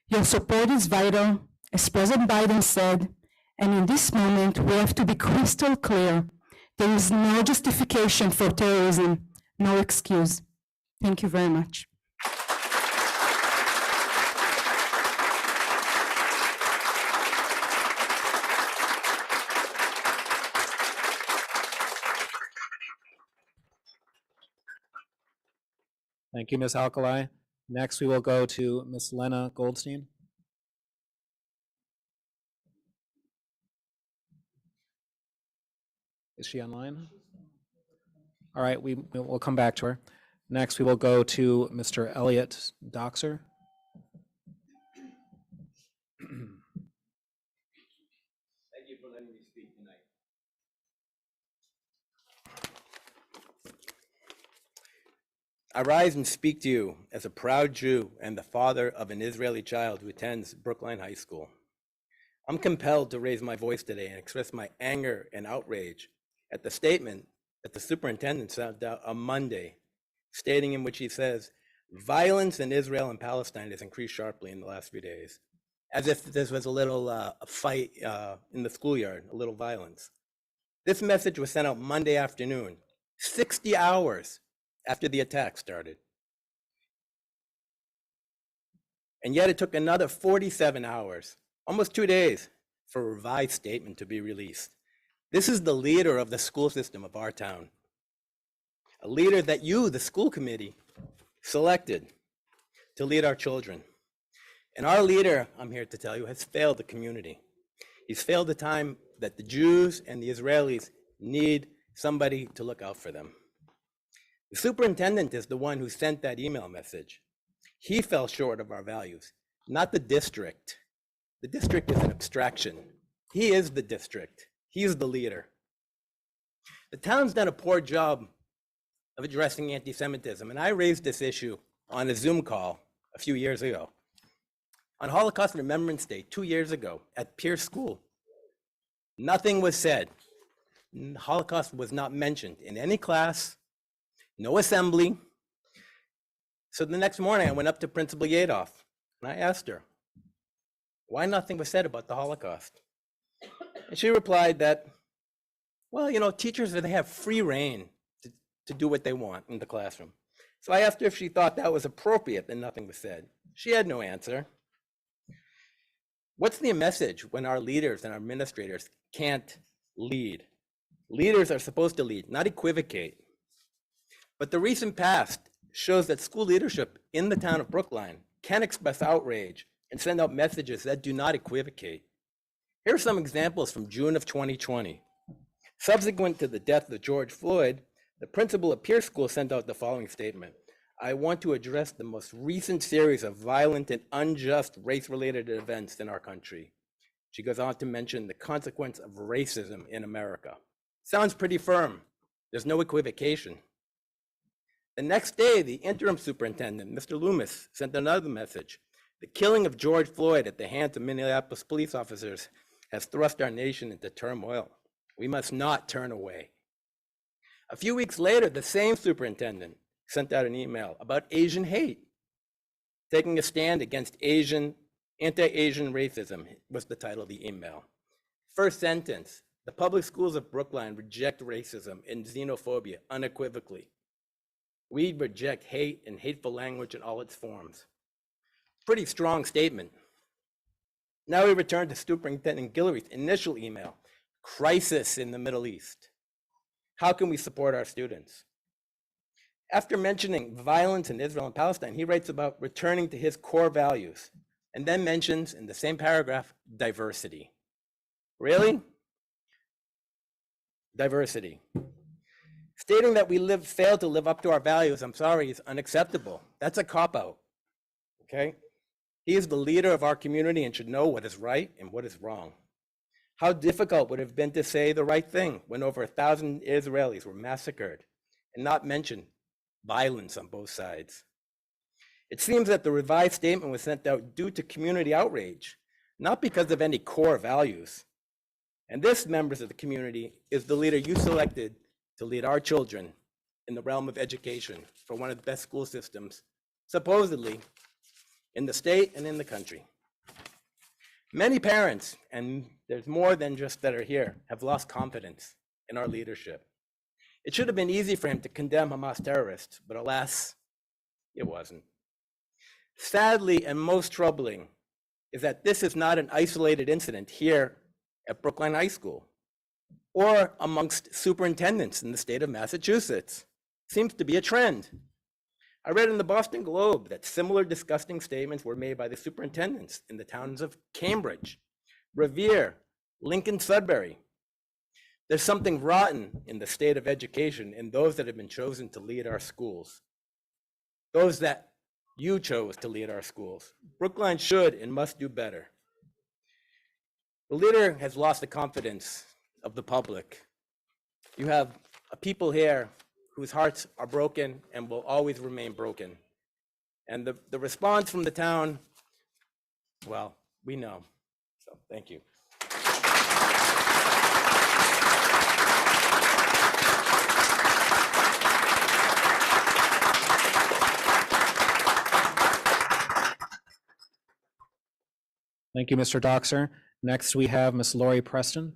Your support is vital, as President Biden said, and in this moment, we have to be crystal clear. There is no justification for terrorism, no excuse. Thank you very much. Thank you, Ms. Alkali. Next, we will go to Ms. Lena Goldstein. Is she online? All right, we'll come back to her. Next, we will go to Mr. Elliot Doxer. Thank you for letting me speak tonight. I rise and speak to you as a proud Jew and the father of an Israeli child who attends Brookline High School. I'm compelled to raise my voice today and express my anger and outrage at the statement that the superintendent sent out on Monday, stating in which he says, violence in Israel and Palestine has increased sharply in the last few days, as if this was a little a fight in the schoolyard, a little violence. This message was sent out Monday afternoon, 60 hours after the attack started. And yet it took another 47 hours, almost 2 days, for a revised statement to be released. This is the leader of the school system of our town, a leader that you, the school committee, selected to lead our children. And our leader, I'm here to tell you, has failed the community. He's failed the time that the Jews and the Israelis need somebody to look out for them. The superintendent is the one who sent that email message. He fell short of our values, not the district. The district is an abstraction. He is the district. He is the leader. The town's done a poor job of addressing anti-Semitism, and I raised this issue on a Zoom call a few years ago. On Holocaust Remembrance Day 2 years ago at Pierce School, nothing was said. Holocaust was not mentioned in any class, no assembly. So the next morning I went up to Principal Yadoff and I asked her, why nothing was said about the Holocaust? And she replied that, well, you know, teachers, they have free reign to do what they want in the classroom. So I asked her if she thought that was appropriate, and nothing was said. She had no answer. What's the message when our leaders and our administrators can't lead? Leaders are supposed to lead, not equivocate. But the recent past shows that school leadership in the town of Brookline can express outrage and send out messages that do not equivocate. Here are some examples from June of 2020. Subsequent to the death of George Floyd, the principal of Pierce School sent out the following statement. I want to address the most recent series of violent and unjust race-related events in our country. She goes on to mention the consequence of racism in America. Sounds pretty firm. There's no equivocation. The next day, the interim superintendent, Mr. Loomis, sent another message. The killing of George Floyd at the hands of Minneapolis police officers has thrust our nation into turmoil. We must not turn away. A few weeks later, the same superintendent sent out an email about Asian hate. Taking a stand against anti-Asian racism was the title of the email. First sentence, the public schools of Brookline reject racism and xenophobia unequivocally. We reject hate and hateful language in all its forms. Pretty strong statement. Now we return to Superintendent Guillory's initial email, crisis in the Middle East. How can we support our students? After mentioning violence in Israel and Palestine, he writes about returning to his core values and then mentions in the same paragraph, diversity. Really? Diversity. Stating that we fail to live up to our values, I'm sorry, is unacceptable. That's a cop-out, okay? He is the leader of our community and should know what is right and what is wrong. How difficult would it have been to say the right thing when over 1,000 Israelis were massacred and not mention violence on both sides? It seems that the revised statement was sent out due to community outrage, not because of any core values. And this, members of the community, is the leader you selected to lead our children in the realm of education for one of the best school systems, supposedly, in the state and in the country. Many parents, and there's more than just that are here, have lost confidence in our leadership. It should have been easy for him to condemn Hamas terrorists, but alas, it wasn't. Sadly, and most troubling, is that this is not an isolated incident here at Brookline High School or amongst superintendents in the state of Massachusetts. Seems to be a trend. I read in the Boston Globe that similar disgusting statements were made by the superintendents in the towns of Cambridge, Revere, Lincoln, Sudbury. There's something rotten in the state of education in those that have been chosen to lead our schools. Those that you chose to lead our schools. Brookline should and must do better. The leader has lost the confidence of the public. You have a people here whose hearts are broken and will always remain broken. And the response from the town, well, we know. So thank you. Thank you, Mr. Doxer. Next, we have Ms. Lori Preston.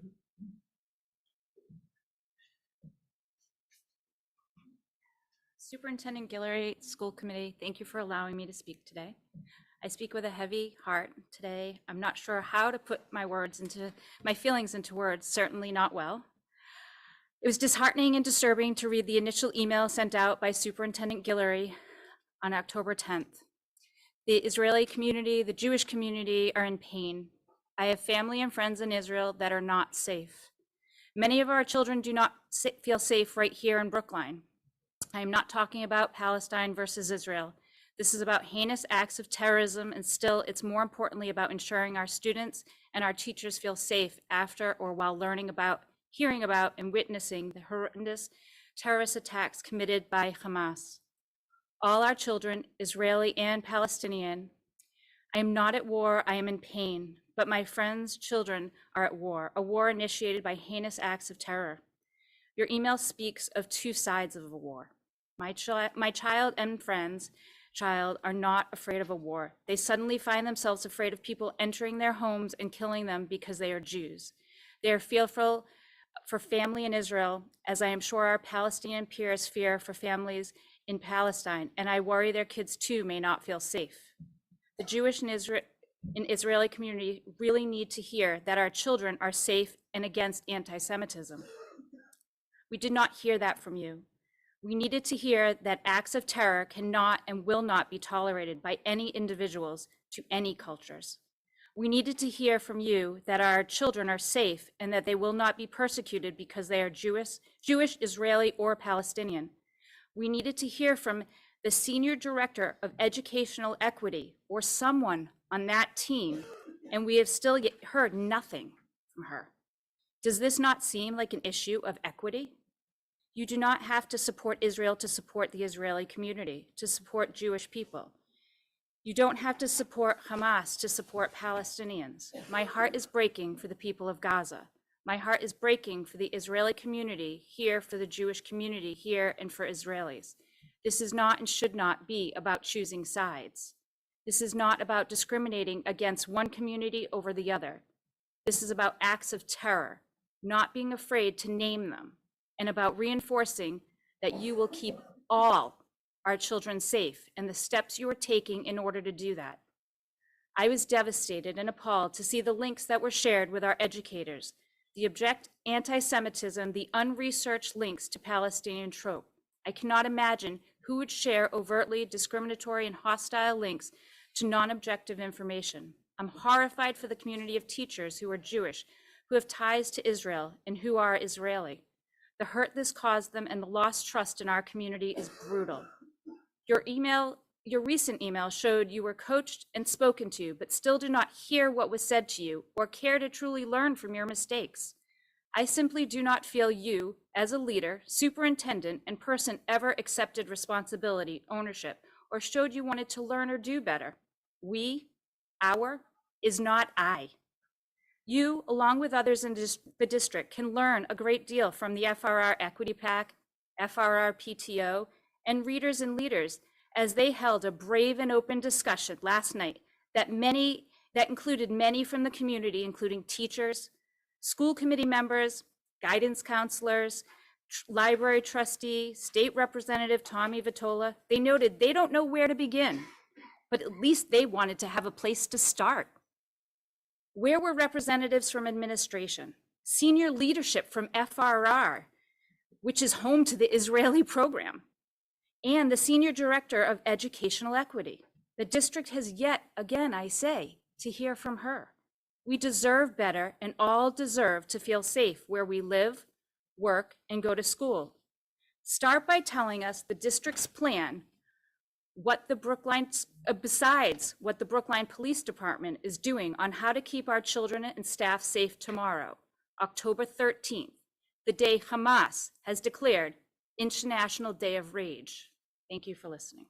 Superintendent Guillory, School Committee, thank you for allowing me to speak today. I speak with a heavy heart today. I'm not sure how to put my feelings into words, certainly not well. It was disheartening and disturbing to read the initial email sent out by Superintendent Guillory on October 10th. The Israeli community, the Jewish community are in pain. I have family and friends in Israel that are not safe. Many of our children do not feel safe right here in Brookline. I am not talking about Palestine versus Israel. This is about heinous acts of terrorism, and still it's more importantly about ensuring our students and our teachers feel safe after or while learning about, hearing about, and witnessing the horrendous terrorist attacks committed by Hamas. All our children, Israeli and Palestinian, I am not at war, I am in pain, but my friends' children are at war, a war initiated by heinous acts of terror. Your email speaks of two sides of a war. My child and friends' child are not afraid of a war. They suddenly find themselves afraid of people entering their homes and killing them because they are Jews. They are fearful for family in Israel, as I am sure our Palestinian peers fear for families in Palestine, and I worry their kids too may not feel safe. The Jewish and in Israeli community really need to hear that our children are safe and against anti-Semitism. We did not hear that from you. We needed to hear that acts of terror cannot and will not be tolerated by any individuals to any cultures. We needed to hear from you that our children are safe and that they will not be persecuted because they are Jewish, Israeli, or Palestinian. We needed to hear from the Senior Director of Educational Equity or someone on that team, and we have still yet heard nothing from her. Does this not seem like an issue of equity? You do not have to support Israel to support the Israeli community, to support Jewish people. You don't have to support Hamas to support Palestinians. My heart is breaking for the people of Gaza. My heart is breaking for the Israeli community here, for the Jewish community here, and for Israelis. This is not and should not be about choosing sides. This is not about discriminating against one community over the other. This is about acts of terror, not being afraid to name them, and about reinforcing that you will keep all our children safe and the steps you are taking in order to do that. I was devastated and appalled to see the links that were shared with our educators, the abject anti-Semitism, the unresearched links to Palestinian trope. I cannot imagine who would share overtly discriminatory and hostile links to non-objective information. I'm horrified for the community of teachers who are Jewish, who have ties to Israel, and who are Israeli. The hurt this caused them and the lost trust in our community is brutal. Your recent email showed you were coached and spoken to, but still do not hear what was said to you or care to truly learn from your mistakes. I simply do not feel you, as a leader, superintendent, and person ever accepted responsibility, ownership, or showed you wanted to learn or do better. We, our, is not I. You, along with others in the district, can learn a great deal from the FRR Equity PAC, FRR PTO, and readers and leaders as they held a brave and open discussion last night that included many from the community, including teachers, school committee members, guidance counselors, library trustee, state representative Tommy Vitola. They noted they don't know where to begin, but at least they wanted to have a place to start. Where were representatives from administration, senior leadership from FRR, which is home to the Israeli program, and the Senior Director of Educational Equity? The district has yet, again, I say, to hear from her. We deserve better and all deserve to feel safe where we live, work, and go to school. Start by telling us the district's plan, besides what the Brookline Police Department is doing on how to keep our children and staff safe tomorrow, October 13th, the day Hamas has declared International Day of Rage. Thank you for listening.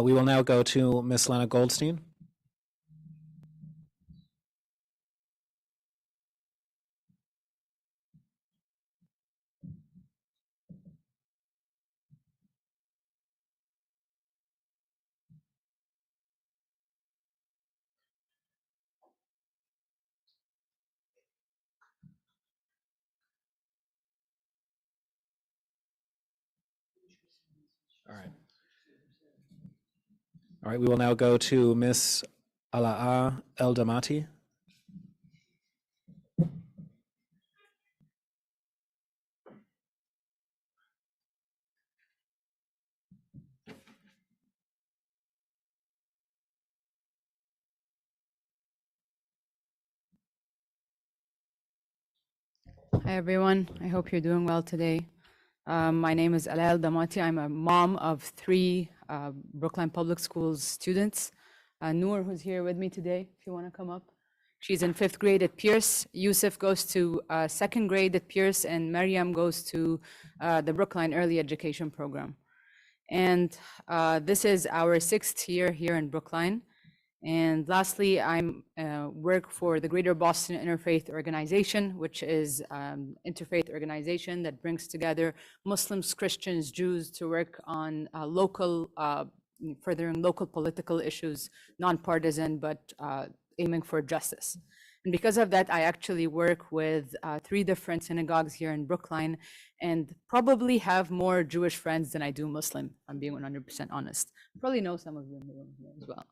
We will now go to Ms. Lena Goldstein. All right, we will now go to Ms. Alaa Eldamati. Hi, everyone. I hope you're doing well today. My name is Alaa Eldamati. I'm a mom of 3 Brookline Public Schools students. Noor, who's here with me today, if you want to come up. She's in 5th grade at Pierce. Yusuf goes to 2nd grade at Pierce, and Maryam goes to the Brookline Early Education Program. And this is our 6th year here in Brookline. And lastly, I'm work for the Greater Boston Interfaith Organization, which is interfaith organization that brings together Muslims, Christians, Jews to work on local furthering local political issues, nonpartisan, but aiming for justice. And because of that, I actually work with 3 different synagogues here in Brookline and probably have more Jewish friends than I do Muslim, if I'm being 100% honest. Probably know some of them in the room here as well.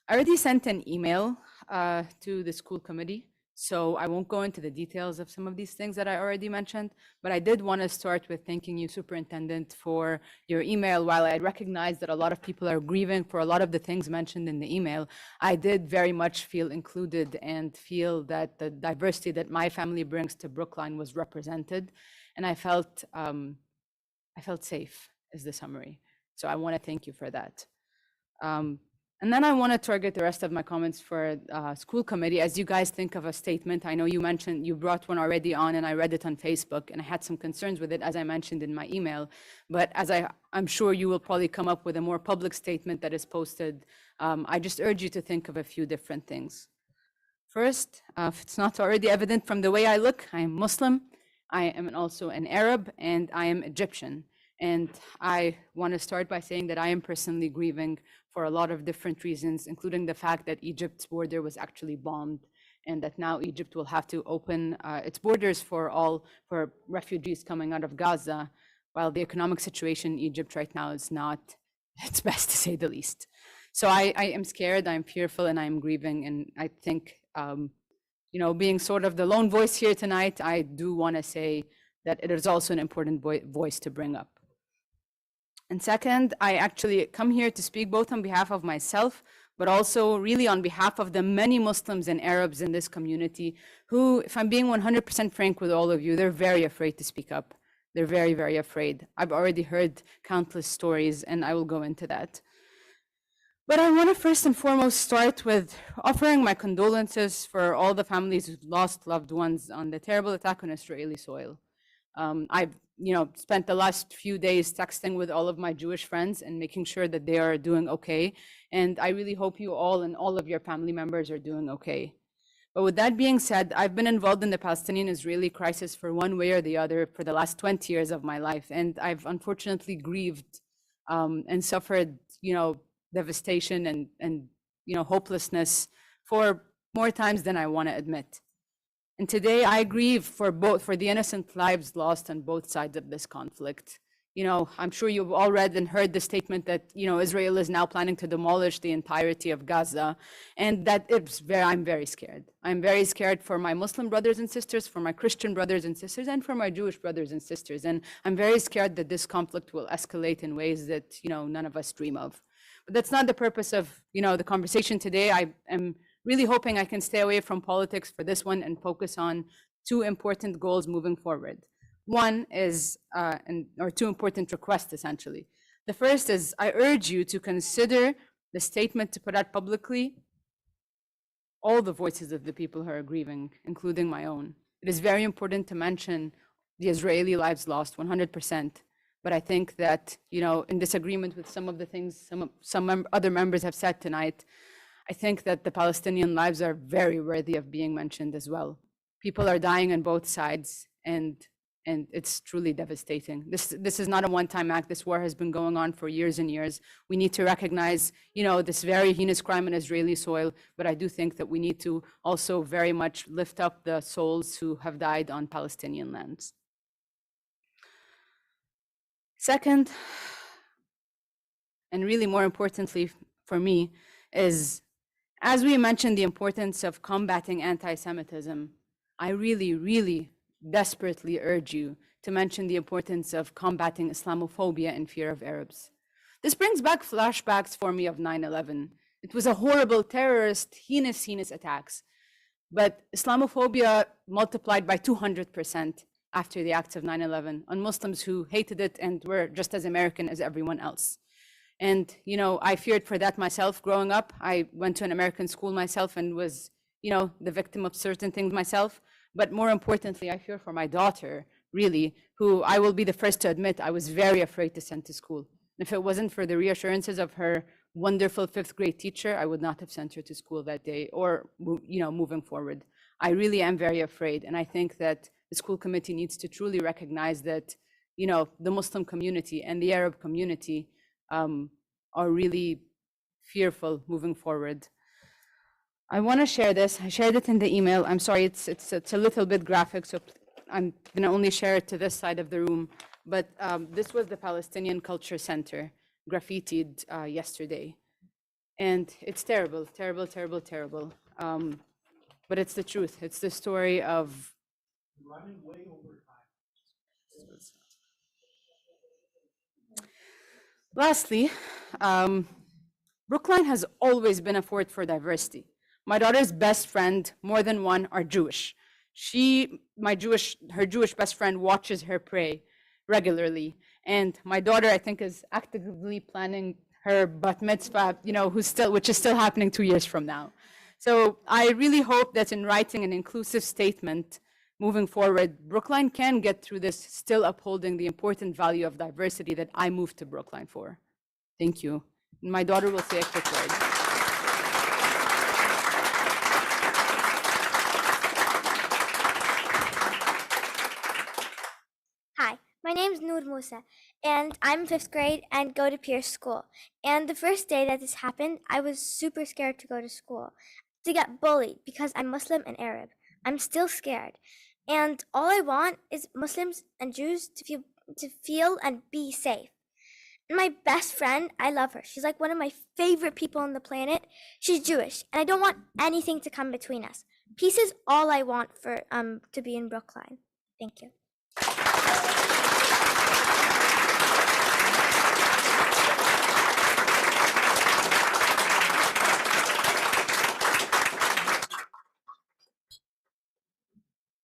I already sent an email to the school committee, so I won't go into the details of some of these things that I already mentioned, but I did want to start with thanking you, Superintendent, for your email. While I recognize that a lot of people are grieving for a lot of the things mentioned in the email, I did very much feel included and feel that the diversity that my family brings to Brookline was represented, and I felt safe, is the summary. So I want to thank you for that. And then I want to target the rest of my comments for school committee. As you guys think of a statement, I know you mentioned you brought one already on, and I read it on Facebook, and I had some concerns with it, as I mentioned in my email. But as I'm sure you will probably come up with a more public statement that is posted, I just urge you to think of a few different things. First, if it's not already evident from the way I look, I am Muslim, I am also an Arab, and I am Egyptian. And I want to start by saying that I am personally grieving for a lot of different reasons, including the fact that Egypt's border was actually bombed, and that now Egypt will have to open its borders for refugees coming out of Gaza, while the economic situation in Egypt right now is not its best, to say the least. So I am scared, I'm fearful, and I'm grieving. And I think, being sort of the lone voice here tonight, I do want to say that it is also an important voice to bring up. And second, I actually come here to speak both on behalf of myself, but also really on behalf of the many Muslims and Arabs in this community who, if I'm being 100% frank with all of you, they're very afraid to speak up. They're very, very afraid. I've already heard countless stories, and I will go into that. But I want to first and foremost start with offering my condolences for all the families who lost loved ones on the terrible attack on Israeli soil. I've spent the last few days texting with all of my Jewish friends and making sure that they are doing okay. And I really hope you all and all of your family members are doing okay. But with that being said, I've been involved in the Palestinian-Israeli crisis for one way or the other for the last 20 years of my life. And I've unfortunately grieved and suffered, devastation and hopelessness for more times than I want to admit. And today I grieve for the innocent lives lost on both sides of this conflict. I'm sure you've all read and heard the statement that, Israel is now planning to demolish the entirety of Gaza, and I'm very scared. I'm very scared for my Muslim brothers and sisters, for my Christian brothers and sisters, and for my Jewish brothers and sisters. And I'm very scared that this conflict will escalate in ways that, none of us dream of. But that's not the purpose of, the conversation today. I am really hoping I can stay away from politics for this one and focus on 2 important goals moving forward. One is, or 2 important requests, essentially. The first is, I urge you to consider the statement to put out publicly all the voices of the people who are grieving, including my own. It is very important to mention the Israeli lives lost, 100%. But I think that, in disagreement with some of the things some other members have said tonight, I think that the Palestinian lives are very worthy of being mentioned as well. People are dying on both sides, and it's truly devastating. This is not a one-time act. This war has been going on for years and years. We need to recognize, this very heinous crime on Israeli soil, but I do think that we need to also very much lift up the souls who have died on Palestinian lands. Second, and really more importantly for me, is as we mentioned the importance of combating anti-Semitism, I really, really desperately urge you to mention the importance of combating Islamophobia and fear of Arabs. This brings back flashbacks for me of 9/11. It was a horrible terrorist, heinous attacks, but Islamophobia multiplied by 200% after the acts of 9/11 on Muslims who hated it and were just as American as everyone else. And, I feared for that myself growing up. I went to an American school myself and was, the victim of certain things myself. But more importantly, I fear for my daughter, really, who I will be the first to admit I was very afraid to send to school. If it wasn't for the reassurances of her wonderful 5th grade teacher, I would not have sent her to school that day or, moving forward. I really am very afraid. And I think that the school committee needs to truly recognize that, the Muslim community and the Arab community are really fearful moving forward. I want to share this. I shared it in the email. I'm sorry, it's a little bit graphic, so I'm going to only share it to this side of the room. But this was the Palestinian Culture Center, graffitied yesterday. And it's terrible, terrible, terrible, terrible. But it's the truth. It's the story of running way over time. Lastly, Brookline has always been a fort for diversity. My daughter's best friend, more than one, are Jewish. Her Jewish best friend watches her pray regularly. And my daughter, I think, is actively planning her bat mitzvah, which is still happening 2 years from now. So I really hope that in writing an inclusive statement moving forward, Brookline can get through this, still upholding the important value of diversity that I moved to Brookline for. Thank you. My daughter will say a quick word. Hi, my name is Noor Musa, and I'm 5th grade and go to Pierce School. And the first day that this happened, I was super scared to go to school, to get bullied because I'm Muslim and Arab. I'm still scared. And all I want is Muslims and Jews to feel and be safe. And my best friend, I love her. She's like one of my favorite people on the planet. She's Jewish, and I don't want anything to come between us. Peace is all I want for to be in Brookline. Thank you.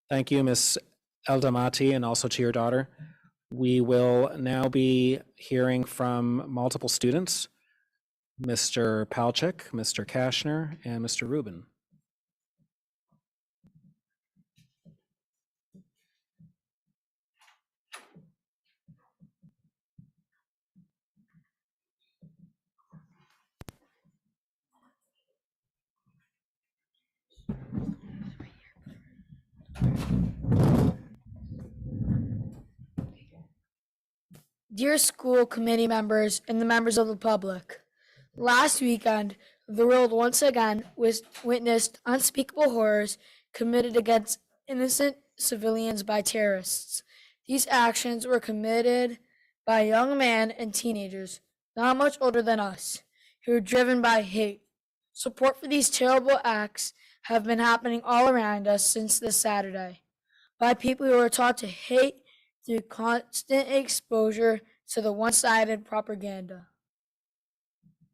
Thank you, Ms. Eldamati, and also to your daughter. We will now be hearing from multiple students, Mr. Palchik, Mr. Kashner, and Mr. Rubin. Dear school committee members and the members of the public, last weekend, the world once again witnessed unspeakable horrors committed against innocent civilians by terrorists. These actions were committed by young men and teenagers, not much older than us, who were driven by hate. Support for these terrible acts have been happening all around us since this Saturday, by people who are taught to hate through constant exposure to the one-sided propaganda.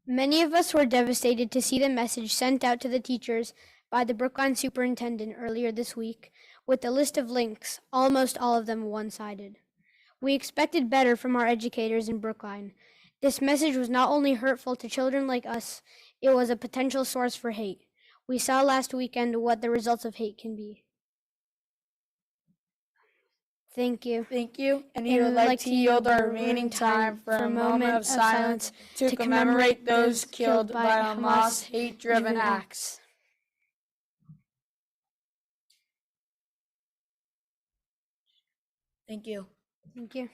Many of us were devastated to see the message sent out to the teachers by the Brookline Superintendent earlier this week, with a list of links, almost all of them one-sided. We expected better from our educators in Brookline. This message was not only hurtful to children like us, it was a potential source for hate. We saw last weekend what the results of hate can be. Thank you. Thank you. And we would like to yield our remaining time for a moment of silence to commemorate those killed by Hamas' hate-driven acts. Thank you. Thank you.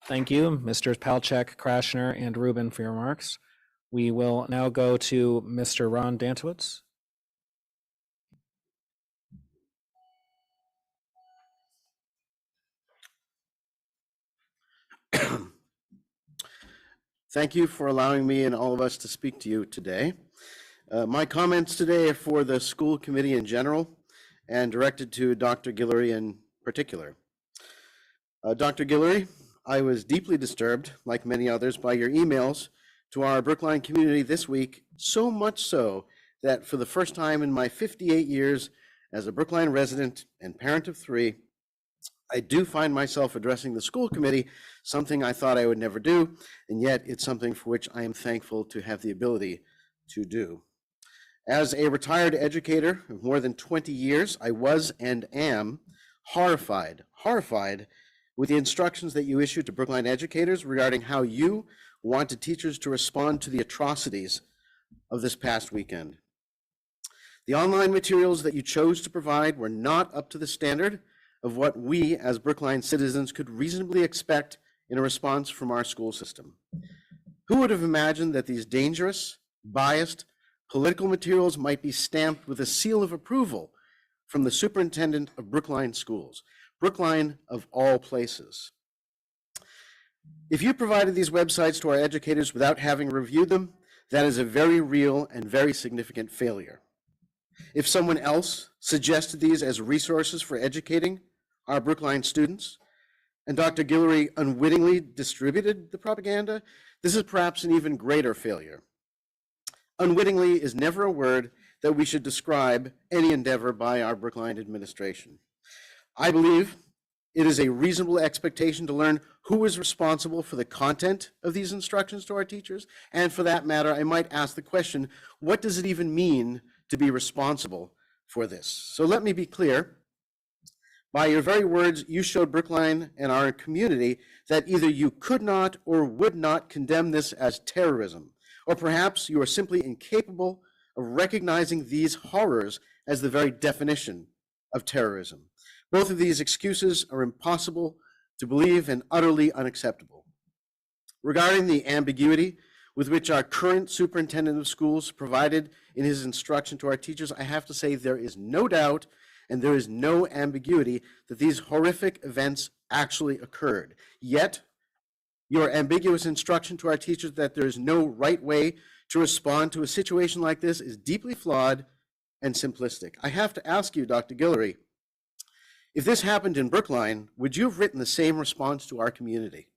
Thank you, Mr. Palchik, Krashner, and Rubin for your remarks. We will now go to Mr. Ron Dantowitz. Thank you for allowing me and all of us to speak to you today. My comments today are for the school committee in general and directed to Dr. Guillory in particular. Dr. Guillory, I was deeply disturbed, like many others, by your emails to our Brookline community this week, so much so that for the first time in my 58 years as a Brookline resident and parent of 3, I do find myself addressing the school committee, something I thought I would never do, and yet it's something for which I am thankful to have the ability to do. As a retired educator of more than 20 years, I was and am horrified with the instructions that you issued to Brookline educators regarding how you wanted teachers to respond to the atrocities of this past weekend. The online materials that you chose to provide were not up to the standard of what we as Brookline citizens could reasonably expect in a response from our school system. Who would have imagined that these dangerous, biased, political materials might be stamped with a seal of approval from the superintendent of Brookline schools, Brookline of all places? If you provided these websites to our educators without having reviewed them, that is a very real and very significant failure. If someone else suggested these as resources for educating our Brookline students, and Dr. Guillory unwittingly distributed the propaganda, this is perhaps an even greater failure. Unwittingly is never a word that we should describe any endeavor by our Brookline administration. I believe it is a reasonable expectation to learn who is responsible for the content of these instructions to our teachers. And for that matter, I might ask the question, what does it even mean to be responsible for this? So let me be clear. By your very words, you showed Brookline and our community that either you could not or would not condemn this as terrorism, or perhaps you are simply incapable of recognizing these horrors as the very definition of terrorism. Both of these excuses are impossible to believe and utterly unacceptable. Regarding the ambiguity with which our current superintendent of schools provided in his instruction to our teachers, I have to say there is no doubt and there is no ambiguity that these horrific events actually occurred. Yet, your ambiguous instruction to our teachers that there is no right way to respond to a situation like this is deeply flawed and simplistic. I have to ask you, Dr. Guillory, if this happened in Brookline, would you have written the same response to our community?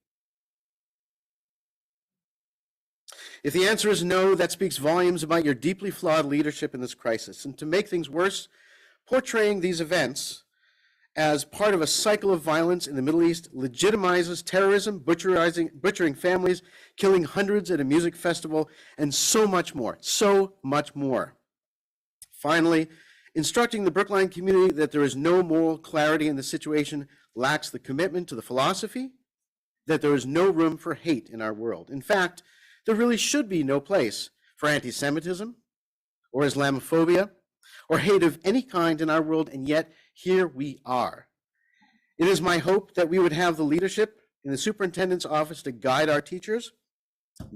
If the answer is no, that speaks volumes about your deeply flawed leadership in this crisis. And to make things worse, portraying these events as part of a cycle of violence in the Middle East legitimizes terrorism, butchering families, killing hundreds at a music festival, and so much more, so much more. Finally, instructing the Brookline community that there is no moral clarity in the situation lacks the commitment to the philosophy that there is no room for hate in our world. In fact, there really should be no place for anti-Semitism or Islamophobia or hate of any kind in our world, and yet here we are. It is my hope that we would have the leadership in the superintendent's office to guide our teachers,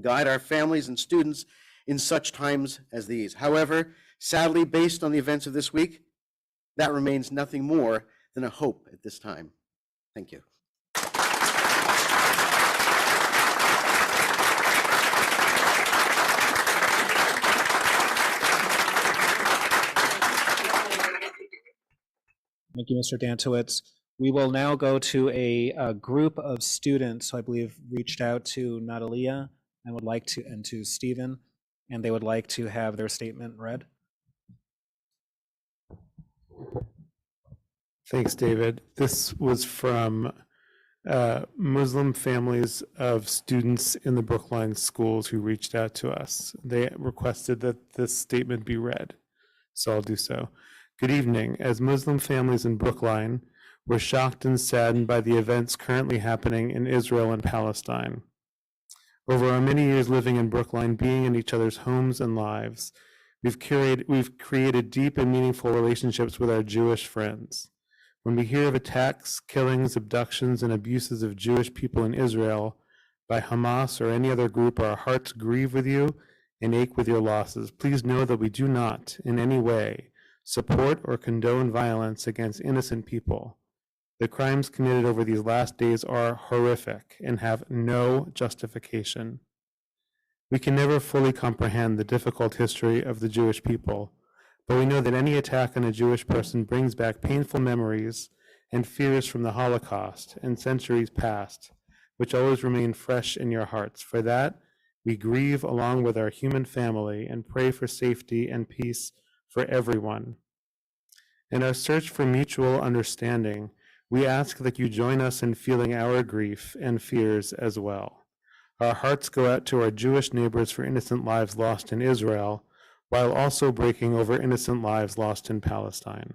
guide our families and students in such times as these. However, sadly, based on the events of this week, that remains nothing more than a hope at this time. Thank you. Thank you, Mr. Dantowitz. We will now go to a group of students who I believe reached out to Natalia and would like to, and to Stephen, and they would like to have their statement read. Thanks, David. This was from Muslim families of students in the Brookline schools who reached out to us. They requested that this statement be read, so I'll do so. Good evening. As Muslim families in Brookline, we're shocked and saddened by the events currently happening in Israel and Palestine. Over our many years living in Brookline, being in each other's homes and lives, we've created deep and meaningful relationships with our Jewish friends. When we hear of attacks, killings, abductions, and abuses of Jewish people in Israel by Hamas or any other group, our hearts grieve with you and ache with your losses. Please know that we do not, in any way, support or condone violence against innocent people. The crimes committed over these last days are horrific and have no justification. We can never fully comprehend the difficult history of the Jewish people, but we know that any attack on a Jewish person brings back painful memories and fears from the Holocaust and centuries past, which always remain fresh in your hearts. For that, we grieve along with our human family and pray for safety and peace for everyone. In our search for mutual understanding, we ask that you join us in feeling our grief and fears as well. Our hearts go out to our Jewish neighbors for innocent lives lost in Israel, while also breaking over innocent lives lost in Palestine.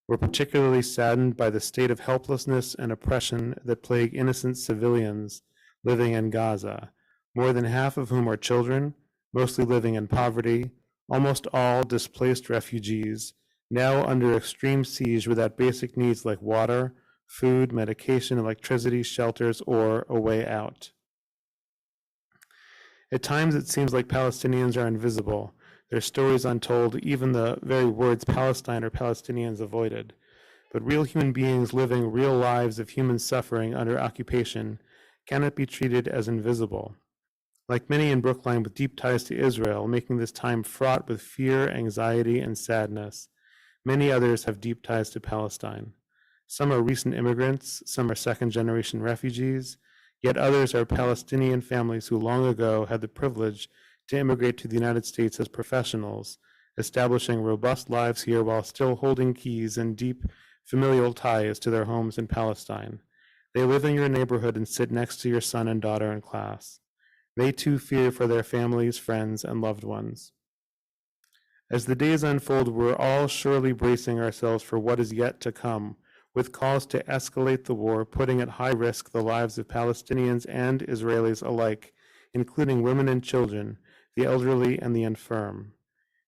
We're particularly saddened by the state of helplessness and oppression that plague innocent civilians living in Gaza, more than half of whom are children, mostly living in poverty, almost all displaced refugees, now under extreme siege without basic needs like water, food, medication, electricity, shelters, or a way out. At times it seems like Palestinians are invisible, their stories untold, even the very words Palestine or Palestinians avoided. But real human beings living real lives of human suffering under occupation cannot be treated as invisible. Like many in Brookline with deep ties to Israel, making this time fraught with fear, anxiety, and sadness, many others have deep ties to Palestine. Some are recent immigrants, some are second-generation refugees, yet others are Palestinian families who long ago had the privilege to immigrate to the United States as professionals, establishing robust lives here while still holding keys and deep familial ties to their homes in Palestine. They live in your neighborhood and sit next to your son and daughter in class. They too fear for their families, friends, and loved ones. As the days unfold, we're all surely bracing ourselves for what is yet to come, with calls to escalate the war, putting at high risk the lives of Palestinians and Israelis alike, including women and children, the elderly and the infirm.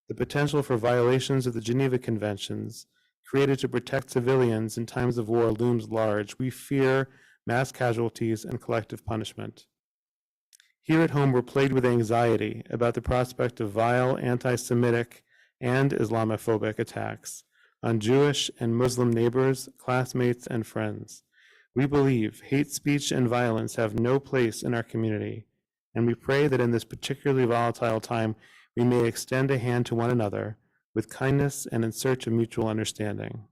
The potential for violations of the Geneva Conventions, created to protect civilians in times of war, looms large. We fear mass casualties and collective punishment. Here at home, we're plagued with anxiety about the prospect of vile anti-Semitic and Islamophobic attacks on Jewish and Muslim neighbors, classmates, and friends. We believe hate speech and violence have no place in our community, and we pray that in this particularly volatile time, we may extend a hand to one another with kindness and in search of mutual understanding.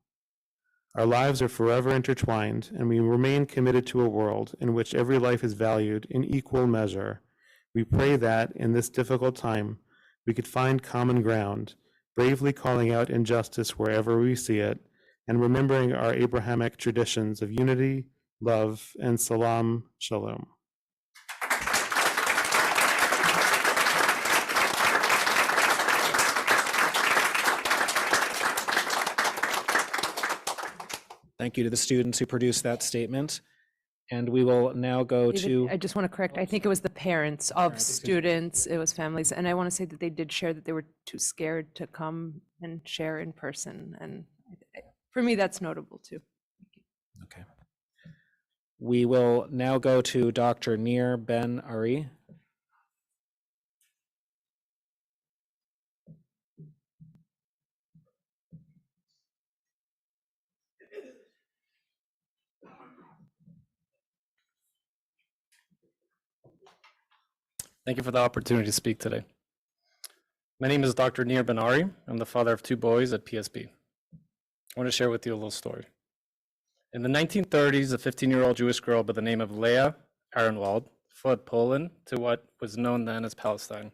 Our lives are forever intertwined, and we remain committed to a world in which every life is valued in equal measure. We pray that, in this difficult time, we could find common ground, bravely calling out injustice wherever we see it, and remembering our Abrahamic traditions of unity, love, and salam shalom. Thank you to the students who produced that statement. And we will now go to. I just want to correct, I think it was the parents of students, it was families, and I want to say that they did share that they were too scared to come and share in person, and for me, that's notable too. Okay. We will now go to Dr. Nir Ben Ari. Thank you for the opportunity to speak today. My name is Dr. Nir Ben Ari. I'm the father of two boys at PSB. I want to share with you a little story. In the 1930s, a 15-year-old Jewish girl by the name of Leah Aronwald fled Poland to what was known then as Palestine.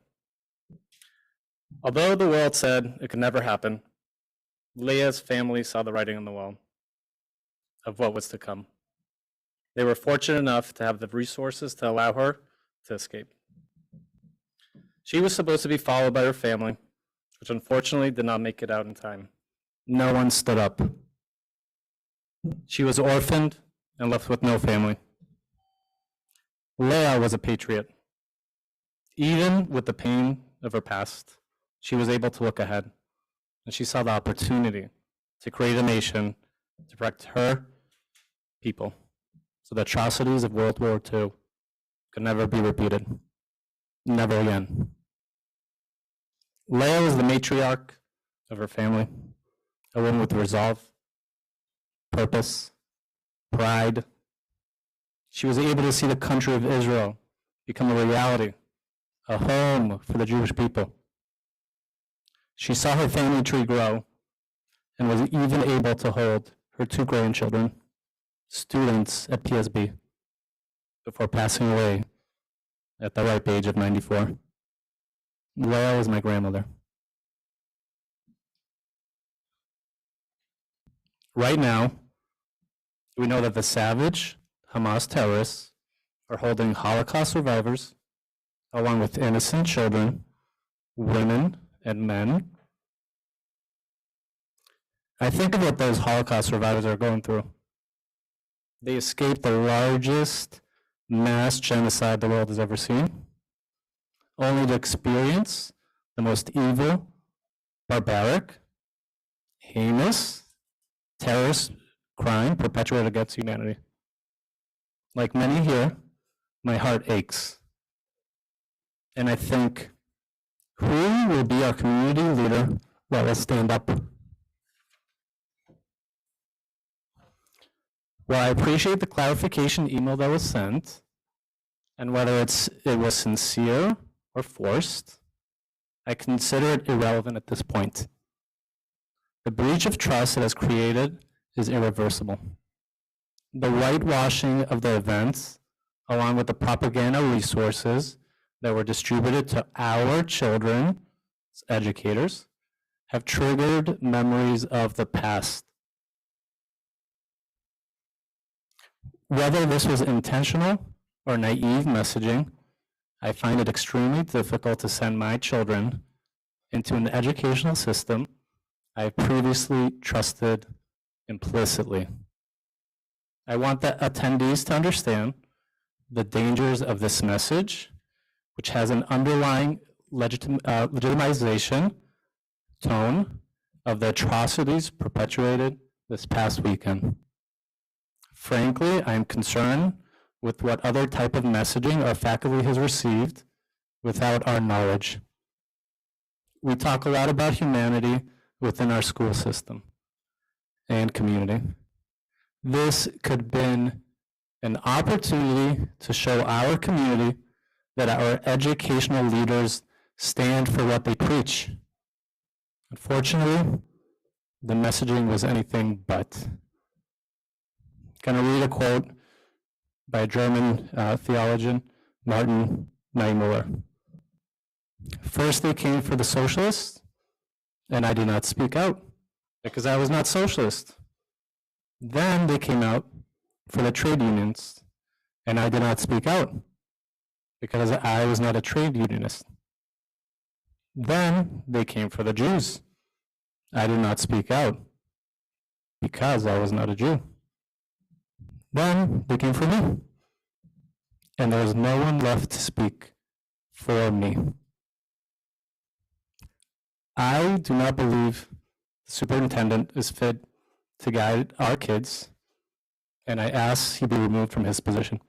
Although the world said it could never happen, Leah's family saw the writing on the wall of what was to come. They were fortunate enough to have the resources to allow her to escape. She was supposed to be followed by her family, which unfortunately did not make it out in time. No one stood up. She was orphaned and left with no family. Leah was a patriot. Even with the pain of her past, she was able to look ahead, and she saw the opportunity to create a nation to protect her people, so the atrocities of World War II could never be repeated. Never again. Leah was the matriarch of her family, a woman with resolve, purpose, pride. She was able to see the country of Israel become a reality, a home for the Jewish people. She saw her family tree grow and was even able to hold her two grandchildren, students at PSB, before passing away at the ripe age of 94. Leah was my grandmother. Right now, we know that the savage Hamas terrorists are holding Holocaust survivors, along with innocent children, women, and men. I think of what those Holocaust survivors are going through. They escaped the largest mass genocide the world has ever seen, only to experience the most evil, barbaric, heinous, terrorist crime perpetrated against humanity. Like many here, my heart aches. And I think, who will be our community leader that will stand up? Well, I appreciate the clarification email that was sent, and whether it was sincere or forced, I consider it irrelevant at this point. The breach of trust it has created is irreversible. The whitewashing of the events, along with the propaganda resources that were distributed to our children, educators, have triggered memories of the past. Whether this was intentional or naive messaging, I find it extremely difficult to send my children into an educational system I have previously trusted implicitly. I want the attendees to understand the dangers of this message, which has an underlying legitimization tone of the atrocities perpetuated this past weekend. Frankly, I am concerned with what other type of messaging our faculty has received without our knowledge. We talk a lot about humanity within our school system and community. This could have been an opportunity to show our community that our educational leaders stand for what they preach. Unfortunately, the messaging was anything but. I'm going to read a quote by a German theologian, Martin Niemöller. First they came for the socialists, and I did not speak out because I was not socialist. Then they came out for the trade unions, and I did not speak out because I was not a trade unionist. Then they came for the Jews. I did not speak out because I was not a Jew. Then they came for me, and there was no one left to speak for me. I do not believe the superintendent is fit to guide our kids, and I ask he be removed from his position.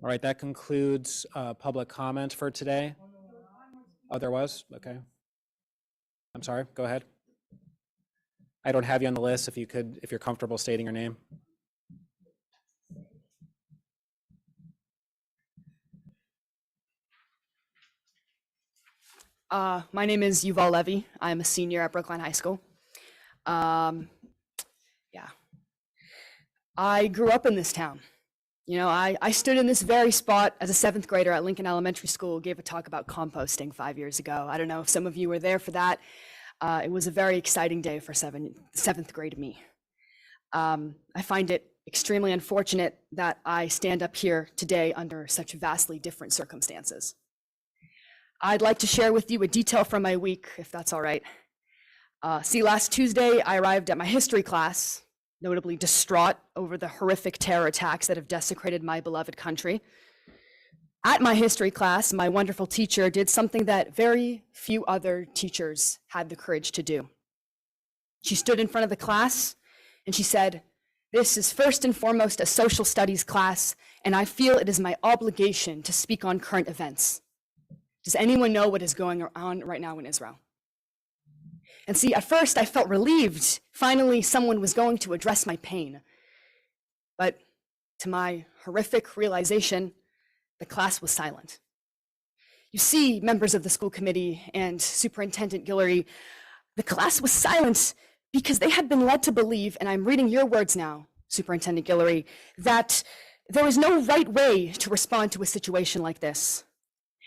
All right, that concludes public comment for today. Oh, there was? Okay. I'm sorry, go ahead. I don't have you on the list. If you're comfortable stating your name. My name is Yuval Levy. I'm a senior at Brookline High School. I grew up in this town. You know, I stood in this very spot as a 7th grader at Lincoln Elementary School, gave a talk about composting 5 years ago. I don't know if some of you were there for that. It was a very exciting day for 7th grade me. I find it extremely unfortunate that I stand up here today under such vastly different circumstances. I'd like to share with you a detail from my week, if that's all right. Last Tuesday, I arrived at my history class, notably distraught over the horrific terror attacks that have desecrated my beloved country. At my history class, my wonderful teacher did something that very few other teachers had the courage to do. She stood in front of the class and she said, "This is first and foremost a social studies class, and I feel it is my obligation to speak on current events. Does anyone know what is going on right now in Israel?" And see, at first I felt relieved. Finally, someone was going to address my pain. But to my horrific realization, the class was silent. You see, members of the school committee and Superintendent Guillory, the class was silent because they had been led to believe, and I'm reading your words now, Superintendent Guillory, that there is no right way to respond to a situation like this.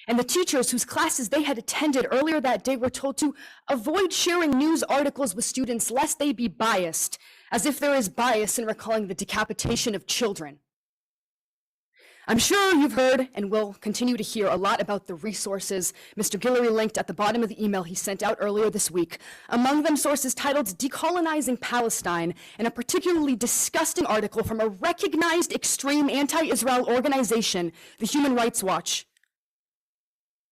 And the teachers whose classes they had attended earlier that day were told to avoid sharing news articles with students lest they be biased, as if there is bias in recalling the decapitation of children. I'm sure you've heard and will continue to hear a lot about the resources Mr. Guillory linked at the bottom of the email he sent out earlier this week. Among them, sources titled Decolonizing Palestine, and a particularly disgusting article from a recognized extreme anti-Israel organization, the Human Rights Watch.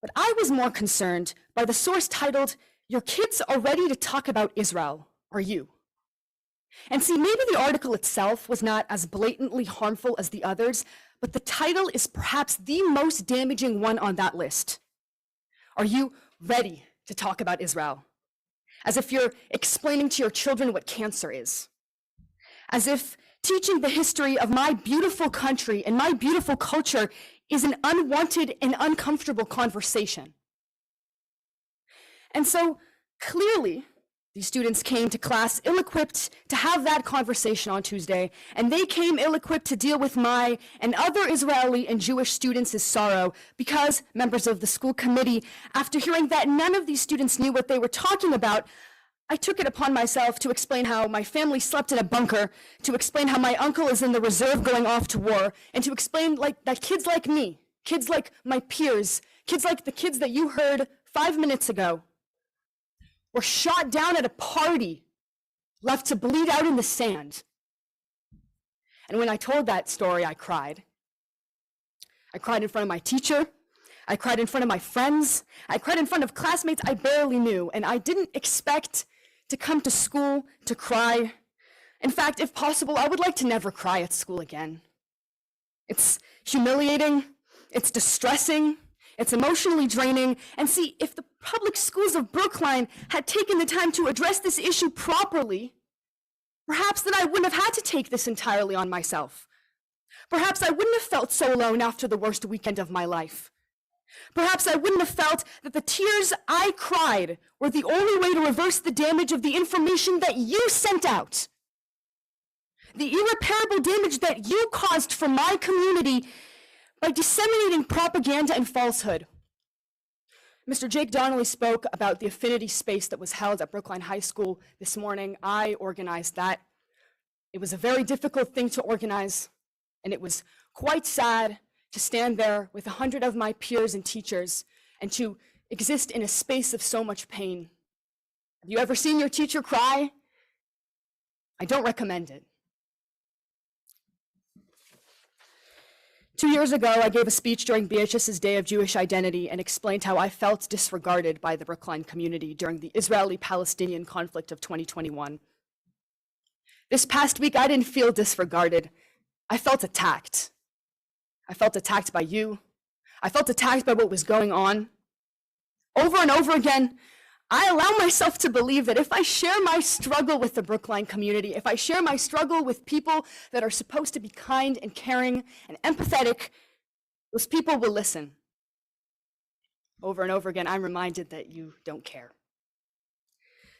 But I was more concerned by the source titled, Your Kids Are Ready to Talk About Israel, Are You? And see, maybe the article itself was not as blatantly harmful as the others, but the title is perhaps the most damaging one on that list. Are you ready to talk about Israel? As if you're explaining to your children what cancer is. As if teaching the history of my beautiful country and my beautiful culture is an unwanted and uncomfortable conversation. And so clearly, these students came to class ill-equipped to have that conversation on Tuesday, and they came ill-equipped to deal with my and other Israeli and Jewish students' sorrow because, members of the school committee, after hearing that none of these students knew what they were talking about, I took it upon myself to explain how my family slept in a bunker, to explain how my uncle is in the reserve going off to war, and to explain that kids like me, kids like my peers, kids like the kids that you heard 5 minutes ago, were shot down at a party, left to bleed out in the sand. And when I told that story, I cried. I cried in front of my teacher. I cried in front of my friends. I cried in front of classmates I barely knew, and I didn't expect to come to school to cry. In fact, if possible, I would like to never cry at school again. It's humiliating, it's distressing, it's emotionally draining, and see, if the public schools of Brookline had taken the time to address this issue properly, perhaps then I wouldn't have had to take this entirely on myself. Perhaps I wouldn't have felt so alone after the worst weekend of my life. Perhaps I wouldn't have felt that the tears I cried were the only way to reverse the damage of the information that you sent out. The irreparable damage that you caused for my community by disseminating propaganda and falsehood. Mr. Jake Donnelly spoke about the affinity space that was held at Brookline High School this morning. I organized that. It was a very difficult thing to organize, and it was quite sad to stand there with 100 of my peers and teachers and to exist in a space of so much pain. Have you ever seen your teacher cry? I don't recommend it. 2 years ago, I gave a speech during BHS's Day of Jewish Identity and explained how I felt disregarded by the Brookline community during the Israeli-Palestinian conflict of 2021. This past week, I didn't feel disregarded. I felt attacked. I felt attacked by you. I felt attacked by what was going on. Over and over again, I allow myself to believe that if I share my struggle with the Brookline community, if I share my struggle with people that are supposed to be kind and caring and empathetic, those people will listen. Over and over again, I'm reminded that you don't care.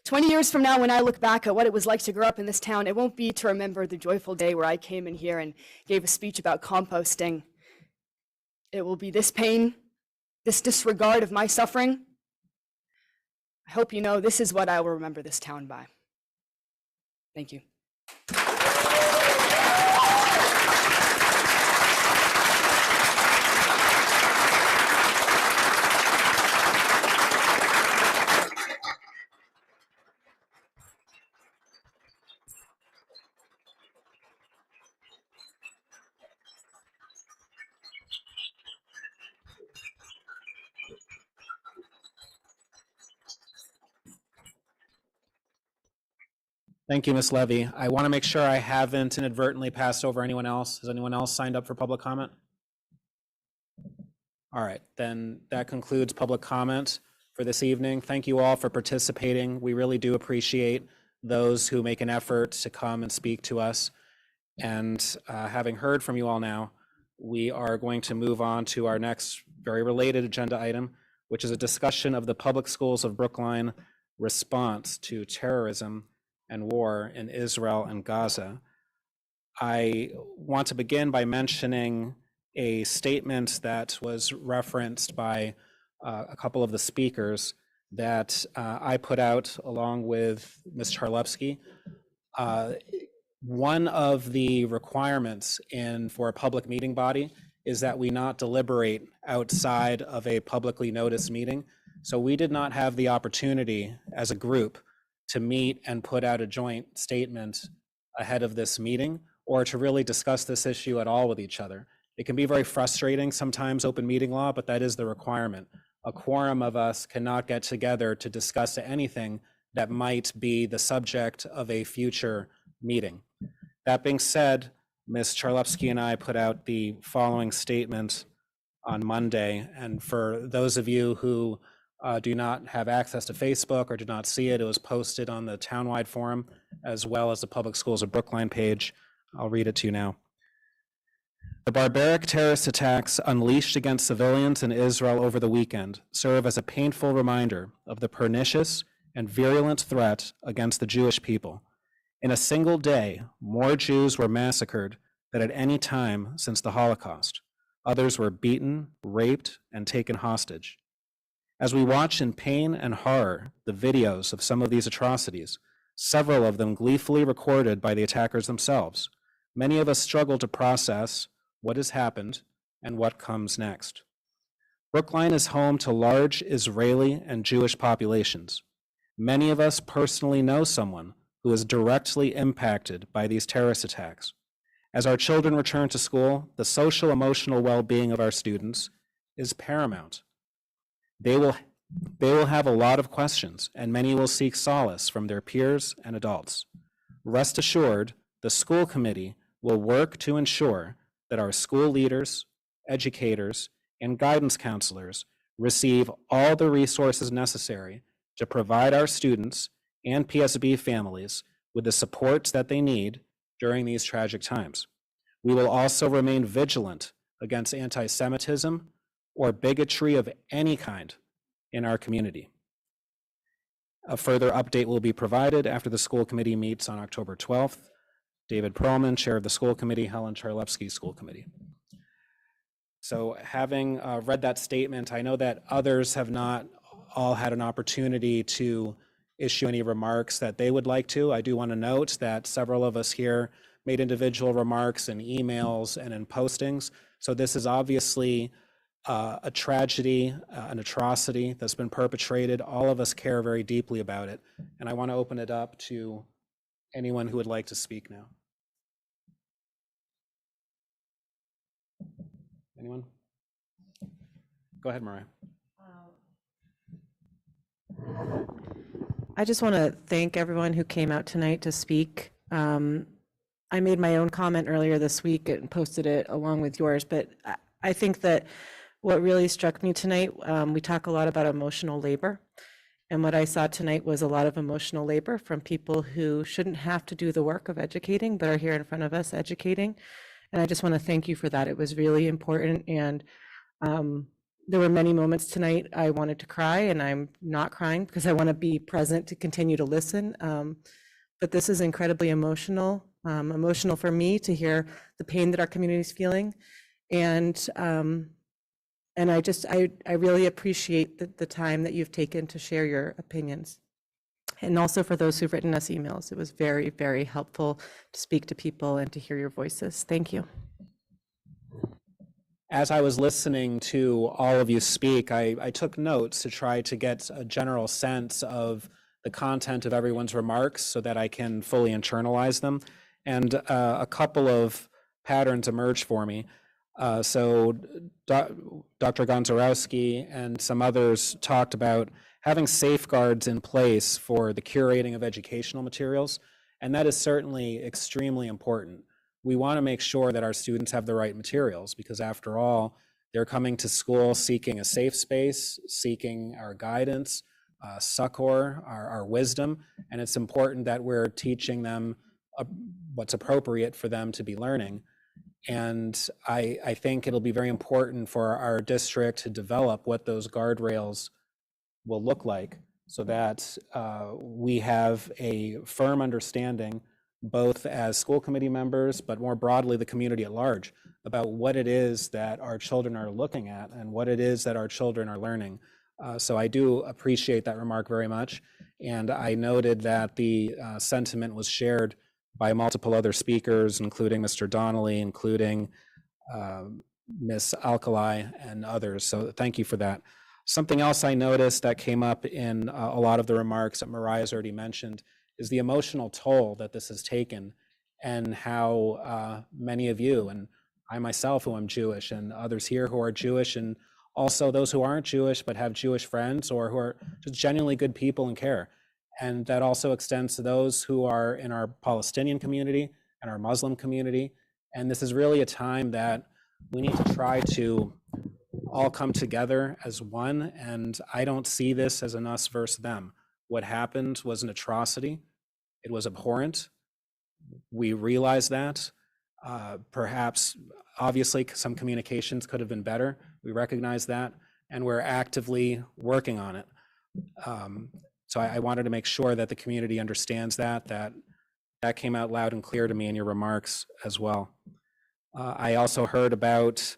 20 years from now, when I look back at what it was like to grow up in this town, it won't be to remember the joyful day where I came in here and gave a speech about composting. It will be this pain, this disregard of my suffering. I hope you know this is what I will remember this town by. Thank you. Thank you, Ms. Levy. I want to make sure I haven't inadvertently passed over anyone else. Has anyone else signed up for public comment? All right, then that concludes public comment for this evening. Thank you all for participating. We really do appreciate those who make an effort to come and speak to us. And having heard from you all now, we are going to move on to our next very related agenda item, which is a discussion of the public schools of Brookline response to terrorism and war in Israel and Gaza. I want to begin by mentioning a statement that was referenced by a couple of the speakers that I put out along with Ms. Charlevsky. One of the requirements for a public meeting body is that we not deliberate outside of a publicly noticed meeting. So we did not have the opportunity as a group to meet and put out a joint statement ahead of this meeting, or to really discuss this issue at all with each other. It can be very frustrating sometimes, open meeting law, but that is the requirement. A quorum of us cannot get together to discuss anything that might be the subject of a future meeting. That being said, Ms. Charlevsky and I put out the following statement on Monday, and for those of you who do not have access to Facebook or did not see it, it was posted on the townwide forum as well as the Public Schools of Brookline page. I'll read it to you now. The barbaric terrorist attacks unleashed against civilians in Israel over the weekend serve as a painful reminder of the pernicious and virulent threat against the Jewish people. In a single day, more Jews were massacred than at any time since the Holocaust. Others were beaten, raped, and taken hostage. As we watch in pain and horror the videos of some of these atrocities, several of them gleefully recorded by the attackers themselves, many of us struggle to process what has happened and what comes next. Brookline is home to large Israeli and Jewish populations. Many of us personally know someone who is directly impacted by these terrorist attacks. As our children return to school, the social emotional well-being of our students is paramount. They will have a lot of questions, and many will seek solace from their peers and adults. Rest assured, the school committee will work to ensure that our school leaders, educators, and guidance counselors receive all the resources necessary to provide our students and PSB families with the supports that they need during these tragic times. We will also remain vigilant against anti-Semitism or bigotry of any kind in our community. A further update will be provided after the school committee meets on October 12th. David Perlman, chair of the school committee, Helen Charlevsky, school committee. So having read that statement, I know that others have not all had an opportunity to issue any remarks that they would like to. I do want to note that several of us here made individual remarks in emails and in postings. So this is obviously a tragedy, an atrocity that's been perpetrated. All of us care very deeply about it. And I want to open it up to anyone who would like to speak now. Anyone? Go ahead, Mariah. I just want to thank everyone who came out tonight to speak. I made my own comment earlier this week and posted it along with yours, but I think that what really struck me tonight, we talk a lot about emotional labor, and what I saw tonight was a lot of emotional labor from people who shouldn't have to do the work of educating, but are here in front of us educating. And I just want to thank you for that. It was really important, and there were many moments tonight I wanted to cry, and I'm not crying because I want to be present to continue to listen. But this is incredibly emotional for me to hear the pain that our community is feeling. And I really appreciate the time that you've taken to share your opinions. And also for those who've written us emails, it was very, very helpful to speak to people and to hear your voices. Thank you. As I was listening to all of you speak, I took notes to try to get a general sense of the content of everyone's remarks so that I can fully internalize them. And a couple of patterns emerged for me. So Dr. Gonzarowski and some others talked about having safeguards in place for the curating of educational materials, and that is certainly extremely important. We want to make sure that our students have the right materials because after all, they're coming to school seeking a safe space, seeking our guidance, succor, our wisdom, and it's important that we're teaching them what's appropriate for them to be learning. And I think it'll be very important for our district to develop what those guardrails will look like so that we have a firm understanding, both as school committee members, but more broadly the community at large, about what it is that our children are looking at and what it is that our children are learning. So I do appreciate that remark very much. And I noted that the sentiment was shared by multiple other speakers, including Mr. Donnelly, including Ms. Alkali and others. So thank you for that. Something else I noticed that came up in a lot of the remarks that Mariah's already mentioned is the emotional toll that this has taken, and how many of you, and I myself who am Jewish, and others here who are Jewish, and also those who aren't Jewish but have Jewish friends or who are just genuinely good people and care. And that also extends to those who are in our Palestinian community and our Muslim community. And this is really a time that we need to try to all come together as one. And I don't see this as an us versus them. What happened was an atrocity. It was abhorrent. We realize that. Perhaps, obviously, some communications could have been better. We recognize that, and we're actively working on it. So I wanted to make sure that the community understands that came out loud and clear to me in your remarks as well. I also heard about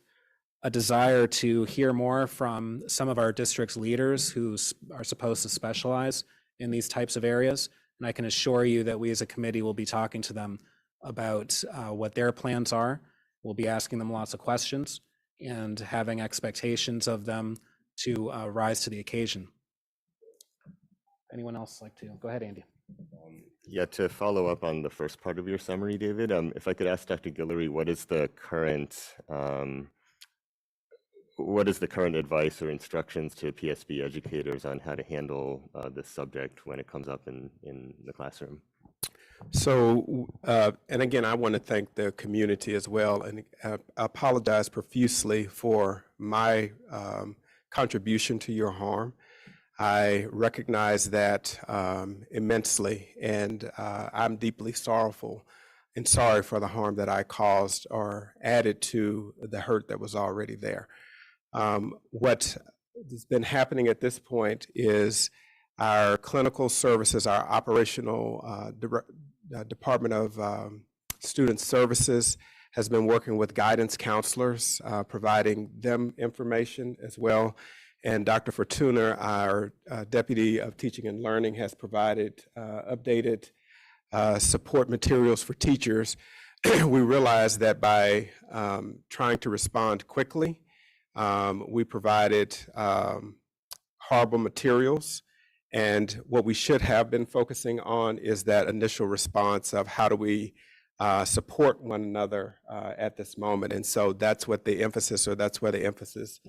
a desire to hear more from some of our district's leaders who are supposed to specialize in these types of areas. And I can assure you that we as a committee will be talking to them about what their plans are. We'll be asking them lots of questions and having expectations of them to rise to the occasion. Anyone else like to? Go ahead, Andy. Yeah, to follow up on the first part of your summary, David, if I could ask Dr. Guillory, what is the current advice or instructions to PSB educators on how to handle this subject when it comes up in the classroom? So, and again, I want to thank the community as well, and I apologize profusely for my contribution to your harm. I recognize that immensely, and I'm deeply sorrowful and sorry for the harm that I caused or added to the hurt that was already there. What has been happening at this point is our clinical services, our operational Department of Student Services has been working with guidance counselors, providing them information as well. And Dr. Fortuna, our Deputy of Teaching and Learning, has provided updated support materials for teachers. We realized that by trying to respond quickly, we provided horrible materials. And what we should have been focusing on is that initial response of how do we support one another at this moment. And so that's what the emphasis, or that's where the emphasis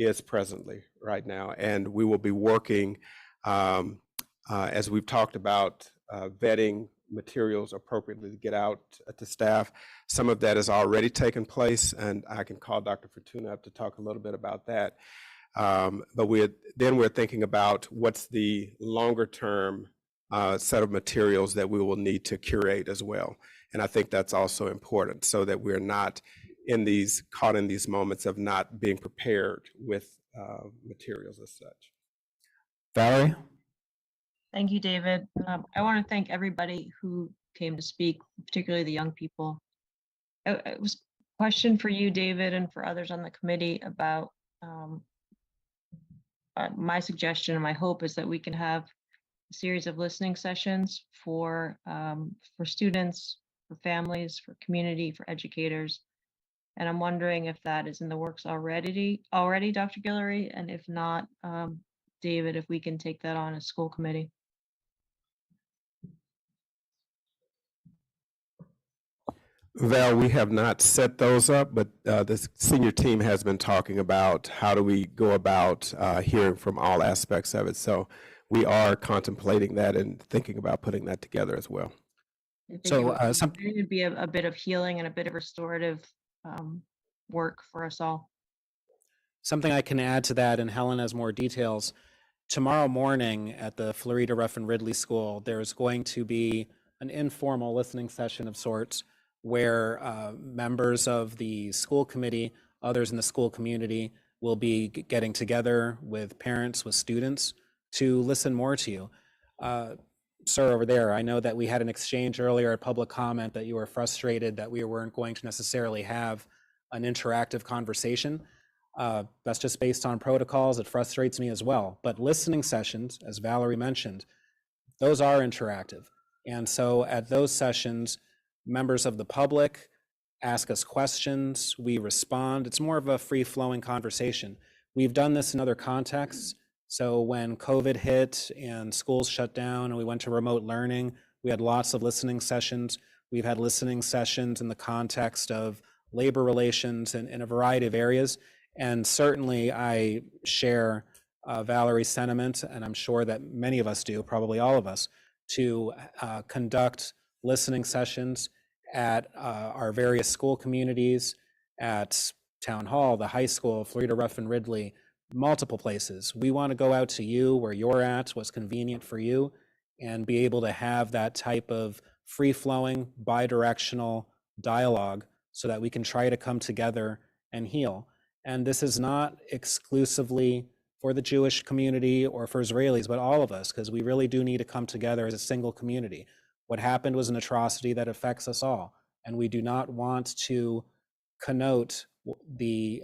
is presently right now. And we will be working, as we've talked about, vetting materials appropriately to get out to staff. Some of that has already taken place, and I can call Dr. Fortuna up to talk a little bit about that. But we're thinking about what's the longer term set of materials that we will need to curate as well. And I think that's also important, so that we're not caught in these moments of not being prepared with materials as such. Valerie? Thank you, David. I want to thank everybody who came to speak, particularly the young people. It was a question for you, David, and for others on the committee about my suggestion and my hope is that we can have a series of listening sessions for students, for families, for community, for educators. And I'm wondering if that is in the works already, Dr. Guillory, and if not, David, if we can take that on as school committee. Val, we have not set those up, but the senior team has been talking about how do we go about hearing from all aspects of it. So we are contemplating that and thinking about putting that together as well. So it would be a bit of healing and a bit of restorative work for us all. Something I can add to that, and Helen has more details. Tomorrow morning at the Florida Ruffin Ridley School, there's going to be an informal listening session of sorts where members of the school committee, others in the school community will be getting together with parents, with students to listen more to you. Sir, over there, I know that we had an exchange earlier at public comment that you were frustrated that we weren't going to necessarily have an interactive conversation. That's just based on protocols. It frustrates me as well. But listening sessions, as Valerie mentioned, those are interactive. And so at those sessions, members of the public, ask us questions, we respond. It's more of a free-flowing conversation. We've done this in other contexts. So when COVID hit and schools shut down and we went to remote learning, we had lots of listening sessions. We've had listening sessions in the context of labor relations and in a variety of areas. And certainly I share Valerie's sentiment, and I'm sure that many of us do, probably all of us, to conduct listening sessions at our various school communities, at Town Hall, the high school, Florida Ruffin Ridley, multiple places. We want to go out to you where you're at, what's convenient for you, and be able to have that type of free-flowing, bi-directional dialogue so that we can try to come together and heal. And this is not exclusively for the Jewish community or for Israelis, but all of us, because we really do need to come together as a single community. What happened was an atrocity that affects us all, and we do not want to connote the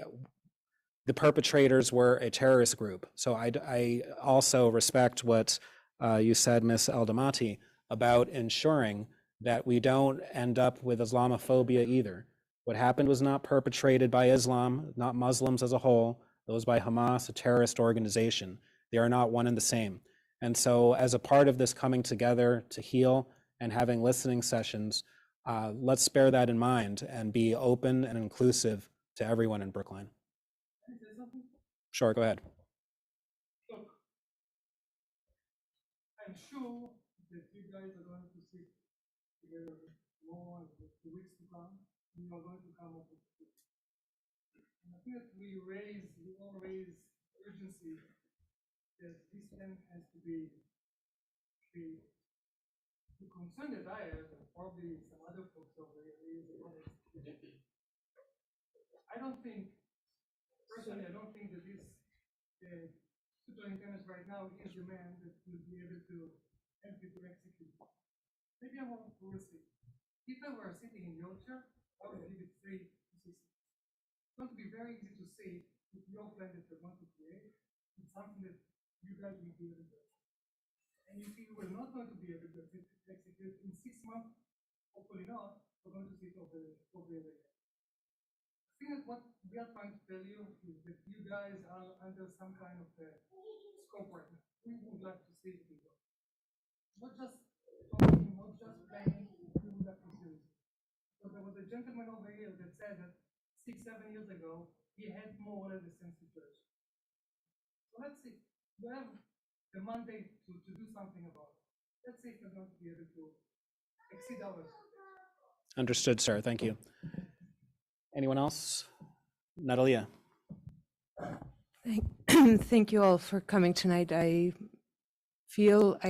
perpetrators were a terrorist group. So I also respect what you said, Ms. Eldamati, about ensuring that we don't end up with Islamophobia either. What happened was not perpetrated by Islam, not Muslims as a whole. It was by Hamas, a terrorist organization. They are not one and the same. And so as a part of this coming together to heal and having listening sessions, let's bear that in mind and be open and inclusive to everyone in Brookline. Sure, go ahead. Look, I'm sure that you guys are going to sit together more in the weeks to come. You are going to come up with it. And I think that we all raise urgency that this thing has to be treated. The concern that I have, and probably some other folks over here, is I don't think, personally, I don't think that this superintendent right now is the man that will be able to help you to execute. Maybe I won't, we'll see. If I were sitting in your chair, I would give it 3 to 6 months. It's going to be very easy to say if your plan that you're going to create is something that you guys will be able to do. And if you were not going to be able to execute in 6 months, hopefully not, we're going to see it over there. I think that what we are trying to tell you is that you guys are under some kind of scope right now. We would like to see it go. Not just talking, not just playing, we would like to see it. So there was a gentleman over here that said that 6-7 years ago, he had more or less the same situation. So let's see. We have the mandate to do something about it. Let's see if we're going to be able to exceed ours. Understood, sir. Thank you. Anyone else? Natalia. Thank you all for coming tonight. I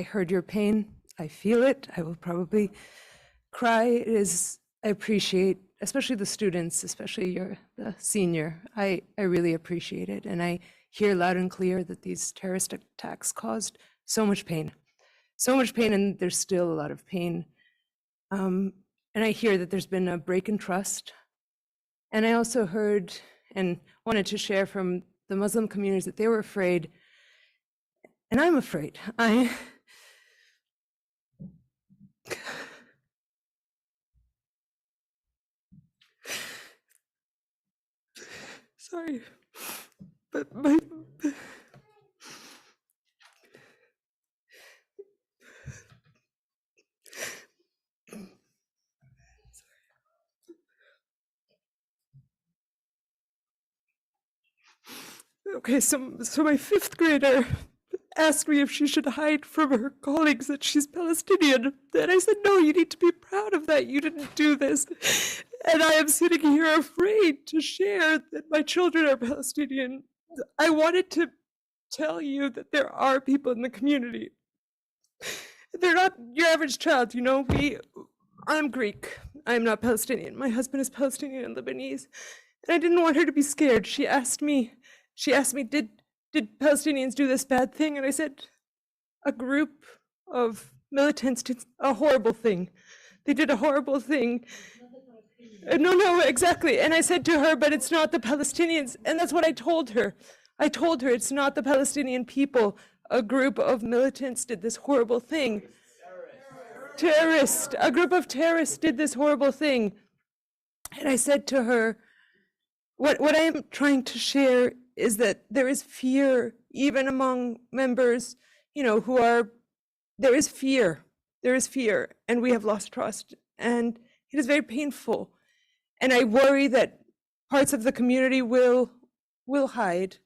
heard your pain. I feel it. I will probably cry. I appreciate, especially the students, especially the senior. I really appreciate it. And I hear loud and clear that these terrorist attacks caused so much pain, and there's still a lot of pain. And I hear that there's been a break in trust. And I also heard and wanted to share from the Muslim communities that they were afraid, and I'm afraid. Sorry, but okay, so my 5th grader asked me if she should hide from her colleagues that she's Palestinian. And I said, no, you need to be proud of that. You didn't do this. And I am sitting here afraid to share that my children are Palestinian. I wanted to tell you that there are people in the community. They're not your average child, you know. I'm Greek. I'm not Palestinian. My husband is Palestinian and Lebanese. And I didn't want her to be scared. She asked me, did Palestinians do this bad thing? And I said, a group of militants did a horrible thing. They did a horrible thing. No, exactly. And I said to her, but it's not the Palestinians. And that's what I told her. I told her it's not the Palestinian people. A group of militants did this horrible thing. A group of terrorists did this horrible thing. And I said to her, what I am trying to share is that there is fear, even among members, there is fear, and we have lost trust, and it is very painful. And I worry that parts of the community will hide.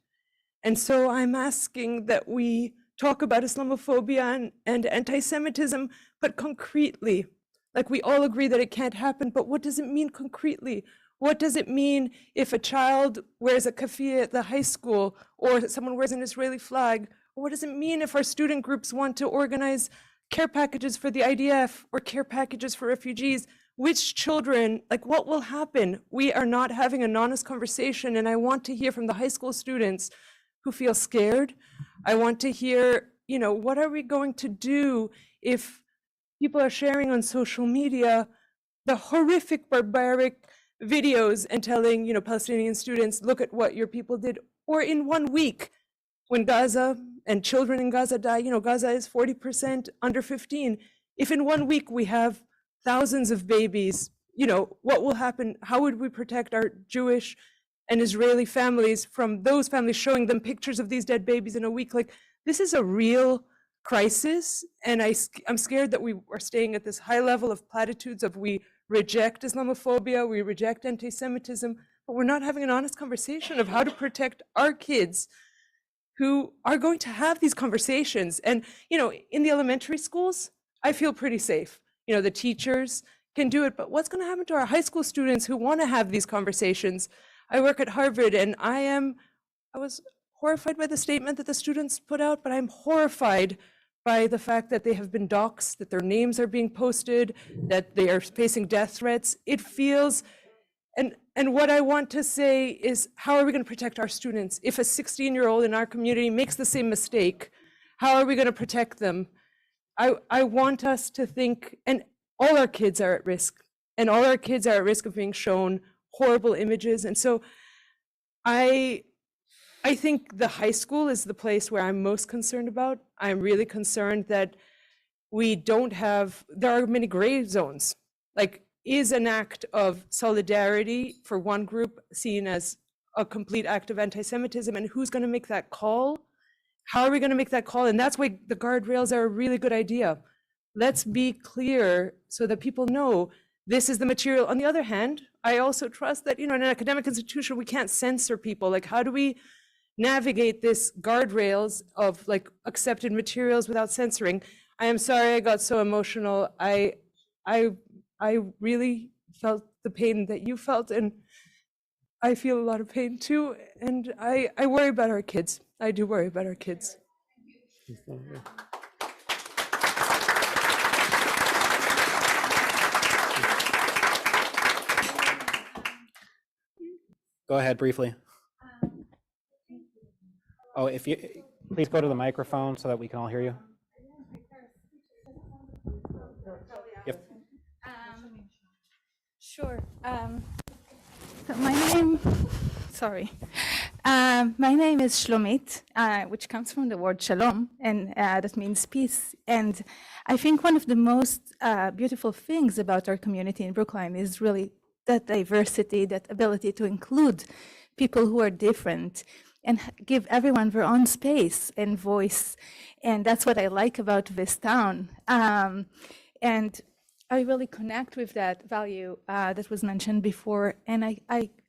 And so I'm asking that we talk about Islamophobia and anti-Semitism, but concretely. Like, we all agree that it can't happen, but what does it mean concretely? What does it mean if a child wears a keffiyeh at the high school, or someone wears an Israeli flag? Or what does it mean if our student groups want to organize care packages for the IDF or care packages for refugees? Which children, like, what will happen? We are not having an honest conversation, and I want to hear from the high school students who feel scared. I want to hear, what are we going to do if people are sharing on social media the horrific, barbaric videos and telling, Palestinian students, look at what your people did. Or in 1 week, when Gaza and children in Gaza die, Gaza is 40% under 15. If in 1 week we have thousands of babies, what will happen? How would we protect our Jewish and Israeli families from those families showing them pictures of these dead babies in a week? Like, this is a real crisis, and I'm scared that we are staying at this high level of platitudes of we reject Islamophobia, we reject anti-Semitism, but we're not having an honest conversation of how to protect our kids who are going to have these conversations. And, in the elementary schools, I feel pretty safe. The teachers can do it, but what's going to happen to our high school students who want to have these conversations? I work at Harvard, and I was horrified by the statement that the students put out, but I'm horrified by the fact that they have been doxxed, that their names are being posted, that they are facing death threats. It feels, and what I want to say is, how are we going to protect our students? If a 16-year-old in our community makes the same mistake, how are we going to protect them? I want us to think, and all our kids are at risk, and all our kids are at risk of being shown horrible images. And so I think the high school is the place where I'm most concerned about. I'm really concerned that there are many gray zones. Like, is an act of solidarity for one group seen as a complete act of anti-Semitism, and who's going to make that call? How are we going to make that call? And that's why the guardrails are a really good idea. Let's be clear so that people know this is the material. On the other hand, I also trust that, in an academic institution, we can't censor people. Like, how do we navigate this guardrails of accepted materials without censoring? I am sorry I got so emotional. I really felt the pain that you felt, and I feel a lot of pain too. And I worry about our kids. I do worry about our kids. Go ahead briefly. Oh, if you please go to the microphone so that we can all hear you. Yep. Sure. So my name is Shlomit, which comes from the word shalom, and that means peace. And I think one of the most beautiful things about our community in Brookline is really that diversity, that ability to include people who are different and give everyone their own space and voice. And that's what I like about this town. And I really connect with that value that was mentioned before. And I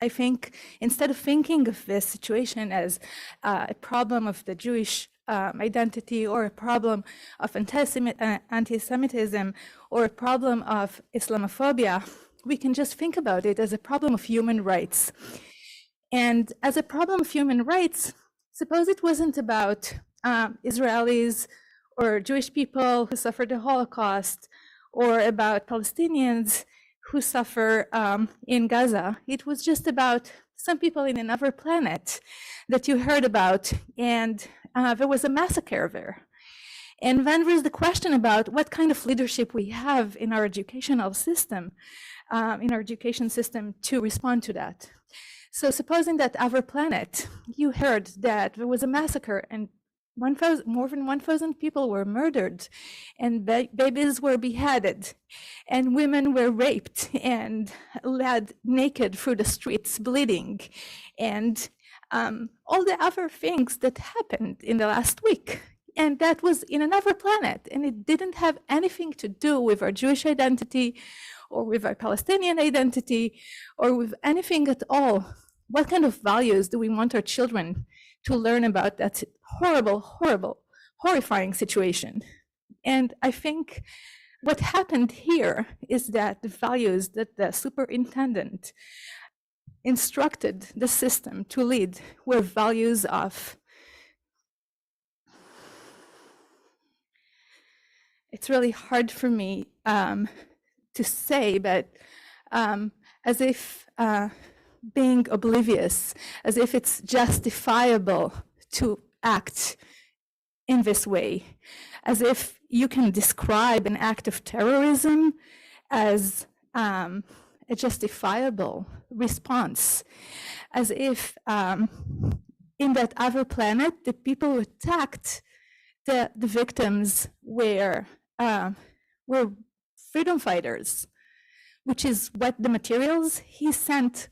think instead of thinking of this situation as a problem of the Jewish identity, or a problem of anti-Semitism, or a problem of Islamophobia, we can just think about it as a problem of human rights. And as a problem of human rights, suppose it wasn't about Israelis or Jewish people who suffered the Holocaust, or about Palestinians who suffer in Gaza. It was just about some people in another planet that you heard about, and there was a massacre there. And then there's the question about what kind of leadership we have in our educational system, to respond to that. So supposing that other planet, you heard that there was a massacre and more than 1,000 people were murdered, and babies were beheaded, and women were raped and led naked through the streets bleeding, and all the other things that happened in the last week. And that was in another planet, and it didn't have anything to do with our Jewish identity or with our Palestinian identity or with anything at all. What kind of values do we want our children to learn about that horrible, horrible, horrifying situation? And I think what happened here is that the values that the superintendent instructed the system to lead were values of, it's really hard for me to say, but as if being oblivious, as if it's justifiable to act in this way, as if you can describe an act of terrorism as a justifiable response, as if in that other planet, the people who attacked the victims were freedom fighters, which is what the materials he sent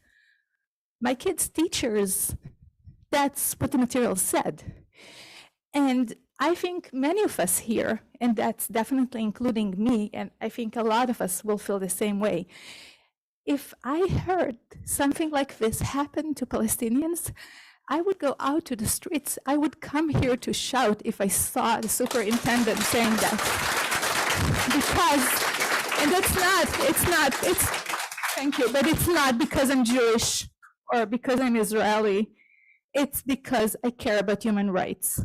my kids' teachers, that's what the materials said. And I think many of us here, and that's definitely including me, and I think a lot of us will feel the same way. If I heard something like this happen to Palestinians, I would go out to the streets. I would come here to shout if I saw the superintendent saying that. Because, and thank you, but it's not because I'm Jewish or because I'm Israeli. It's because I care about human rights.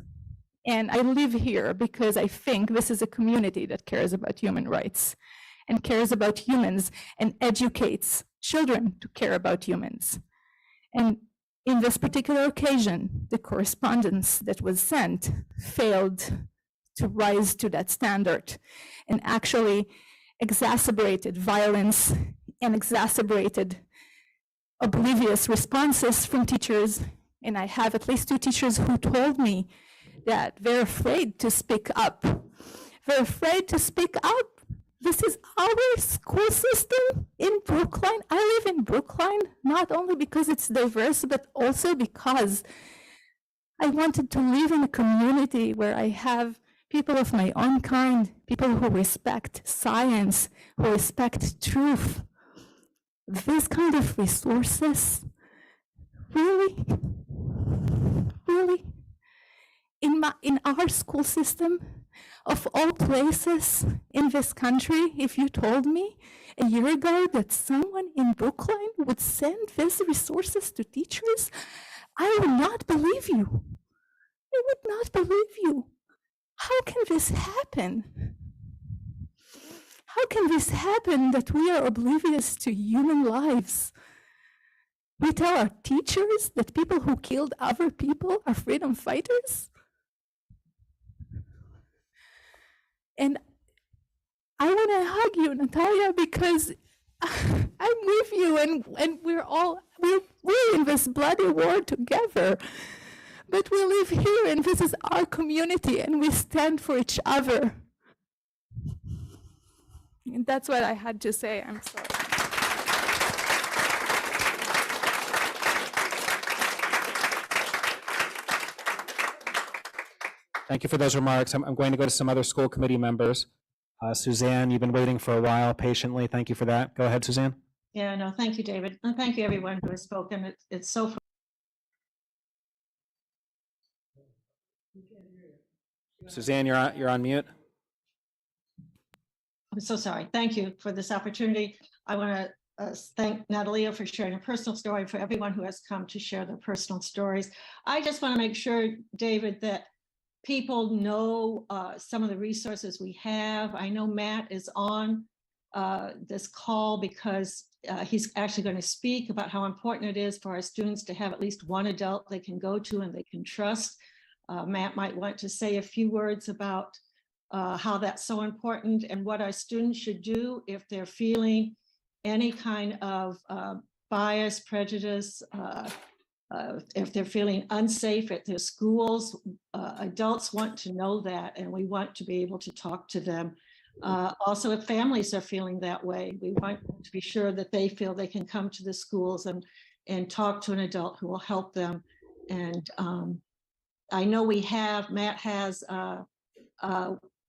And I live here because I think this is a community that cares about human rights and cares about humans and educates children to care about humans. And in this particular occasion, the correspondence that was sent failed to rise to that standard and actually exacerbated violence and exacerbated oblivious responses from teachers. And I have at least 2 teachers who told me that they're afraid to speak up. They're afraid to speak up. This is our school system in Brookline. I live in Brookline, not only because it's diverse, but also because I wanted to live in a community where I have people of my own kind, people who respect science, who respect truth. This kind of resources, really? Really? In our school system, of all places in this country, if you told me a year ago that someone in Brookline would send these resources to teachers, I would not believe you. I would not believe you. How can this happen? How can this happen that we are oblivious to human lives? We tell our teachers that people who killed other people are freedom fighters? And I want to hug you, Natalia, because I'm with you, and we're in this bloody war together. But we live here, and this is our community, and we stand for each other. And that's what I had to say. I'm sorry. Thank you for those remarks. I'm going to go to some other school committee members. Suzanne, you've been waiting for a while patiently. Thank you for that. Go ahead, Suzanne. Yeah, no, thank you, David. And thank you, everyone who has spoken. It's so. Suzanne, you're on mute. I'm so sorry. Thank you for this opportunity. I want to thank Natalia for sharing a personal story, for everyone who has come to share their personal stories. I just want to make sure, David, that people know some of the resources we have. I know Matt is on this call because he's actually going to speak about how important it is for our students to have at least one adult they can go to and they can trust. Matt might want to say a few words about how that's so important and what our students should do if they're feeling any kind of bias, prejudice, if they're feeling unsafe at their schools. Adults want to know that, and we want to be able to talk to them. Also, if families are feeling that way, we want to be sure that they feel they can come to the schools and talk to an adult who will help them. And I know Matt has a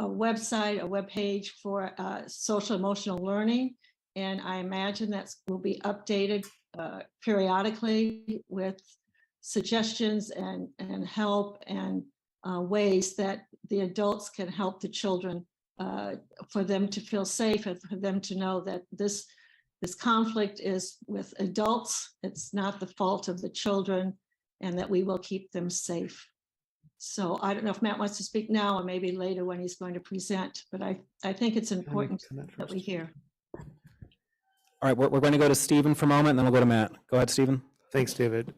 website, a webpage for social emotional learning. And I imagine that will be updated periodically with suggestions and help and ways that the adults can help the children for them to feel safe and for them to know that this conflict is with adults. It's not the fault of the children, and that we will keep them safe. So I don't know if Matt wants to speak now or maybe later when he's going to present, but I think it's important that we hear. All right, we're going to go to Stephen for a moment, and then we'll go to Matt. Go ahead, Stephen. Thanks, David.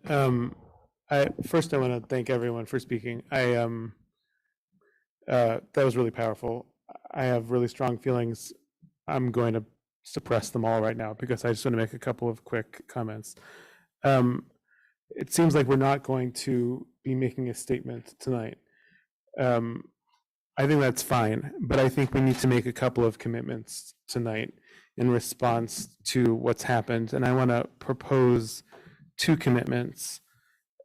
First, I want to thank everyone for speaking. That was really powerful. I have really strong feelings. I'm going to suppress them all right now because I just want to make a couple of quick comments. It seems like we're not going to be making a statement tonight. I think that's fine, but I think we need to make a couple of commitments tonight in response to what's happened. And I want to propose 2 commitments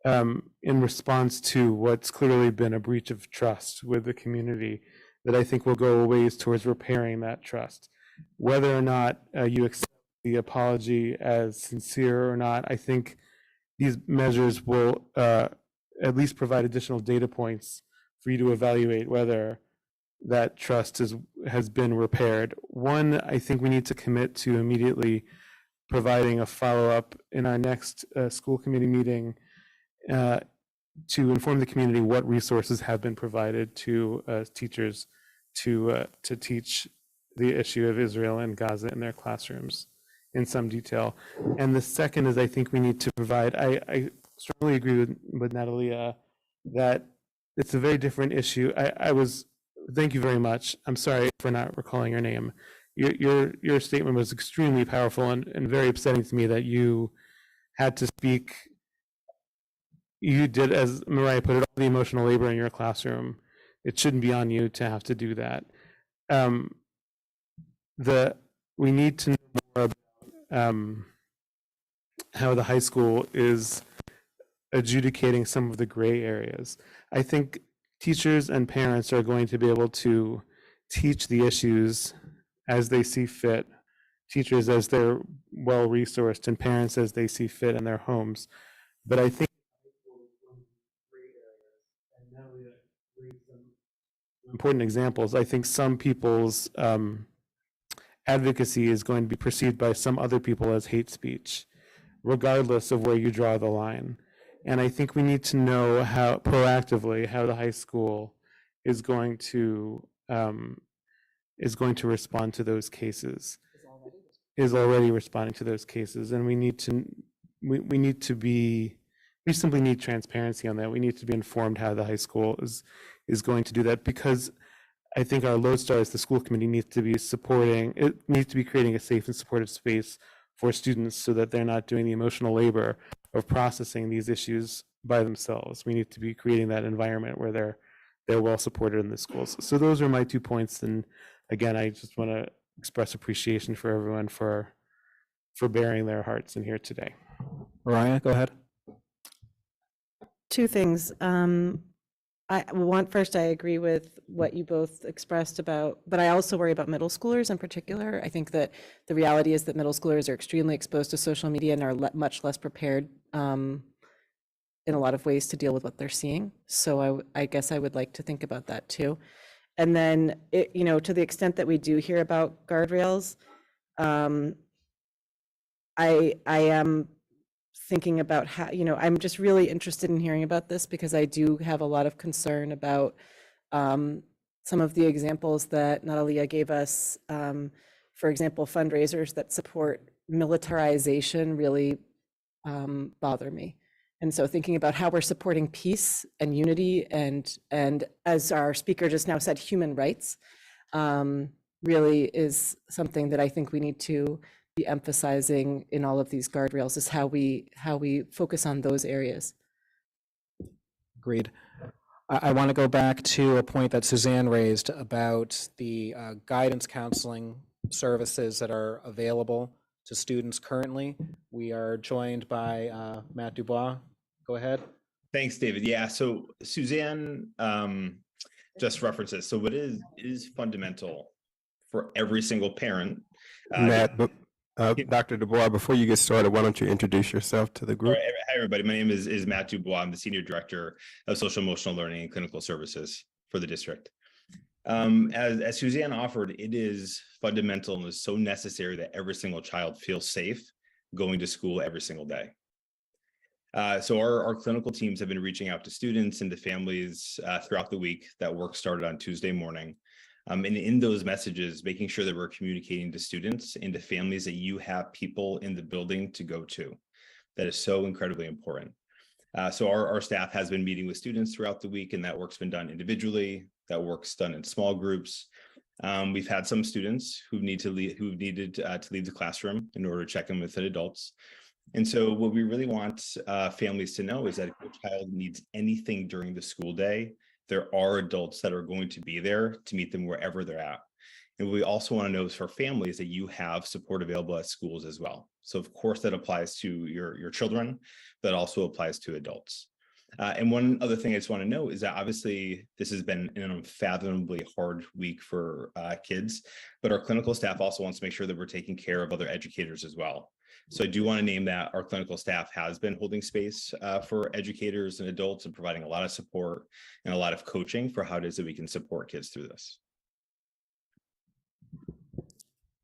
in response to what's clearly been a breach of trust with the community that I think will go a ways towards repairing that trust. Whether or not you accept the apology as sincere or not, I think these measures will at least provide additional data points for you to evaluate whether that trust has been repaired. One, I think we need to commit to immediately providing a follow-up in our next school committee meeting to inform the community what resources have been provided to teachers to teach the issue of Israel and Gaza in their classrooms in some detail. And the second is I think we need to provide, I strongly agree with Natalia that it's a very different issue. Thank you very much. I'm sorry for not recalling your name. Your statement was extremely powerful and very upsetting to me that you had to speak. You did, as Mariah put it, all the emotional labor in your classroom. It shouldn't be on you to have to do that. We need to know more about how the high school is adjudicating some of the gray areas. I think teachers and parents are going to be able to teach the issues as they see fit, teachers as they're well-resourced, and parents as they see fit in their homes. But I think important examples. I think some people's advocacy is going to be perceived by some other people as hate speech, regardless of where you draw the line. And I think we need to know how proactively how the high school is going to respond to those cases. Is already responding to those cases, and we simply need transparency on that. We need to be informed how the high school is going to do that, because I think our lodestar as the school committee needs to be creating a safe and supportive space for students so that they're not doing the emotional labor of processing these issues by themselves. We need to be creating that environment where they're well supported in the schools. So those are my 2 points. And again, I just want to express appreciation for everyone for bearing their hearts in here today. Mariah, go ahead. 2 things. First, I agree with what you both expressed about, but I also worry about middle schoolers in particular. I think that the reality is that middle schoolers are extremely exposed to social media and are much less prepared in a lot of ways to deal with what they're seeing. So I guess I would like to think about that too. And then, to the extent that we do hear about guardrails, I am thinking about how, I'm just really interested in hearing about this because I do have a lot of concern about some of the examples that Natalia gave us. For example, fundraisers that support militarization really bother me. And so thinking about how we're supporting peace and unity and as our speaker just now said, human rights, really is something that I think we need to be emphasizing in all of these guardrails is how we focus on those areas. Agreed. I want to go back to a point that Suzanne raised about the guidance counseling services that are available to students currently. We are joined by Matt Dubois. Go ahead. Thanks, David. Yeah, so Suzanne just references. So what is fundamental for every single parent. Matt, Dr. Dubois, before you get started, why don't you introduce yourself to the group? Hi, everybody. My name is Matt Dubois. I'm the Senior Director of Social Emotional Learning and Clinical Services for the district. As Suzanne offered, it is fundamental and is so necessary that every single child feels safe going to school every single day. So our clinical teams have been reaching out to students and to families throughout the week. That work started on Tuesday morning. And in those messages, making sure that we're communicating to students and to families that you have people in the building to go to. That is so incredibly important. So our staff has been meeting with students throughout the week, and that work's been done individually. That work's done in small groups. We've had some students who've needed to leave the classroom in order to check in with the adults. And so what we really want families to know is that if your child needs anything during the school day, there are adults that are going to be there to meet them wherever they're at. And what we also want to know is for families that you have support available at schools as well. So of course that applies to your children, that also applies to adults. And one other thing I just want to note is that obviously this has been an unfathomably hard week for kids, but our clinical staff also wants to make sure that we're taking care of other educators as well. So I do want to name that our clinical staff has been holding space for educators and adults and providing a lot of support and a lot of coaching for how it is that we can support kids through this.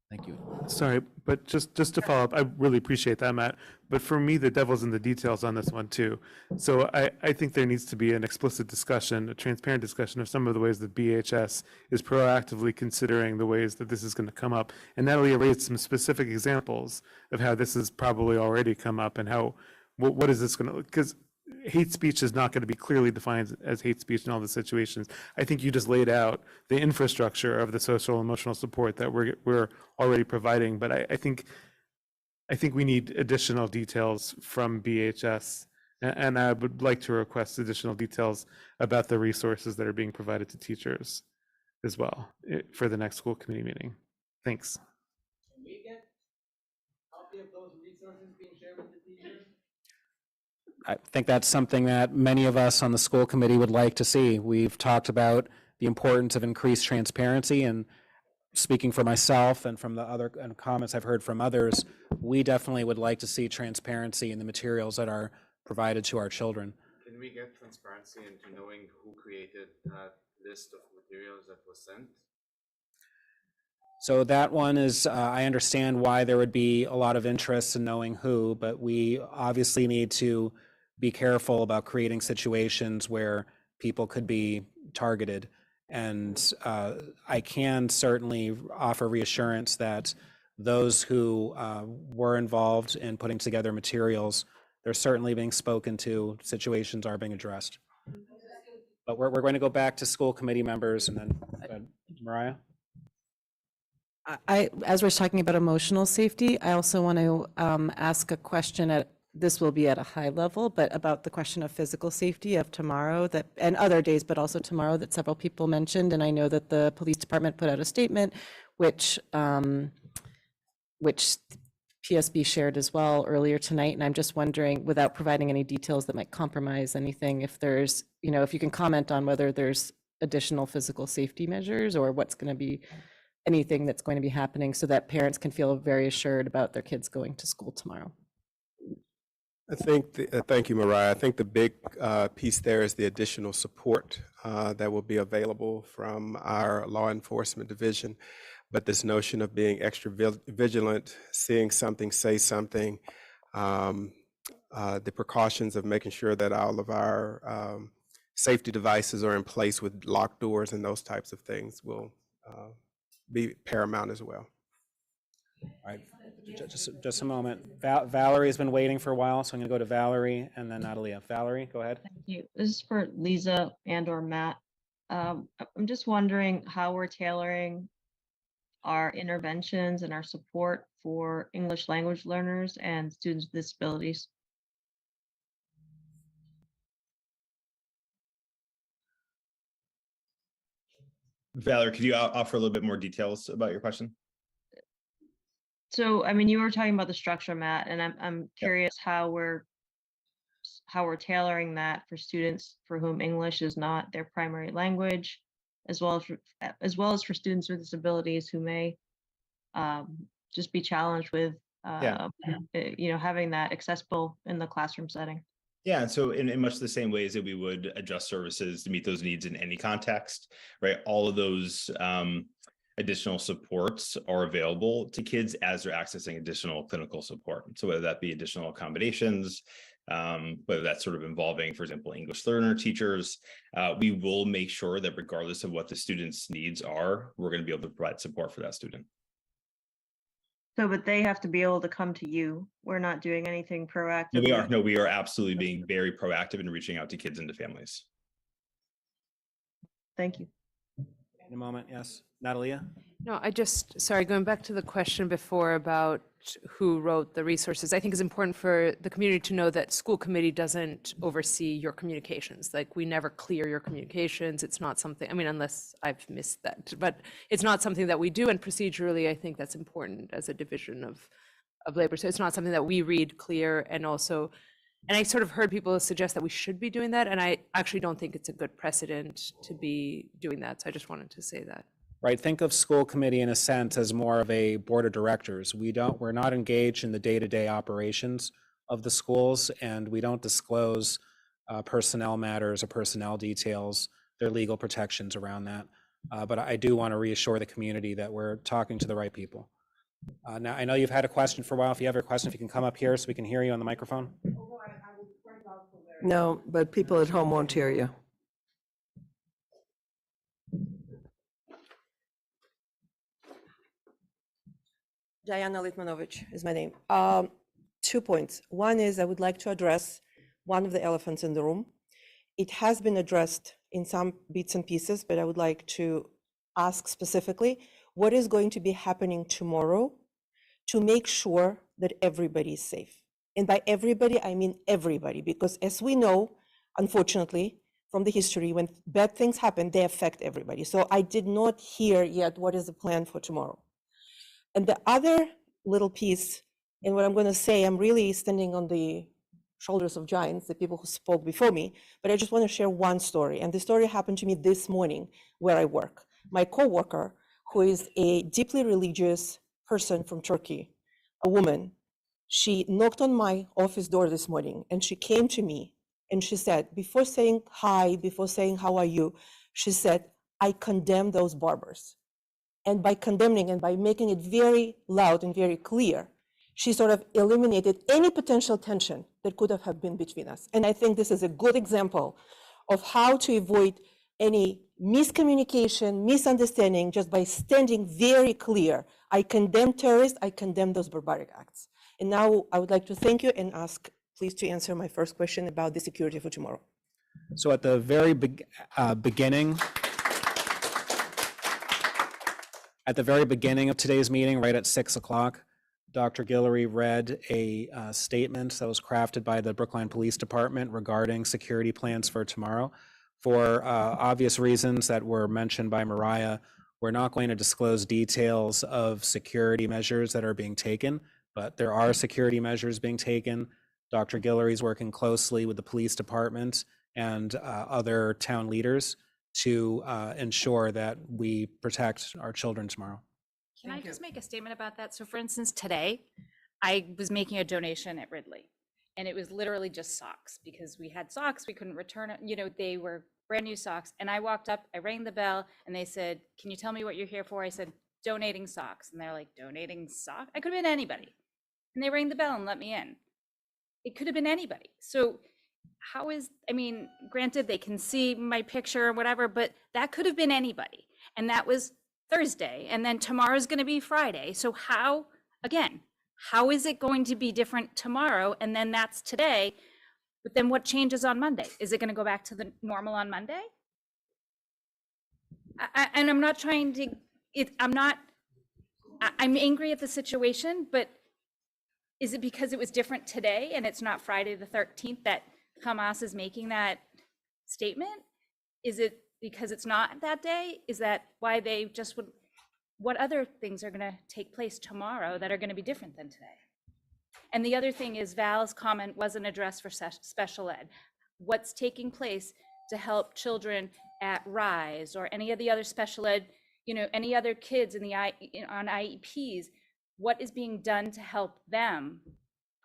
Thank you. Sorry, but just to follow up, I really appreciate that, Matt. But for me, the devil's in the details on this one too. So I think there needs to be an explicit discussion, a transparent discussion of some of the ways that BHS is proactively considering the ways that this is going to come up. And Natalie raised some specific examples of how this has probably already come up and how, what is this going to, because hate speech is not going to be clearly defined as hate speech in all the situations. I think you just laid out the infrastructure of the social emotional support that we're already providing, but I think we need additional details from BHS, and I would like to request additional details about the resources that are being provided to teachers as well for the next school committee meeting. Thanks. Can we get a copy of those resources being shared with the teachers? I think that's something that many of us on the school committee would like to see. We've talked about the importance of increased transparency, and speaking for myself and from the other comments I've heard from others, we definitely would like to see transparency in the materials that are provided to our children. Can we get transparency into knowing who created that list of materials that was sent? So that one is, I understand why there would be a lot of interest in knowing who, but we obviously need to be careful about creating situations where people could be targeted. And I can certainly offer reassurance that those who were involved in putting together materials, they're certainly being spoken to, situations are being addressed. But we're going to go back to school committee members and then Mariah. As we're talking about emotional safety, I also want to ask a question this will be at a high level, but about the question of physical safety of tomorrow and other days, but also tomorrow that several people mentioned. And I know that the police department put out a statement, which PSB shared as well earlier tonight. And I'm just wondering, without providing any details that might compromise anything, if there's, if you can comment on whether there's additional physical safety measures or what's going to be anything that's going to be happening so that parents can feel very assured about their kids going to school tomorrow. I think, thank you, Mariah. I think the big piece there is the additional support that will be available from our law enforcement division. But this notion of being extra vigilant, seeing something, say something, the precautions of making sure that all of our safety devices are in place with locked doors and those types of things will be paramount as well. All right, just a moment. Valerie has been waiting for a while, so I'm going to go to Valerie and then Natalia. Valerie, go ahead. Thank you. This is for Lisa and or Matt. I'm just wondering how we're tailoring our interventions and our support for English language learners and students with disabilities. Valerie, could you offer a little bit more details about your question? So, I mean, you were talking about the structure, Matt, and I'm curious how we're tailoring that for students for whom English is not their primary language, as well as for students with disabilities who may just be challenged with having that accessible in the classroom setting. Yeah, and so in much the same ways that we would adjust services to meet those needs in any context, right? All of those additional supports are available to kids as they're accessing additional clinical support. So whether that be additional accommodations, whether that's sort of involving, for example, English learner teachers, we will make sure that regardless of what the student's needs are, we're going to be able to provide support for that student. So, but they have to be able to come to you. We're not doing anything proactive. No, we are absolutely being very proactive in reaching out to kids and to families. Thank you. In a moment, yes. Natalia? No, sorry, going back to the question before about who wrote the resources, I think it's important for the community to know that school committee doesn't oversee your communications. Like, we never clear your communications. It's not something, I mean, unless I've missed that, but it's not something that we do. And procedurally, I think that's important as a division of labor. So it's not something that we read clear. And I sort of heard people suggest that we should be doing that. And I actually don't think it's a good precedent to be doing that. So I just wanted to say that. Right, think of school committee in a sense as more of a board of directors. We're not engaged in the day-to-day operations of the schools, and we don't disclose personnel matters or personnel details. There are legal protections around that. But I do want to reassure the community that we're talking to the right people. Now, I know you've had a question for a while. If you have a question, if you can come up here so we can hear you on the microphone. No, but people at home won't hear you. Diana Litmanovich is my name. 2 points. One is I would like to address one of the elephants in the room. It has been addressed in some bits and pieces, but I would like to ask specifically, what is going to be happening tomorrow to make sure that everybody is safe? And by everybody, I mean everybody, because as we know, unfortunately, from the history, when bad things happen, they affect everybody. So I did not hear yet what is the plan for tomorrow. And the other little piece, and what I'm going to say, I'm really standing on the shoulders of giants, the people who spoke before me, but I just want to share one story. And the story happened to me this morning where I work. My coworker, who is a deeply religious person from Turkey, a woman, she knocked on my office door this morning and she came to me and she said, before saying hi, before saying how are you, she said, I condemn those barbers. And by condemning and by making it very loud and very clear, she sort of eliminated any potential tension that could have been between us. And I think this is a good example of how to avoid any miscommunication, misunderstanding, just by standing very clear. I condemn terrorists, I condemn those barbaric acts. And now I would like to thank you and ask, please, to answer my first question about the security for tomorrow. So at the very beginning, of today's meeting, right at 6 o'clock, Dr. Guillory read a statement that was crafted by the Brookline Police Department regarding security plans for tomorrow. For obvious reasons that were mentioned by Mariah, we're not going to disclose details of security measures that are being taken, but there are security measures being taken. Dr. Guillory is working closely with the police department and other town leaders to ensure that we protect our children tomorrow. Can I just make a statement about that? So for instance, today, I was making a donation at Ridley, and it was literally just socks because we had socks, we couldn't return it. You know, they were brand new socks. And I walked up, I rang the bell, and they said, can you tell me what you're here for? I said, donating socks. And they're like, donating socks? I could have been anybody. And they rang the bell and let me in. It could have been anybody. So how is, I mean, granted, they can see my picture or whatever, but that could have been anybody. And that was Thursday. And then tomorrow's going to be Friday. So how, again, how is it going to be different tomorrow? And then that's today. But then what changes on Monday? Is it going to go back to the normal on Monday? And I'm not trying to, I'm not I'm angry at the situation, but is it because it was different today and it's not Friday the 13th that Hamas is making that statement? Is it because it's not that day? Is that why they just would, what other things are gonna take place tomorrow that are gonna be different than today? And the other thing is Val's comment wasn't addressed for special ed. What's taking place to help children at Rise or any of the other special ed, any other kids on IEPs, what is being done to help them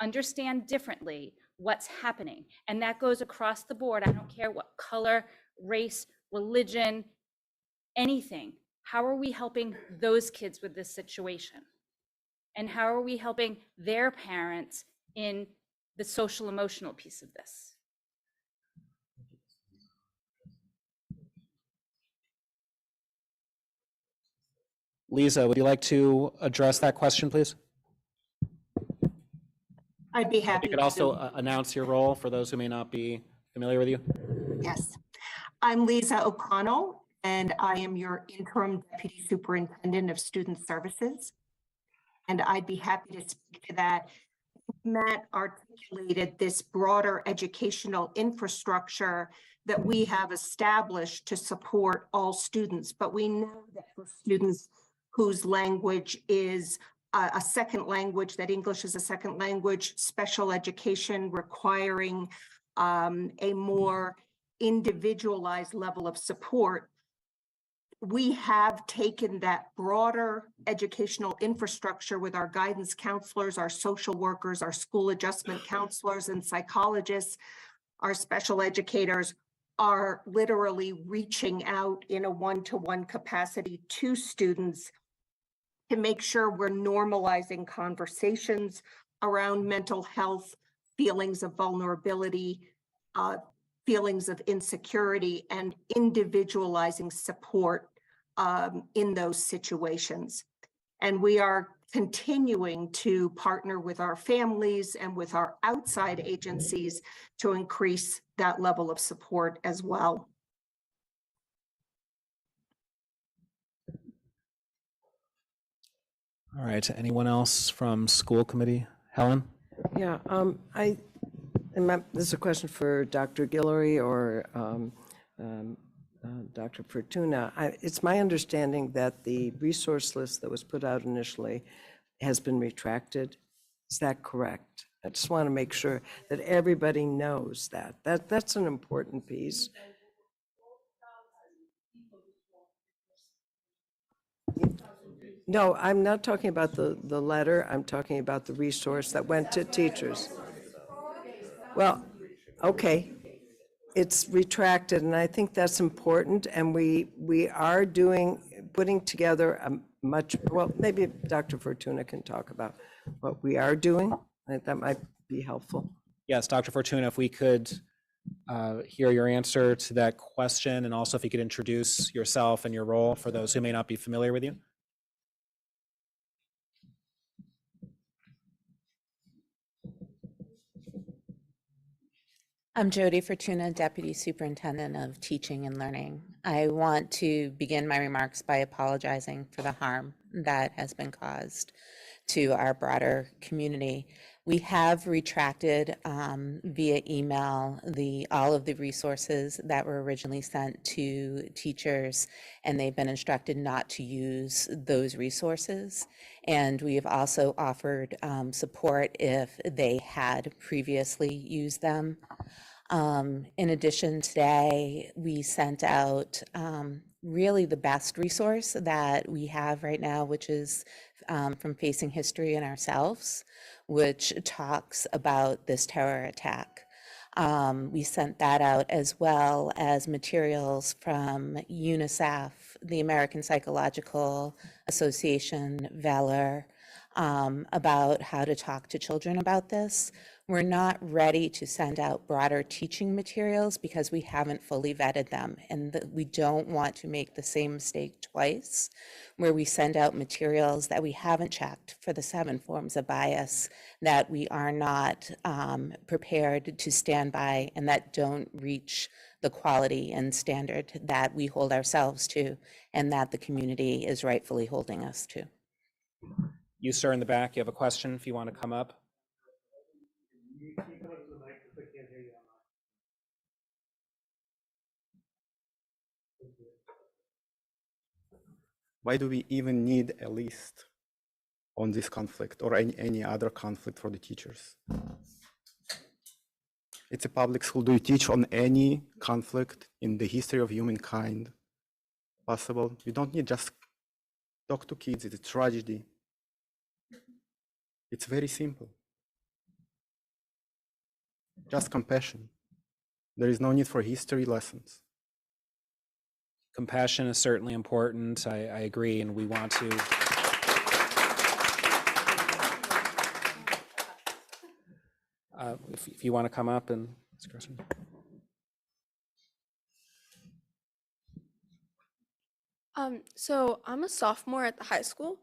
understand differently what's happening? And that goes across the board. I don't care what color, race, religion, anything. How are we helping those kids with this situation? And how are we helping their parents in the social emotional piece of this? Lisa, would you like to address that question, please? I'd be happy You could to. also announce your role for those who may not be familiar with you. Yes. I'm Lisa O'Connell, and I am your interim deputy superintendent of student services. And I'd be happy to speak to that. Matt articulated this broader educational infrastructure that we have established to support all students, but we know that for students whose language is a second language, that English is a second language, special education requiring a more individualized level of support, we have taken that broader educational infrastructure with our guidance counselors, our social workers, our school adjustment counselors and psychologists, our special educators are literally reaching out in a one-to-one capacity to students to make sure we're normalizing conversations around mental health, feelings of vulnerability, feelings of insecurity, and individualizing support in those situations. And we are continuing to partner with our families and with our outside agencies to increase that level of support as well. All right, anyone else from school committee? Helen? Yeah, this is a question for Dr. Guillory or Dr. Fortuna. It's my understanding that the resource list that was put out initially has been retracted. Is that correct? I just want to make sure that everybody knows that. That's an important piece. No, I'm not talking about the letter. I'm talking about the resource that went to teachers. Well, okay, it's retracted, and I think that's important. And we are putting together a much, well, maybe Dr. Fortuna can talk about what we are doing. I think that might be helpful. Yes, Dr. Fortuna, if we could hear your answer to that question, and also if you could introduce yourself and your role for those who may not be familiar with you. I'm Jody Fortuna, Deputy Superintendent of Teaching and Learning. I want to begin my remarks by apologizing for the harm that has been caused to our broader community. We have retracted via email all of the resources that were originally sent to teachers, and they've been instructed not to use those resources. And we have also offered support if they had previously used them. In addition, today we sent out really the best resource that we have right now, which is from Facing History and Ourselves, which talks about this terror attack. We sent that out, as well as materials from UNICEF, the American Psychological Association, Valor, about how to talk to children about this. We're not ready to send out broader teaching materials because we haven't fully vetted them, and we don't want to make the same mistake twice, where we send out materials that we haven't checked for the 7 forms of bias, that we are not prepared to stand by, and that don't reach the quality and standard that we hold ourselves to and that the community is rightfully holding us to. You, sir, in the back, you have a question if you want to come up. Why do we even need a list on this conflict or any other conflict for the teachers? It's a public school. Do you teach on any conflict in the history of humankind possible? You don't need just talk to kids. It's a tragedy. It's very simple. Just compassion. There is no need for history lessons. Compassion is certainly important. I agree, and we want to. If you want to come up and ask a question. So I'm a sophomore at the high school,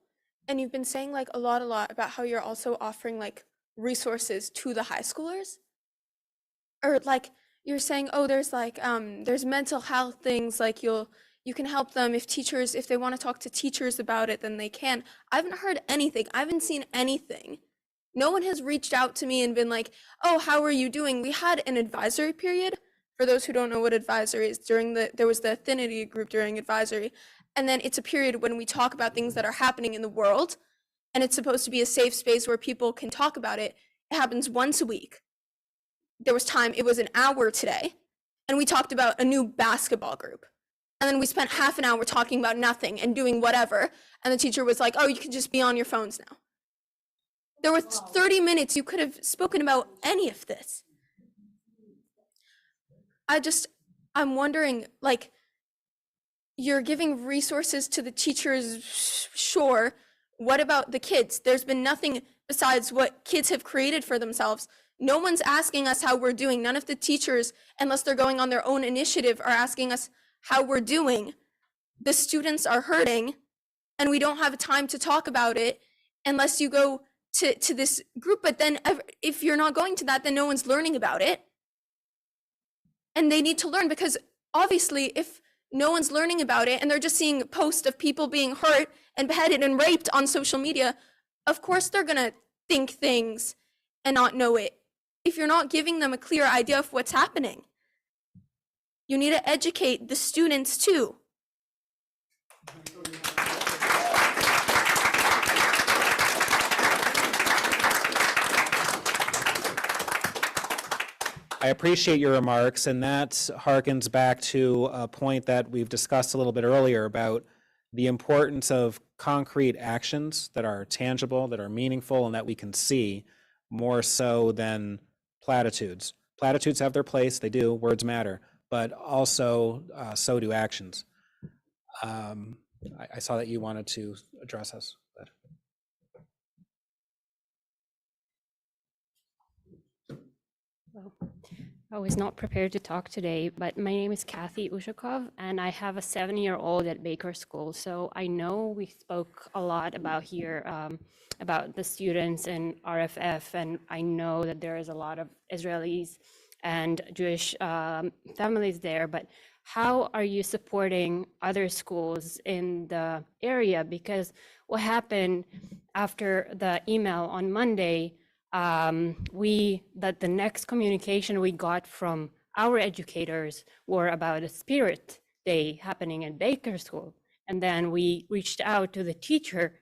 and you've been saying like a lot about how you're also offering like resources to the high schoolers. Or like you're saying, oh, there's like there's mental health things, like you can help them if they want to talk to teachers about it, then they can. I haven't heard anything. I haven't seen anything. No one has reached out to me and been like, oh, how are you doing? We had an advisory period. For those who don't know what advisory is, there was the affinity group during advisory. And then it's a period when we talk about things that are happening in the world. And it's supposed to be a safe space where people can talk about it. It happens once a week. There was time, it was an hour today. And we talked about a new basketball group. And then we spent half an hour talking about nothing and doing whatever. And the teacher was like, oh, you can just be on your phones now. There were 30 minutes you could have spoken about any of this. I'm wondering, like, you're giving resources to the teachers, sure. What about the kids? There's been nothing besides what kids have created for themselves. No one's asking us how we're doing. None of the teachers, unless they're going on their own initiative, are asking us how we're doing. The students are hurting, and we don't have time to talk about it unless you go to this group. But then if you're not going to that, then no one's learning about it. And they need to learn, because obviously if no one's learning about it and they're just seeing posts of people being hurt and beheaded and raped on social media, of course they're gonna think things and not know it. If you're not giving them a clear idea of what's happening, you need to educate the students too. I appreciate your remarks, and that harkens back to a point that we've discussed a little bit earlier about the importance of concrete actions that are tangible, that are meaningful, and that we can see more so than platitudes. Platitudes have their place, they do, words matter, but also so do actions. I saw that you wanted to address us. Well, I was not prepared to talk today, but my name is Kathy Ushakov, and I have a 7-year-old at Baker School. So I know we spoke a lot about here, about the students in RFF, and I know that there is a lot of Israelis and Jewish families there, but how are you supporting other schools in the area? Because what happened after the email on Monday, that the next communication we got from our educators were about a spirit day happening at Baker School. And then we reached out to the teacher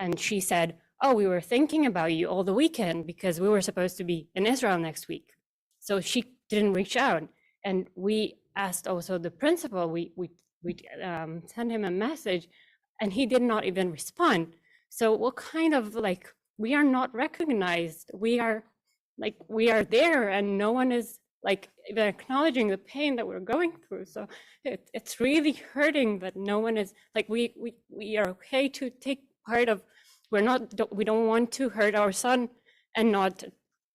and she said, oh, we were thinking about you all the weekend because we were supposed to be in Israel next week. So she didn't reach out. And we asked also the principal, we sent him a message and he did not even respond. So what kind of like, we are not recognized. We are there and no one is like even acknowledging the pain that we're going through. So it's really hurting that no one is like, we are okay to take part of, we don't want to hurt our son and not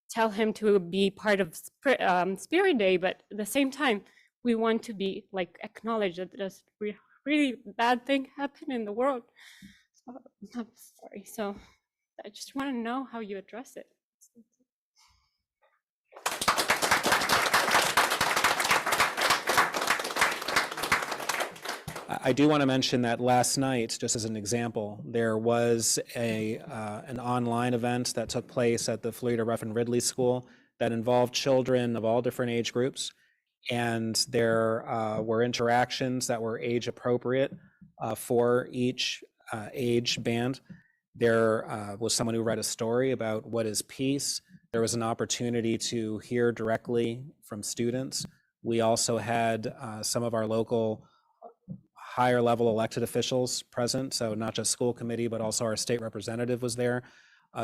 tell him to be part of Spirit Day, but at the same time, we want to be like acknowledged that there's really bad thing happen in the world. So, I'm sorry. So I just want to know how you address it. I do want to mention that last night, just as an example, there was an online event that took place at the Florida Ruff and Ridley School that involved children of all different age groups. And there were interactions that were age appropriate for each age band. There was someone who read a story about what is peace. There was an opportunity to hear directly from students. We also had some of our local higher level elected officials present, so not just school committee, but also our state representative was there.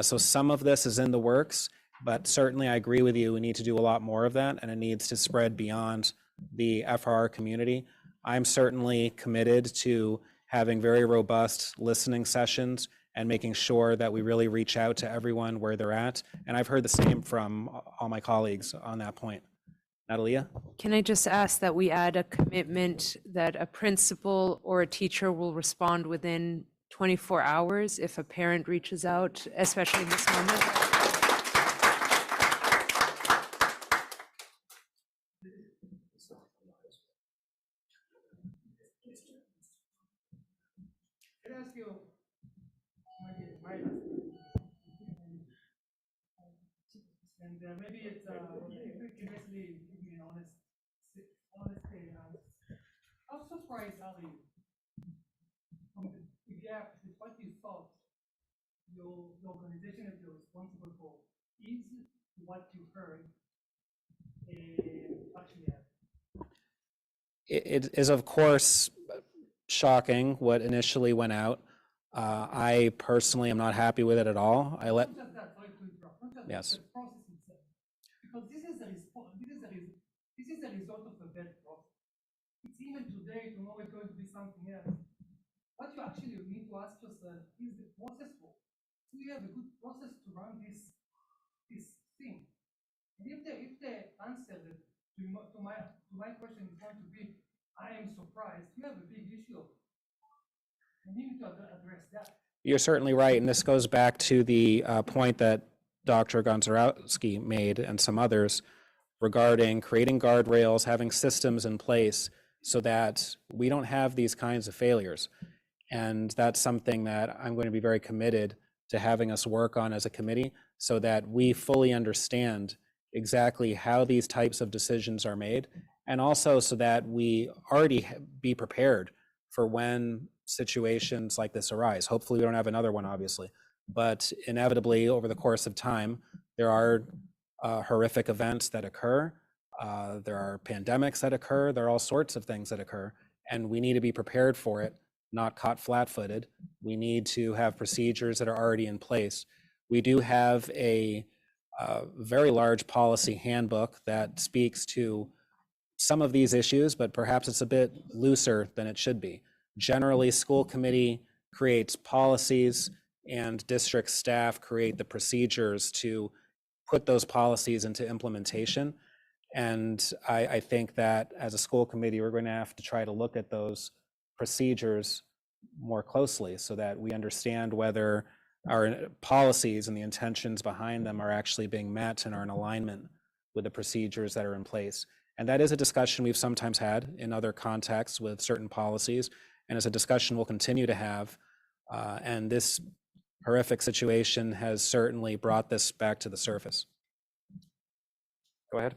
So some of this is in the works, but certainly I agree with you, we need to do a lot more of that, and it needs to spread beyond the FRR community. I'm certainly committed to having very robust listening sessions and making sure that we really reach out to everyone where they're at. And I've heard the same from all my colleagues on that point. Natalia? Can I just ask that we add a commitment that a principal or a teacher will respond within 24 hours if a parent reaches out, especially in this moment? Can I ask you, and maybe it's if you can basically give me an honest answer. How surprised are you from the gap with what you thought the organization that you're responsible for is what you heard actually happened? It is, of course, shocking what initially went out. I personally am not happy with it at all. I let. Not just that, sorry to interrupt. Not just Yes. the process itself, because this is a result of a bad process. It's even today, tomorrow is going to be something else. What you actually need to ask yourself is the process work. Do you have a good process to run this thing? And if the answer to my question is going to be, I am surprised, you have a big issue. And you need to address that. You're certainly right, and this goes back to the point that Dr. Gonzarowski made and some others regarding creating guardrails, having systems in place so that we don't have these kinds of failures. And that's something that I'm going to be very committed to having us work on as a committee so that we fully understand exactly how these types of decisions are made, and also so that we already be prepared for when situations like this arise. Hopefully we don't have another one, obviously, but inevitably over the course of time, there are horrific events that occur. There are pandemics that occur. There are all sorts of things that occur, and we need to be prepared for it, not caught flat-footed. We need to have procedures that are already in place. We do have a very large policy handbook that speaks to some of these issues, but perhaps it's a bit looser than it should be. Generally, school committee creates policies and district staff create the procedures to put those policies into implementation. And I think that as a school committee, we're going to have to try to look at those procedures more closely so that we understand whether our policies and the intentions behind them are actually being met and are in alignment with the procedures that are in place. And that is a discussion we've sometimes had in other contexts with certain policies, and it's a discussion we'll continue to have. And this horrific situation has certainly brought this back to the surface. Go ahead.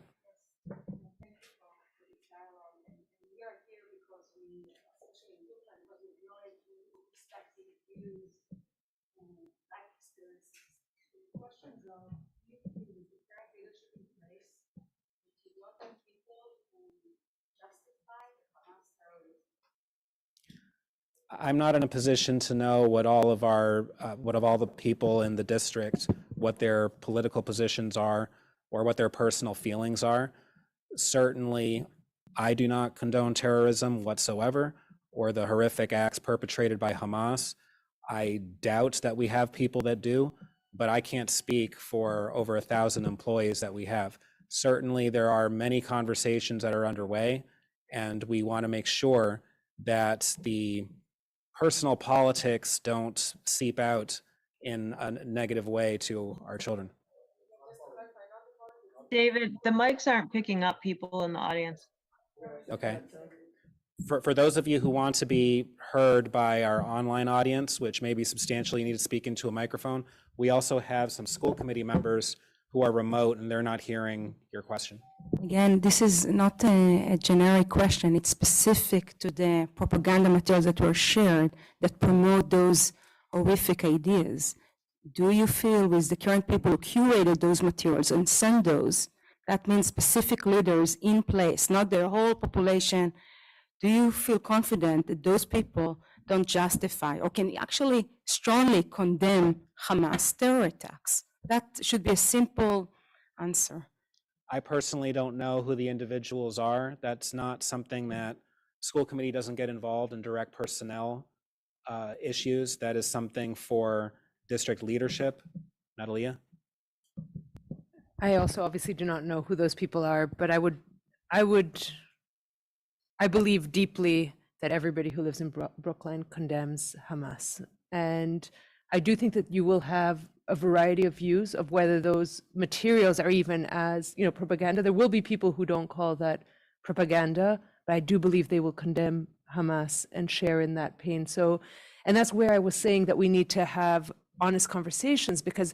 I'm not in a position to know what all of our, what of all the people in the district, what their political positions are or what their personal feelings are. Certainly, I do not condone terrorism whatsoever or the horrific acts perpetrated by Hamas. I doubt that we have people that do, but I can't speak for over 1,000 employees that we have. Certainly, there are many conversations that are underway, and we want to make sure that the personal politics don't seep out in a negative way to our children. David, the mics aren't picking up people in the audience. Okay. For those of you who want to be heard by our online audience, which maybe substantially need to speak into a microphone, we also have some school committee members who are remote and they're not hearing your question. Again, this is not a generic question. It's specific to the propaganda materials that were shared that promote those horrific ideas. Do you feel with the current people who curated those materials and send those, that means specific leaders in place, not their whole population, do you feel confident that those people don't justify or can actually strongly condemn Hamas terror attacks? That should be a simple answer. I personally don't know who the individuals are. That's not something that school committee doesn't get involved in direct personnel issues. That is something for district leadership. Natalia? I also obviously do not know who those people are, but I believe deeply that everybody who lives in Brookline condemns Hamas. And I do think that you will have a variety of views of whether those materials are even as, propaganda. There will be people who don't call that propaganda, but I do believe they will condemn Hamas and share in that pain. So, and that's where I was saying that we need to have honest conversations, because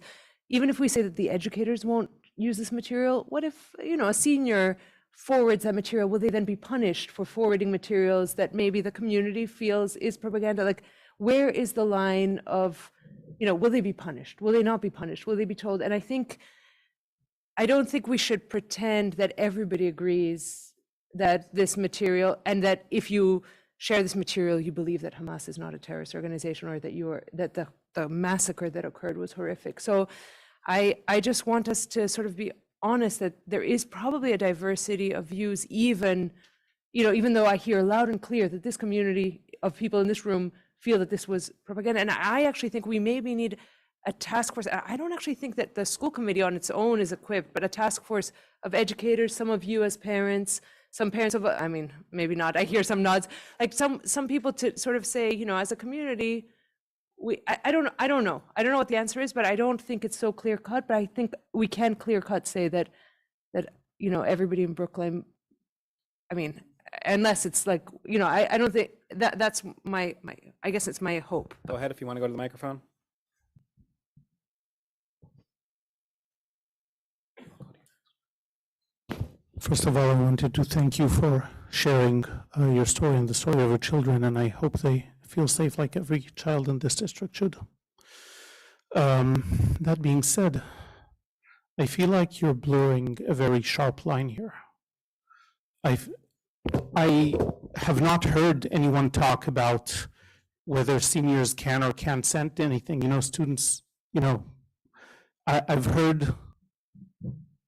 even if we say that the educators won't use this material, what if, a senior forwards that material? Will they then be punished for forwarding materials that maybe the community feels is propaganda? Like, where is the line of, will they be punished? Will they not be punished? Will they be told? And I don't think we should pretend that everybody agrees that this material, and that if you share this material, you believe that Hamas is not a terrorist organization, or that the massacre that occurred was horrific. So I just want us to sort of be honest that there is probably a diversity of views, even though I hear loud and clear that this community of people in this room feel that this was propaganda. And I actually think we maybe need a task force. I don't actually think that the school committee on its own is equipped, but a task force of educators, some of you as parents, some parents of, maybe not, I hear some nods, like some people to sort of say, as a community, I don't know what the answer is, but I don't think it's so clear cut, but I think we can clear cut say that everybody in Brookline, unless it's like, I don't think that's my, I guess it's my hope. Go ahead if you want to go to the microphone. First of all, I wanted to thank you for sharing your story and the story of your children, and I hope they feel safe like every child in this district should. That being said, I feel like you're blurring a very sharp line here. I have not heard anyone talk about whether seniors can or can't send anything. Students, I've heard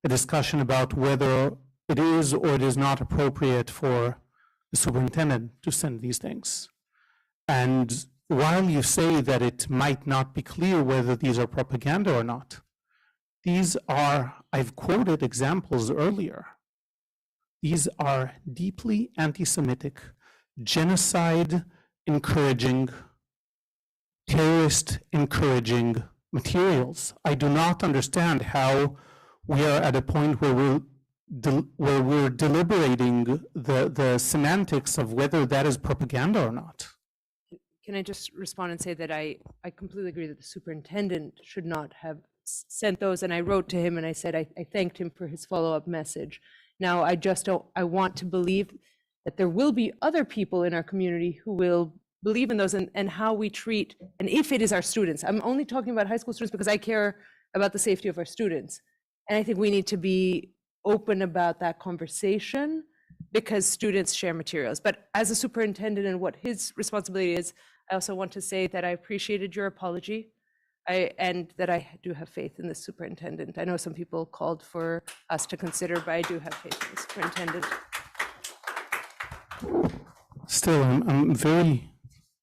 a discussion about whether it is or it is not appropriate for the superintendent to send these things. And while you say that it might not be clear whether these are propaganda or not, these are, I've quoted examples earlier, these are deeply anti-Semitic, genocide encouraging, terrorist encouraging materials. I do not understand how we are at a point where we're deliberating the semantics of whether that is propaganda or not. Can I just respond and say that I completely agree that the superintendent should not have sent those, and I wrote to him and I said I thanked him for his follow-up message. Now, I want to believe that there will be other people in our community who will believe in those, and how we treat, and if it is our students. I'm only talking about high school students because I care about the safety of our students. And I think we need to be open about that conversation because students share materials. But as a superintendent and what his responsibility is, I also want to say that I appreciated your apology and that I do have faith in the superintendent. I know some people called for us to consider, but I do have faith in the superintendent. Still, I'm very,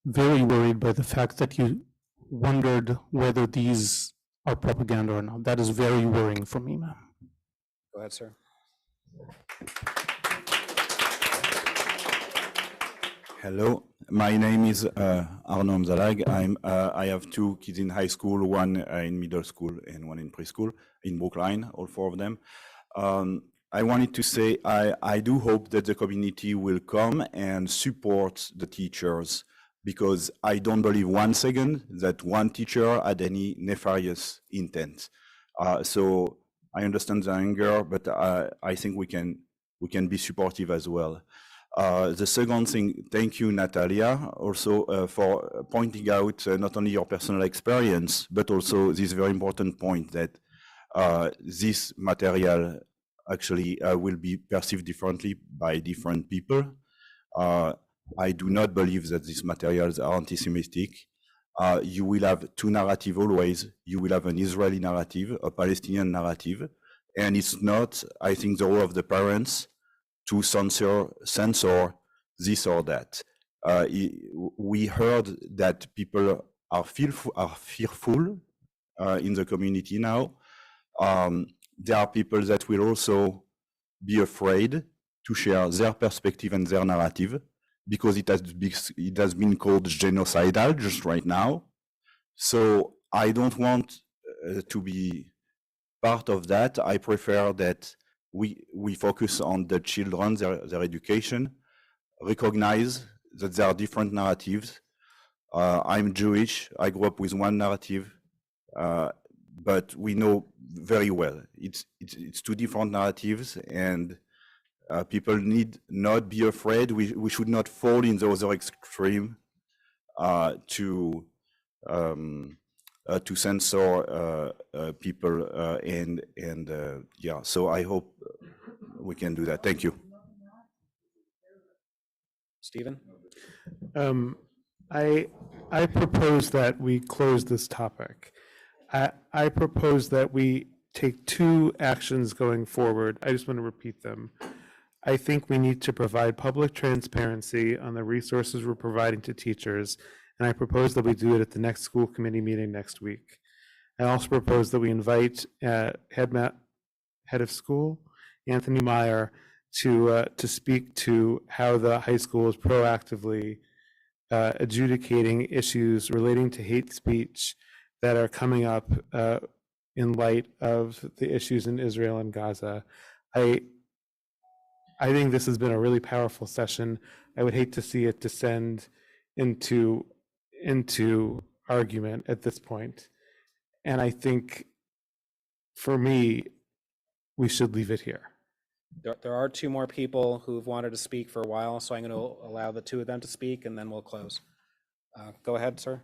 very worried by the fact that you wondered whether these are propaganda or not. That is very worrying for me, ma'am. Go ahead, sir. Hello, my name is Arno Mzalag. I have two kids in high school, one in middle school and one in preschool in Brookline, all four of them. I wanted to say I do hope that the community will come and support the teachers, because I don't believe one second that one teacher had any nefarious intent. So I understand the anger, but I think we can be supportive as well. The second thing, thank you, Natalia, also for pointing out not only your personal experience, but also this very important point that this material actually will be perceived differently by different people. I do not believe that these materials are anti-Semitic. You will have two narratives always. You will have an Israeli narrative, a Palestinian narrative, and it's not, I think, the role of the parents to censor this or that. We heard that people are fearful in the community now. There are people that will also be afraid to share their perspective and their narrative, because it has been called genocidal just right now. So I don't want to be part of that. I prefer that we focus on the children, their education, recognize that there are different narratives. I'm Jewish. I grew up with one narrative, but we know very well it's two different narratives, and people need not be afraid. We should not fall in the other extreme to censor people and yeah. So I hope we can do that. Thank you. Stephen? I propose that we close this topic. I propose that we take two actions going forward. I just want to repeat them. I think we need to provide public transparency on the resources we're providing to teachers, and I propose that we do it at the next school committee meeting next week. I also propose that we invite head of school, Anthony Meyer, to speak to how the high school is proactively adjudicating issues relating to hate speech that are coming up in light of the issues in Israel and Gaza. I think this has been a really powerful session. I would hate to see it descend into argument at this point. And I think, for me, we should leave it here. There are two more people who've wanted to speak for a while, so I'm going to allow the two of them to speak, and then we'll close. Go ahead, sir.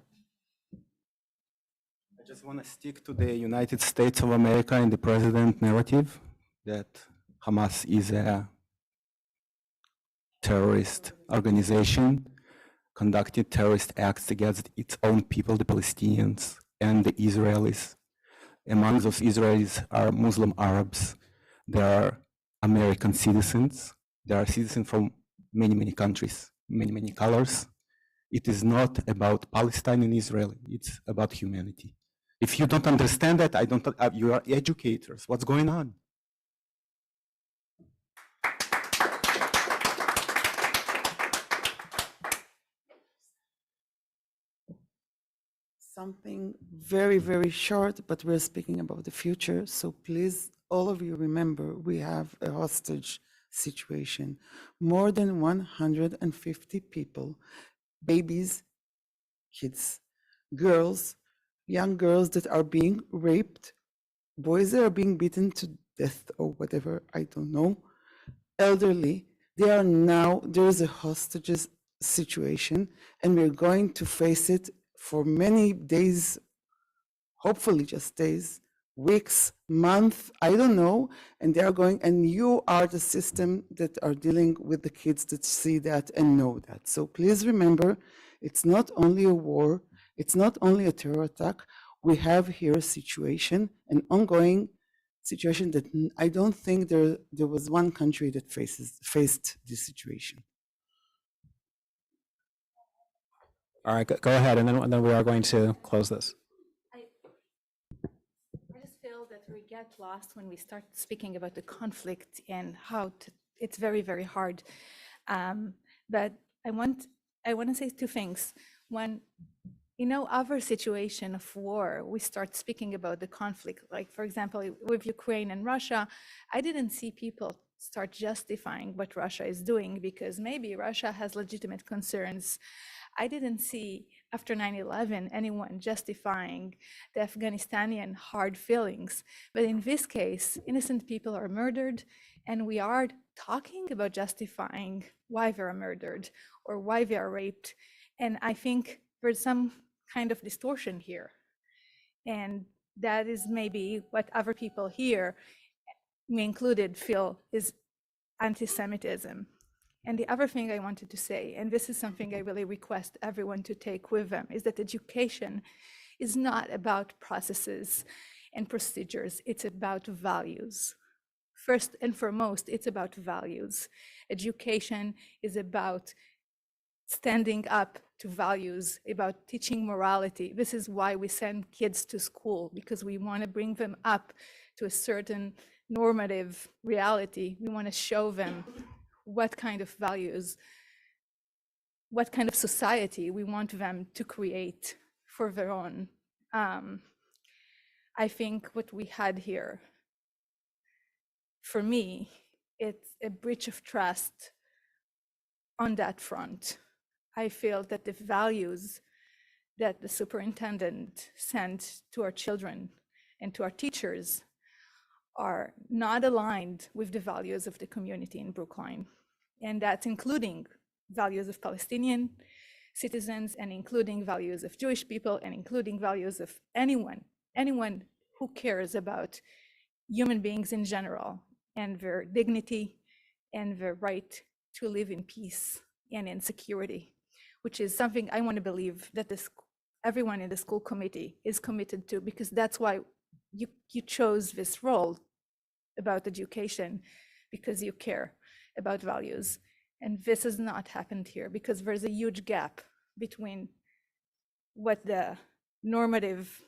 I just want to stick to the United States of America and the president narrative that Hamas is a terrorist organization conducting terrorist acts against its own people, the Palestinians and the Israelis. Among those Israelis are Muslim Arabs. There are American citizens. There are citizens from many, many countries, many, many colors. It is not about Palestine and Israel. It's about humanity. If you don't understand that, you are educators. What's going on? Something very, very short, but we're speaking about the future. So please, all of you remember, we have a hostage situation. More than 150 people, babies, kids, girls, young girls that are being raped, boys that are being beaten to death or whatever, I don't know, elderly. There is a hostages situation, and we're going to face it for many days, hopefully just days, weeks, months, I don't know, and they are going, and you are the system that are dealing with the kids that see that and know that. So please remember, it's not only a war, it's not only a terror attack. We have here a situation, an ongoing situation that I don't think there was one country that faced this situation. All right, go ahead, and then we are going to close this. I just feel that we get lost when we start speaking about the conflict and it's very, very hard. But I want to say two things. One, in no other situation of war, we start speaking about the conflict. Like, for example, with Ukraine and Russia, I didn't see people start justifying what Russia is doing because maybe Russia has legitimate concerns. I didn't see after 9/11 anyone justifying the Afghanistani hard feelings. But in this case, innocent people are murdered, and we are talking about justifying why they are murdered or why they are raped. And I think there's some kind of distortion here. And that is maybe what other people here, me included, feel is anti-Semitism. And the other thing I wanted to say, and this is something I really request everyone to take with them, is that education is not about processes and procedures, it's about values. First and foremost, it's about values. Education is about standing up to values, about teaching morality. This is why we send kids to school, because we want to bring them up to a certain normative reality. We want to show them what kind of values, what kind of society we want them to create for their own. I think what we had here, for me, it's a breach of trust on that front. I feel that the values that the superintendent sent to our children and to our teachers are not aligned with the values of the community in Brookline. And that's including values of Palestinian citizens and including values of Jewish people and including values of anyone who cares about human beings in general and their dignity and their right to live in peace and in security, which is something I want to believe that everyone in the school committee is committed to, because that's why you chose this role about education, because you care about values. And this has not happened here because there's a huge gap between what the normative,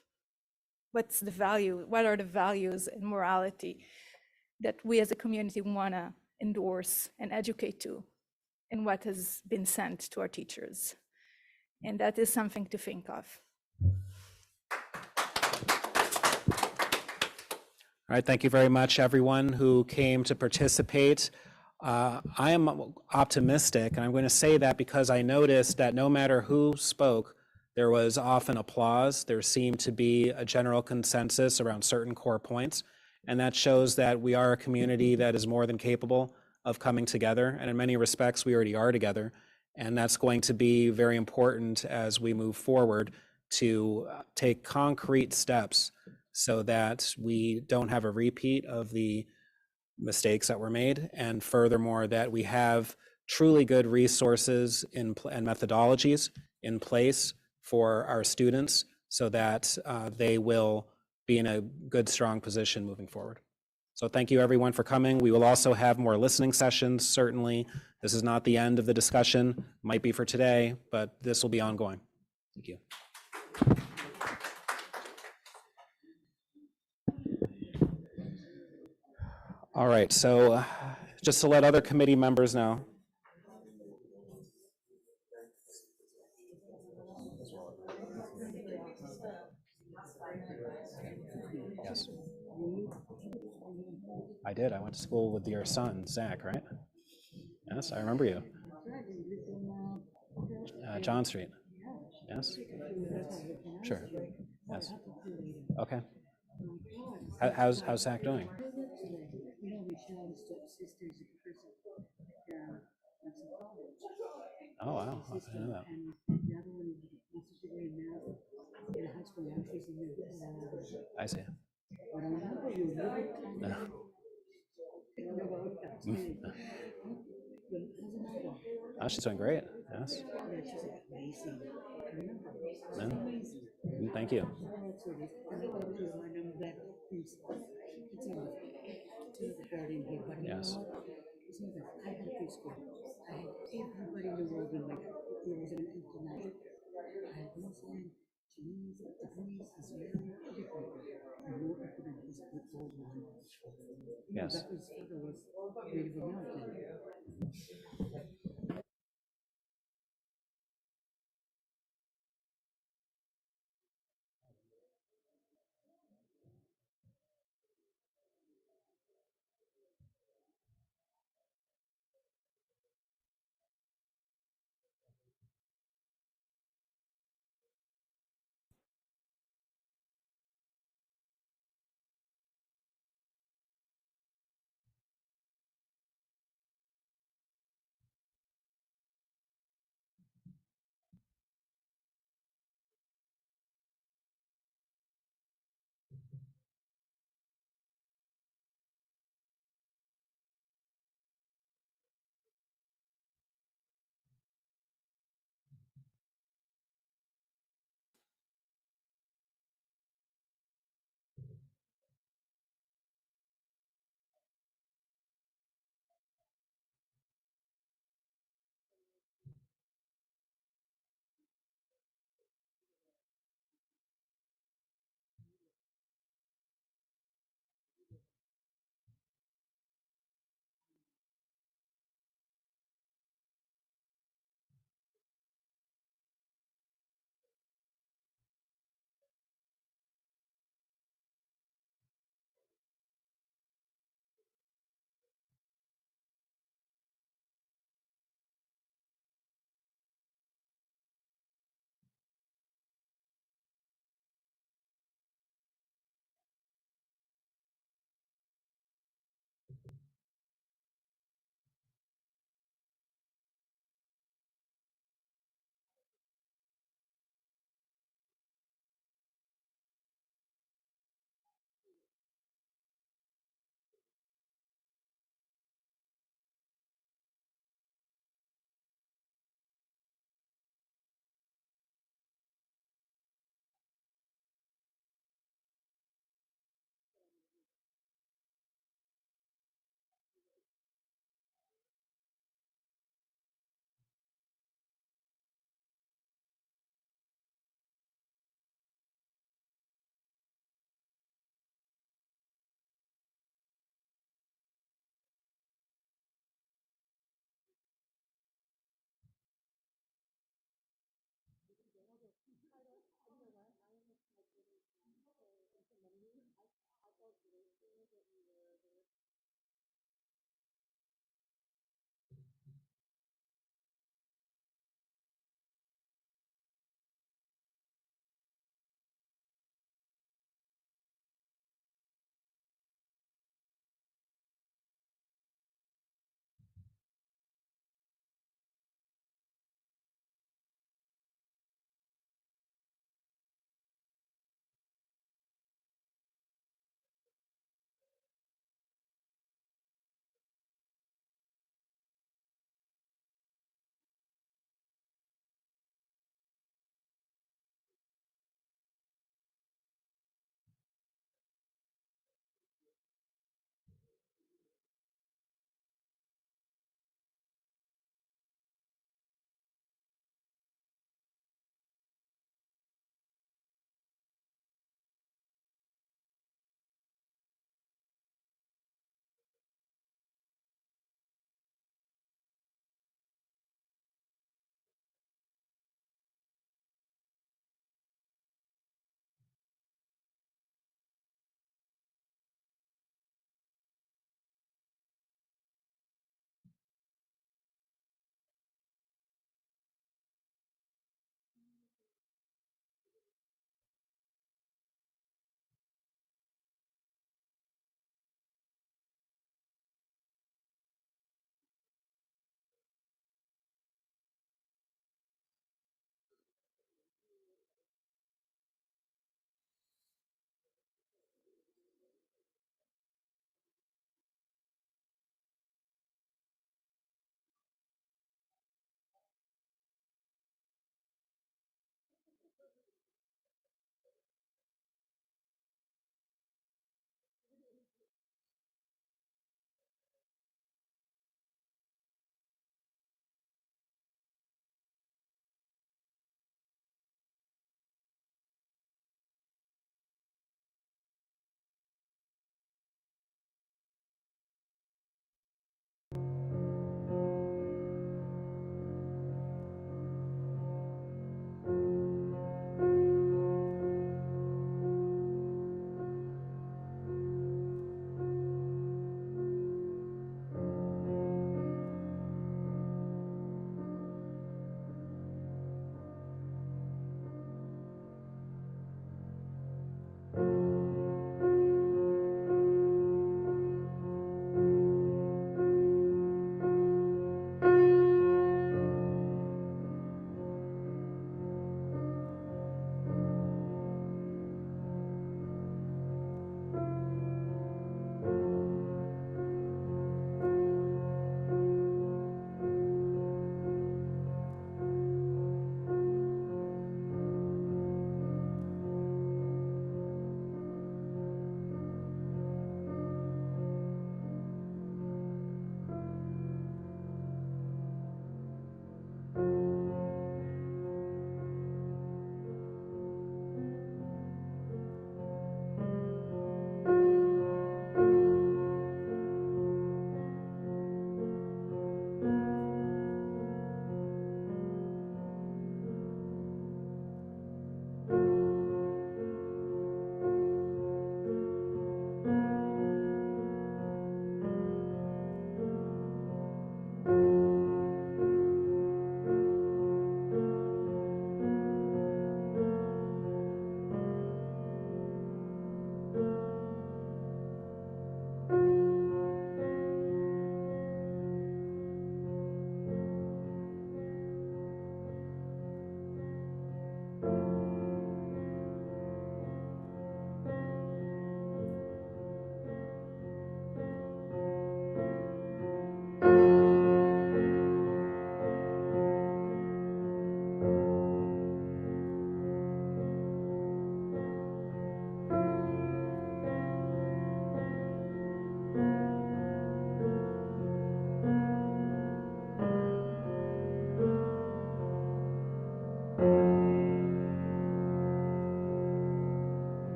what are the values and morality that we as a community want to endorse and educate to, and what has been sent to our teachers. And that is something to think of. All right, thank you very much, everyone who came to participate. I am optimistic, and I'm going to say that because I noticed that no matter who spoke, there was often applause. There seemed to be a general consensus around certain core points, and that shows that we are a community that is more than capable of coming together, and in many respects, we already are together, and that's going to be very important as we move forward to take concrete steps so that we don't have a repeat of the mistakes that were made, and furthermore, that we have truly good resources and methodologies in place for our students so that they will be in a good, strong position moving forward. So thank you everyone for coming. We will also have more listening sessions, certainly. This is not the end of the discussion, might be for today, but this will be ongoing. Thank you. All right, so just to let other committee members know. Yes. I did. I went to school with your son, Zach, right? Yes, I remember you. John Street. Yes. Sure. Yes. Okay. How's Zach doing? Oh wow, I didn't know that. I see. No. Oh, she's doing great. Yes. Thank you. Yes. Yes.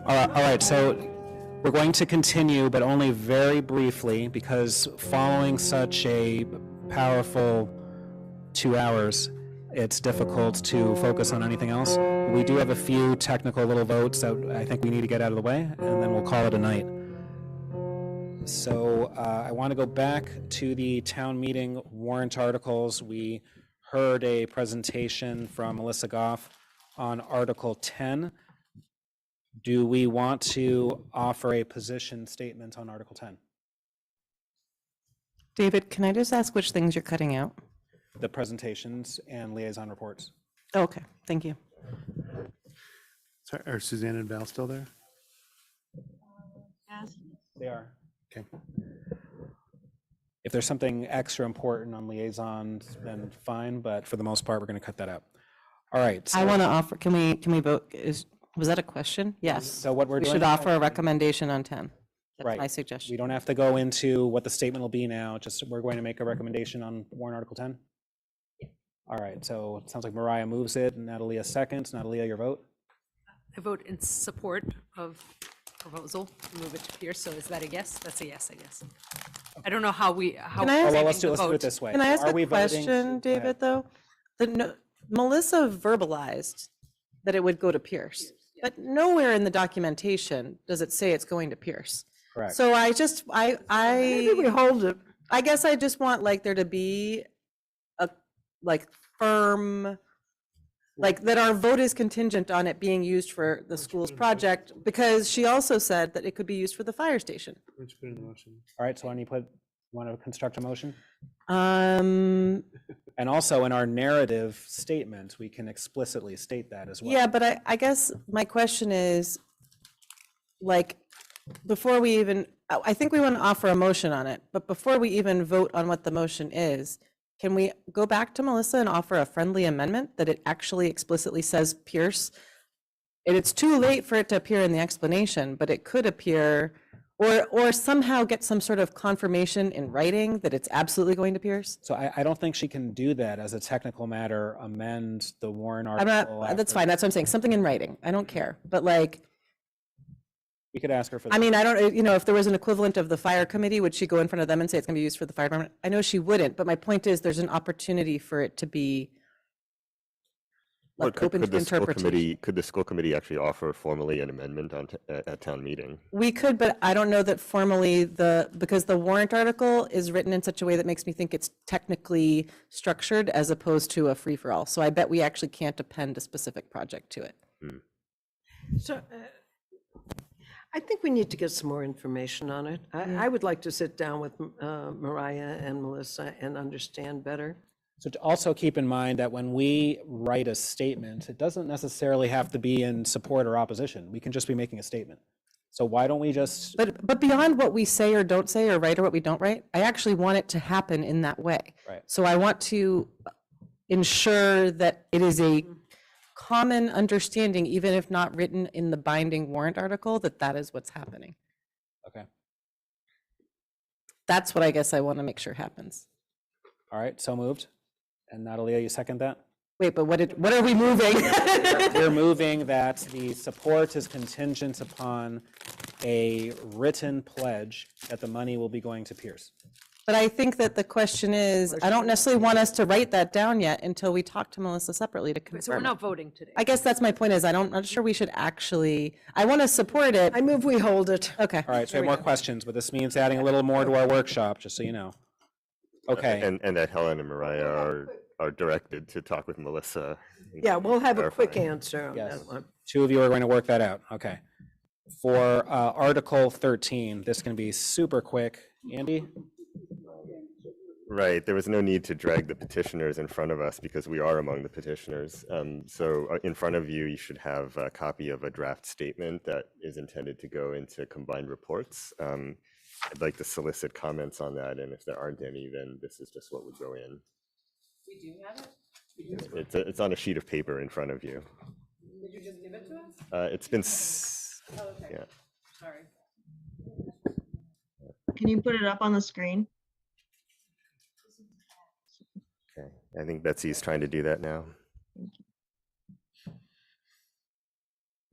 All right, so we're going to continue, but only very briefly, because following such a powerful 2 hours, it's difficult to focus on anything else. We do have a few technical little votes that I think we need to get out of the way, and then we'll call it a night. So I want to go back to the town meeting warrant articles. We heard a presentation from Melissa Goff on Article 10. Do we want to offer a position statement on Article 10? David, can I just ask which things you're cutting out? The presentations and liaison reports. Okay, thank you. Sorry, are Suzanne and Val still there? Yes. They are. Okay. If there's something extra important on liaisons, then fine, but for the most part, we're going to cut that out. All right. I want to offer, can we vote? Was that a question? Yes. So what we're We doing. should offer a recommendation on 10. That's Right. my suggestion. We don't have to go into what the statement will be now, just we're going to make a recommendation on warrant Article 10? Yeah. All right, so it sounds like Mariah moves it, and Natalia seconds. Natalia, your vote? I vote in support of proposal to move it to Pierce, so is that a yes? That's a yes, I guess. I don't know how we, how. Can I ask- Well, let's do the it vote. this way. Can I ask Are we a voting- question, Go ahead. David, though? Melissa verbalized that it would go to Pierce, but nowhere in the documentation does it say it's going to Pierce. Correct. So I just, Maybe we hold it. I guess I just want like there to be a firm, like that our vote is contingent on it being used for the school's project, because she also said that it could be used for the fire station. Why don't you put it in the motion? All right, so when you want to construct a motion? Um, And also in our narrative statement, we can explicitly state that as well. yeah, but I guess my question is, like, before we even, I think we want to offer a motion on it, but before we even vote on what the motion is, can we go back to Melissa and offer a friendly amendment that it actually explicitly says Pierce? And it's too late for it to appear in the explanation, but it could appear, or somehow get some sort of confirmation in writing that it's absolutely going to Pierce? So I don't think she can do that as a technical matter, amend the warrant I'm article. not, that's after- fine, that's what I'm saying, something in writing, I don't care, but like, We could ask her for that. I mean, I don't, if there was an equivalent of the fire committee, would she go in front of them and say it's going to be used for the fire department? I know she wouldn't, but my point is there's an opportunity for it to be like open to interpretation. Could the school committee actually offer formally an amendment at town meeting? We could, but I don't know that formally because the warrant article is written in such a way that makes me think it's technically structured as opposed to a free-for-all. So I bet we actually can't append a specific project to it. So I think we need to get some more information on it. I would like to sit down with Mariah and Melissa and understand better. So to also keep in mind that when we write a statement, it doesn't necessarily have to be in support or opposition. We can just be making a statement. So why don't we just? But beyond what we say or don't say or write or what we don't write, I actually want it to happen in that way. Right. So I want to ensure that it is a common understanding, even if not written in the binding warrant article, that that is what's happening. Okay. That's what I guess I want to make sure happens. All right, so moved. And Natalia, you second that? Wait, but what are we moving? We're moving that the support is contingent upon a written pledge that the money will be going to Pierce. But I think that the question is, I don't necessarily want us to write that down yet until we talk to Melissa separately to confirm. So we're it. not voting today. I guess that's my point is I'm not sure we should actually, I want to support it. I move we hold it. Okay. All right, so we have more questions, but this means adding a little more to our workshop, just so you know. Okay. And that Helen and Mariah are directed to talk with Melissa. and Yeah, we'll have a quick clarify. answer on Yes. that one. Two of you are going to work that out. Okay. For Article 13, this can be super quick. Andy? Right, there was no need to drag the petitioners in front of us because we are among the petitioners. So in front of you, you should have a copy of a draft statement that is intended to go into combined reports. I'd like to solicit comments on that, and if there aren't any, then this is just what would go in. We do have it? It's on a sheet of paper in front of you. Did you just give it to us? It's been, Okay. yeah. Sorry. Can you put it up on the screen? Okay, I think Betsy's trying to do that now.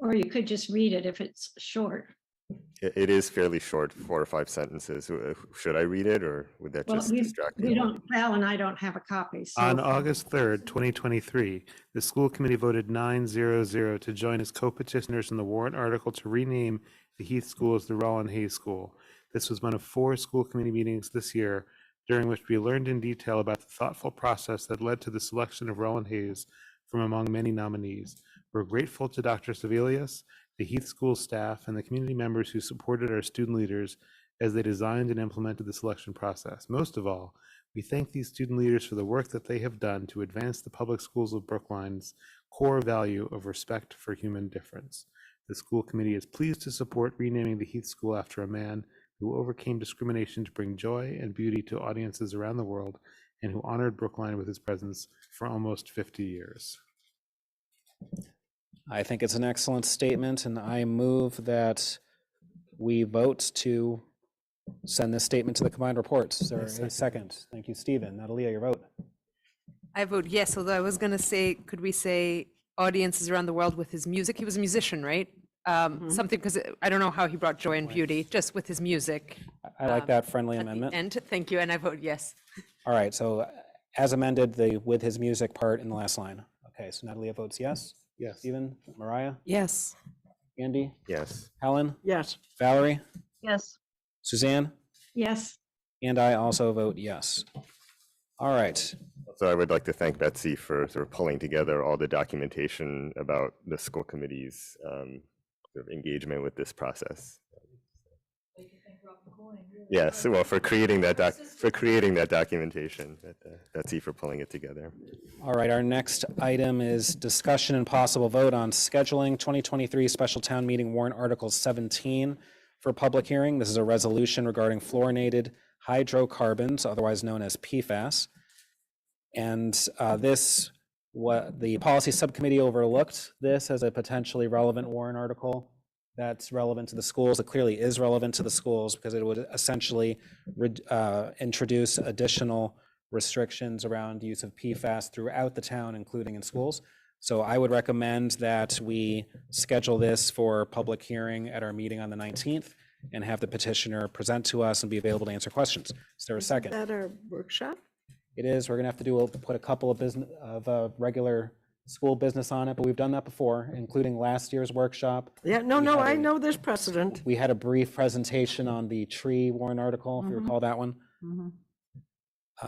Or you could just read it if it's short. It is fairly short, 4 or 5 sentences. Should I read it, or would that Well, just distract we you? don't, Val and I don't have a copy, so. On August 3rd, 2023, the school committee voted 9-0-0 to join as co-petitioners in the warrant article to rename the Heath School as the Rollin Hayes School. This was one of 4 school committee meetings this year, during which we learned in detail about the thoughtful process that led to the selection of Rollin Hayes from among many nominees. We're grateful to Dr. Sevelius, the Heath School staff, and the community members who supported our student leaders as they designed and implemented the selection process. Most of all, we thank these student leaders for the work that they have done to advance the public schools of Brookline's core value of respect for human difference. The school committee is pleased to support renaming the Heath School after a man who overcame discrimination to bring joy and beauty to audiences around the world and who honored Brookline with his presence for almost 50 years. I think it's an excellent statement, and I move that we vote to send this statement to the combined reports. Is there a second? Thank you, Stephen. Natalia, your vote. I vote yes, although I was going to say, could we say audiences around the world with his music? He was a musician, right? Something, because I don't know how he brought joy and beauty, just with his music. I like that friendly At the amendment. end, thank you, and I vote yes. All right, so as amended, the with his music part in the last line. Okay, so Natalia votes yes. Yes. Stephen, Mariah, Yes. Andy, Yes. Helen, Yes. Valerie, Yes. Suzanne, Yes. and I also vote yes. All right. So I would like to thank Betsy for sort of pulling together all the documentation about the school committee's sort of engagement with this process. Yes, well, for creating that documentation, Betsy for pulling it together. All right, our next item is discussion and possible vote on scheduling 2023 special town meeting warrant article 17 for public hearing. This is a resolution regarding fluorinated hydrocarbons, otherwise known as PFAS. And the policy subcommittee overlooked this as a potentially relevant warrant article that's relevant to the schools. It clearly is relevant to the schools because it would essentially introduce additional restrictions around use of PFAS throughout the town, including in schools. So I would recommend that we schedule this for public hearing at our meeting on the 19th and have the petitioner present to us and be available to answer questions. Is there a second? Is that our workshop? It is. We're gonna have to put a couple of regular school business on it, but we've done that before, including last year's workshop. Yeah, no, I know there's precedent. We had a brief presentation on the tree warrant article, if you recall that one.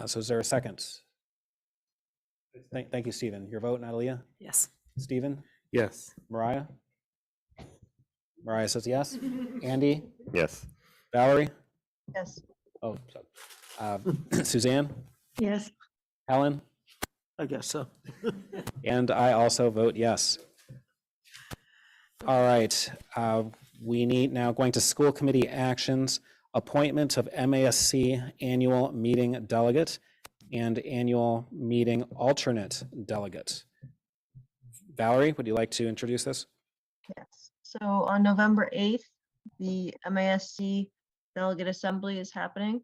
So is there a second? Thank you, Stephen. Your vote, Natalia? Yes. Stephen? Yes. Mariah? Mariah says yes. Andy? Yes. Valerie? Yes. Oh, Suzanne? Yes. Helen? I guess so. And I also vote yes. All right, we need now going to school committee actions, appointment of MASC annual meeting delegate and annual meeting alternate delegate. Valerie, would you like to introduce this? Yes. So on November 8th, the MASC Delegate Assembly is happening,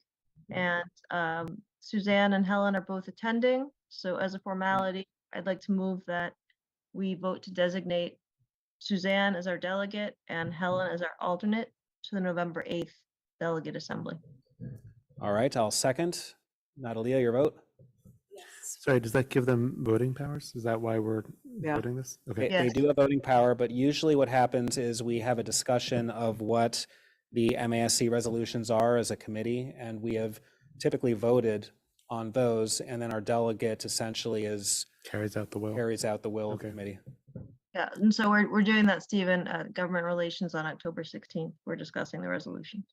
and Suzanne and Helen are both attending. So as a formality, I'd like to move that we vote to designate Suzanne as our delegate and Helen as our alternate to the November 8th Delegate Assembly. All right, I'll second. Natalia, your vote? Sorry, does that give them voting powers? Is that why we're Yeah. voting this? They Okay. do have voting power, but usually what happens is we have a discussion of what the MASC resolutions are as a committee, and we have typically voted on those, and then our delegate essentially Carries out the will. Of the committee. Yeah, and so we're doing that, Stephen, Government Relations on October 16th. We're discussing the resolution.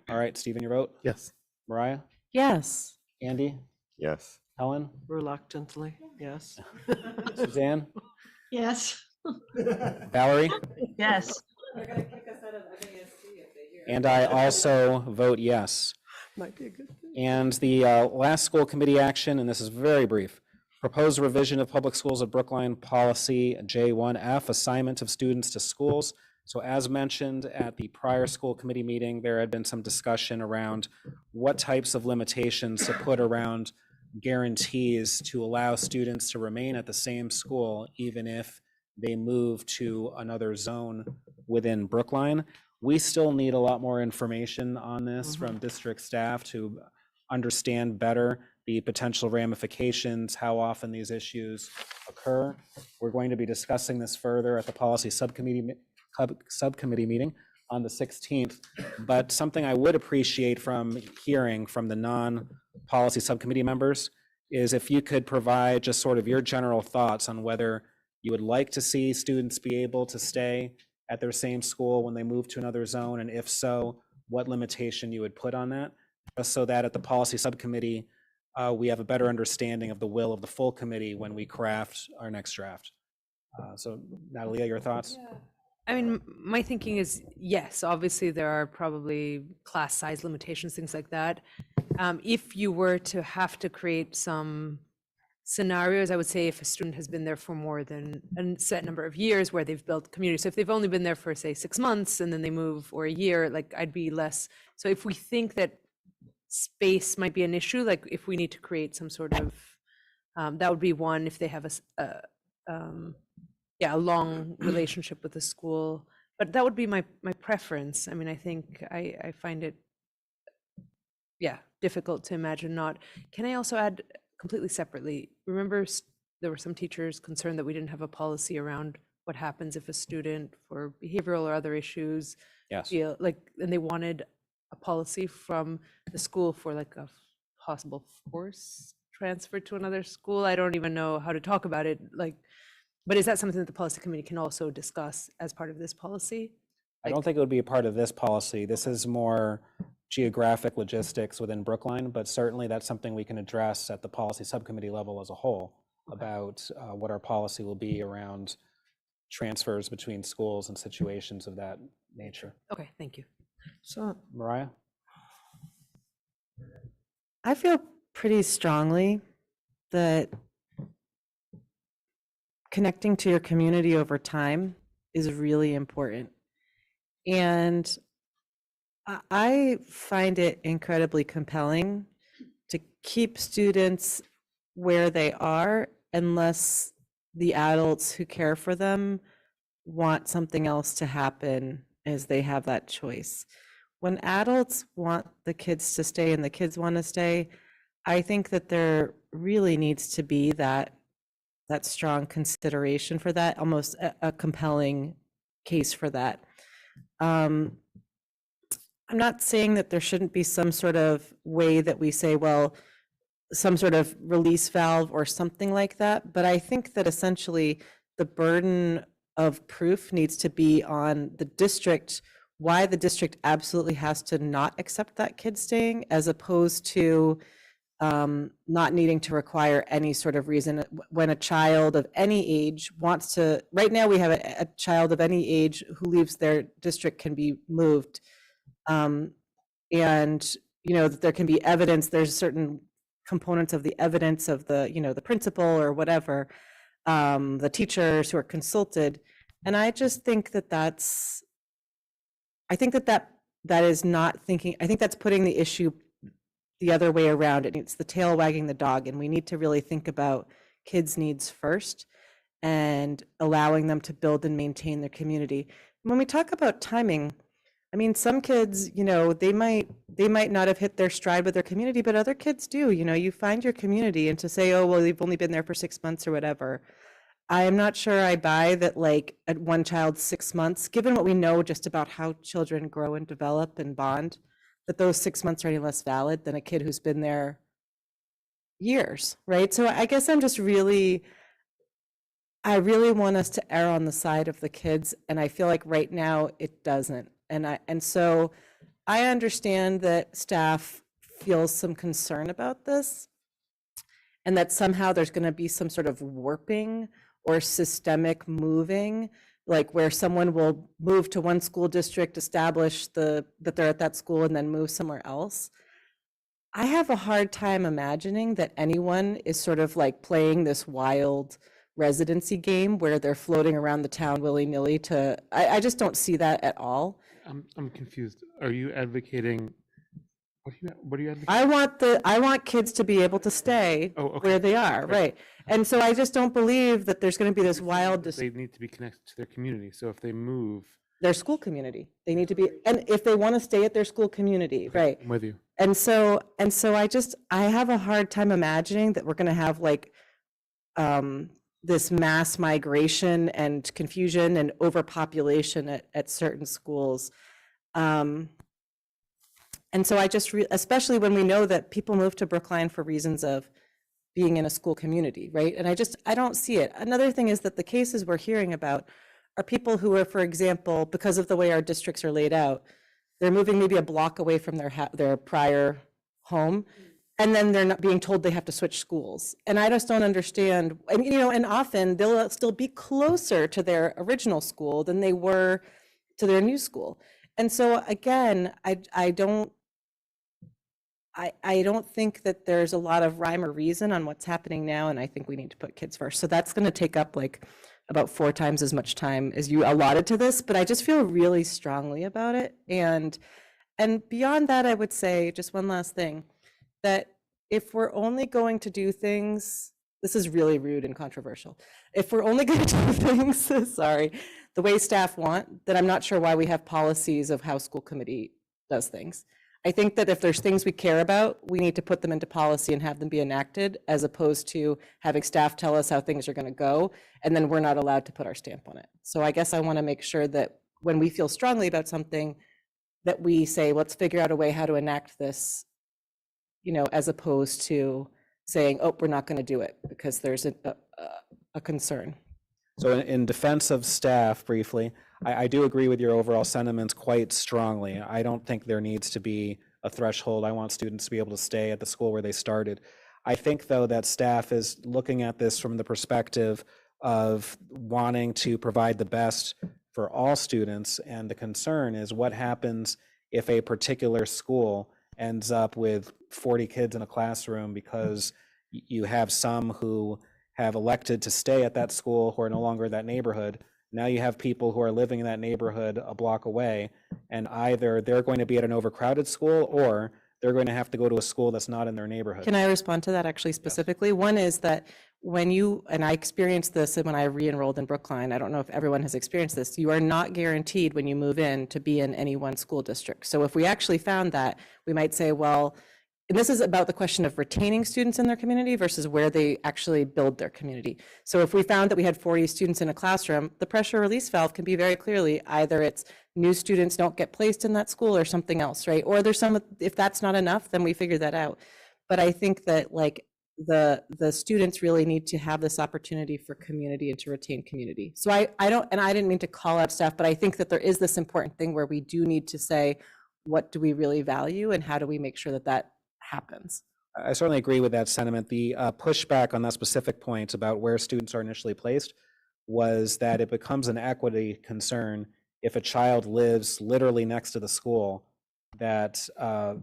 All right, Stephen, your vote? Yes. Mariah? Yes. Andy? Yes. Helen? Reluctantly, yes. Suzanne? Yes. Valerie? Yes. And I also vote yes. Might be a good thing. And the last school committee action, and this is very brief, proposed revision of public schools of Brookline policy J1F, assignment of students to schools. So as mentioned at the prior school committee meeting, there had been some discussion around what types of limitations to put around guarantees to allow students to remain at the same school, even if they move to another zone within Brookline. We still need a lot more information on this from district staff to understand better the potential ramifications, how often these issues occur. We're going to be discussing this further at the policy subcommittee meeting on the 16th. But something I would appreciate from hearing from the non-policy subcommittee members is if you could provide just sort of your general thoughts on whether you would like to see students be able to stay at their same school when they move to another zone, and if so, what limitation you would put on that, just so that at the policy subcommittee, we have a better understanding of the will of the full committee when we craft our next draft. So Natalia, your thoughts? Yeah. I mean, my thinking is, yes, obviously there are probably class size limitations, things like that. If you were to have to create some scenarios, I would say if a student has been there for more than a set number of years where they've built community. So if they've only been there for, say, 6 months and then they move, or a year, like I'd be less. So if we think that space might be an issue, like if we need to create some sort of, that would be one, if they have a long relationship with the school. But that would be my preference. I mean, I think I find it, difficult to imagine not. Can I also add completely separately, remember there were some teachers concerned that we didn't have a policy around what happens if a student for behavioral or other issues feel like, and they wanted a policy from the school for like a possible force transfer to another school. I don't even know how to talk about it, like, but is that something that the policy committee can also discuss as part of this policy? I don't think it would be a part of this policy. This is more geographic logistics within Brookline, but certainly that's something we can address at the policy subcommittee level as a whole about what our policy will be around transfers between schools and situations of that nature. Okay, thank you. So, Mariah? I feel pretty strongly that connecting to your community over time is really important. And I find it incredibly compelling to keep students where they are unless the adults who care for them want something else to happen as they have that choice. When adults want the kids to stay and the kids want to stay, I think that there really needs to be that strong consideration for that, almost a compelling case for that. I'm not saying that there shouldn't be some sort of way that we say, well, some sort of release valve or something like that, but I think that essentially the burden of proof needs to be on the district, why the district absolutely has to not accept that kid staying, as opposed to not needing to require any sort of reason. When a child of any age wants to, right now we have a child of any age who leaves their district can be moved. And, you know, that there can be evidence, there's certain components of the evidence of the, you know, the principal or whatever, the teachers who are consulted. And I just think that that is not thinking, I think that's putting the issue the other way around. It's the tail wagging the dog, and we need to really think about kids' needs first and allowing them to build and maintain their community. When we talk about timing, I mean, some kids, you know, they might not have hit their stride with their community, but other kids do. You know, you find your community, and to say, oh, well, they've only been there for 6 months or whatever. I am not sure I buy that, like, at one child's 6 months, given what we know just about how children grow and develop and bond, that those 6 months are any less valid than a kid who's been there years, right? So I guess I'm just I really want us to err on the side of the kids, and I feel like right now it doesn't. And so I understand that staff feels some concern about this, and that somehow there's going to be some sort of warping or systemic moving, like where someone will move to one school district, establish that they're at that school, and then move somewhere else. I have a hard time imagining that anyone is sort of like playing this wild residency game where they're floating around the town willy-nilly I just don't see that at all. I'm confused. Are you advocating What are you I want kids to be able to stay where they are, right? And so I just don't believe that there's going to be this wild. They need to be connected to their community. So if they move, Their school community, they need to be, and if they want to stay at their school community, right? I'm with you. And so I have a hard time imagining that we're going to have like this mass migration and confusion and overpopulation at certain schools. And so I just, especially when we know that people move to Brookline for reasons of being in a school community, right? And I don't see it. Another thing is that the cases we're hearing about are people who are, for example, because of the way our districts are laid out, they're moving maybe a block away from their prior home, and then they're not being told they have to switch schools. And I just don't understand, and and often they'll still be closer to their original school than they were to their new school. And so again, I don't think that there's a lot of rhyme or reason on what's happening now, and I think we need to put kids first. So that's going to take up like about 4 times as much time as you allotted to this, but I just feel really strongly about it. And beyond that, I would say just one last thing, that if we're only going to do things, this is really rude and controversial. If we're only going to do things, sorry, the way staff want, then I'm not sure why we have policies of how school committee does things. I think that if there's things we care about, we need to put them into policy and have them be enacted, as opposed to having staff tell us how things are going to go, and then we're not allowed to put our stamp on it. So I guess I want to make sure that when we feel strongly about something, that we say, let's figure out a way how to enact this, as opposed to saying, oh, we're not going to do it because there's a concern. So in defense of staff, briefly, I do agree with your overall sentiments quite strongly. I don't think there needs to be a threshold. I want students to be able to stay at the school where they started. I think, though, that staff is looking at this from the perspective of wanting to provide the best for all students, and the concern is what happens if a particular school ends up with 40 kids in a classroom because you have some who have elected to stay at that school who are no longer in that neighborhood. Now you have people who are living in that neighborhood a block away, and either they're going to be at an overcrowded school or they're going to have to go to a school that's not in their neighborhood. Can I respond to that actually specifically? One is that when you, and I experienced this when I re-enrolled in Brookline, I don't know if everyone has experienced this, you are not guaranteed when you move in to be in any one school district. So if we actually found that, we might say, well, and this is about the question of retaining students in their community versus where they actually build their community. So if we found that we had 40 students in a classroom, the pressure release valve can be very clearly either it's new students don't get placed in that school or something else, right? Or there's some, if that's not enough, then we figure that out. But I think that like the students really need to have this opportunity for community and to retain community. So I don't, and I didn't mean to call out staff, but I think that there is this important thing where we do need to say, what do we really value and how do we make sure that that happens? I certainly agree with that sentiment. The pushback on that specific point about where students are initially placed was that it becomes an equity concern if a child lives literally next to the school that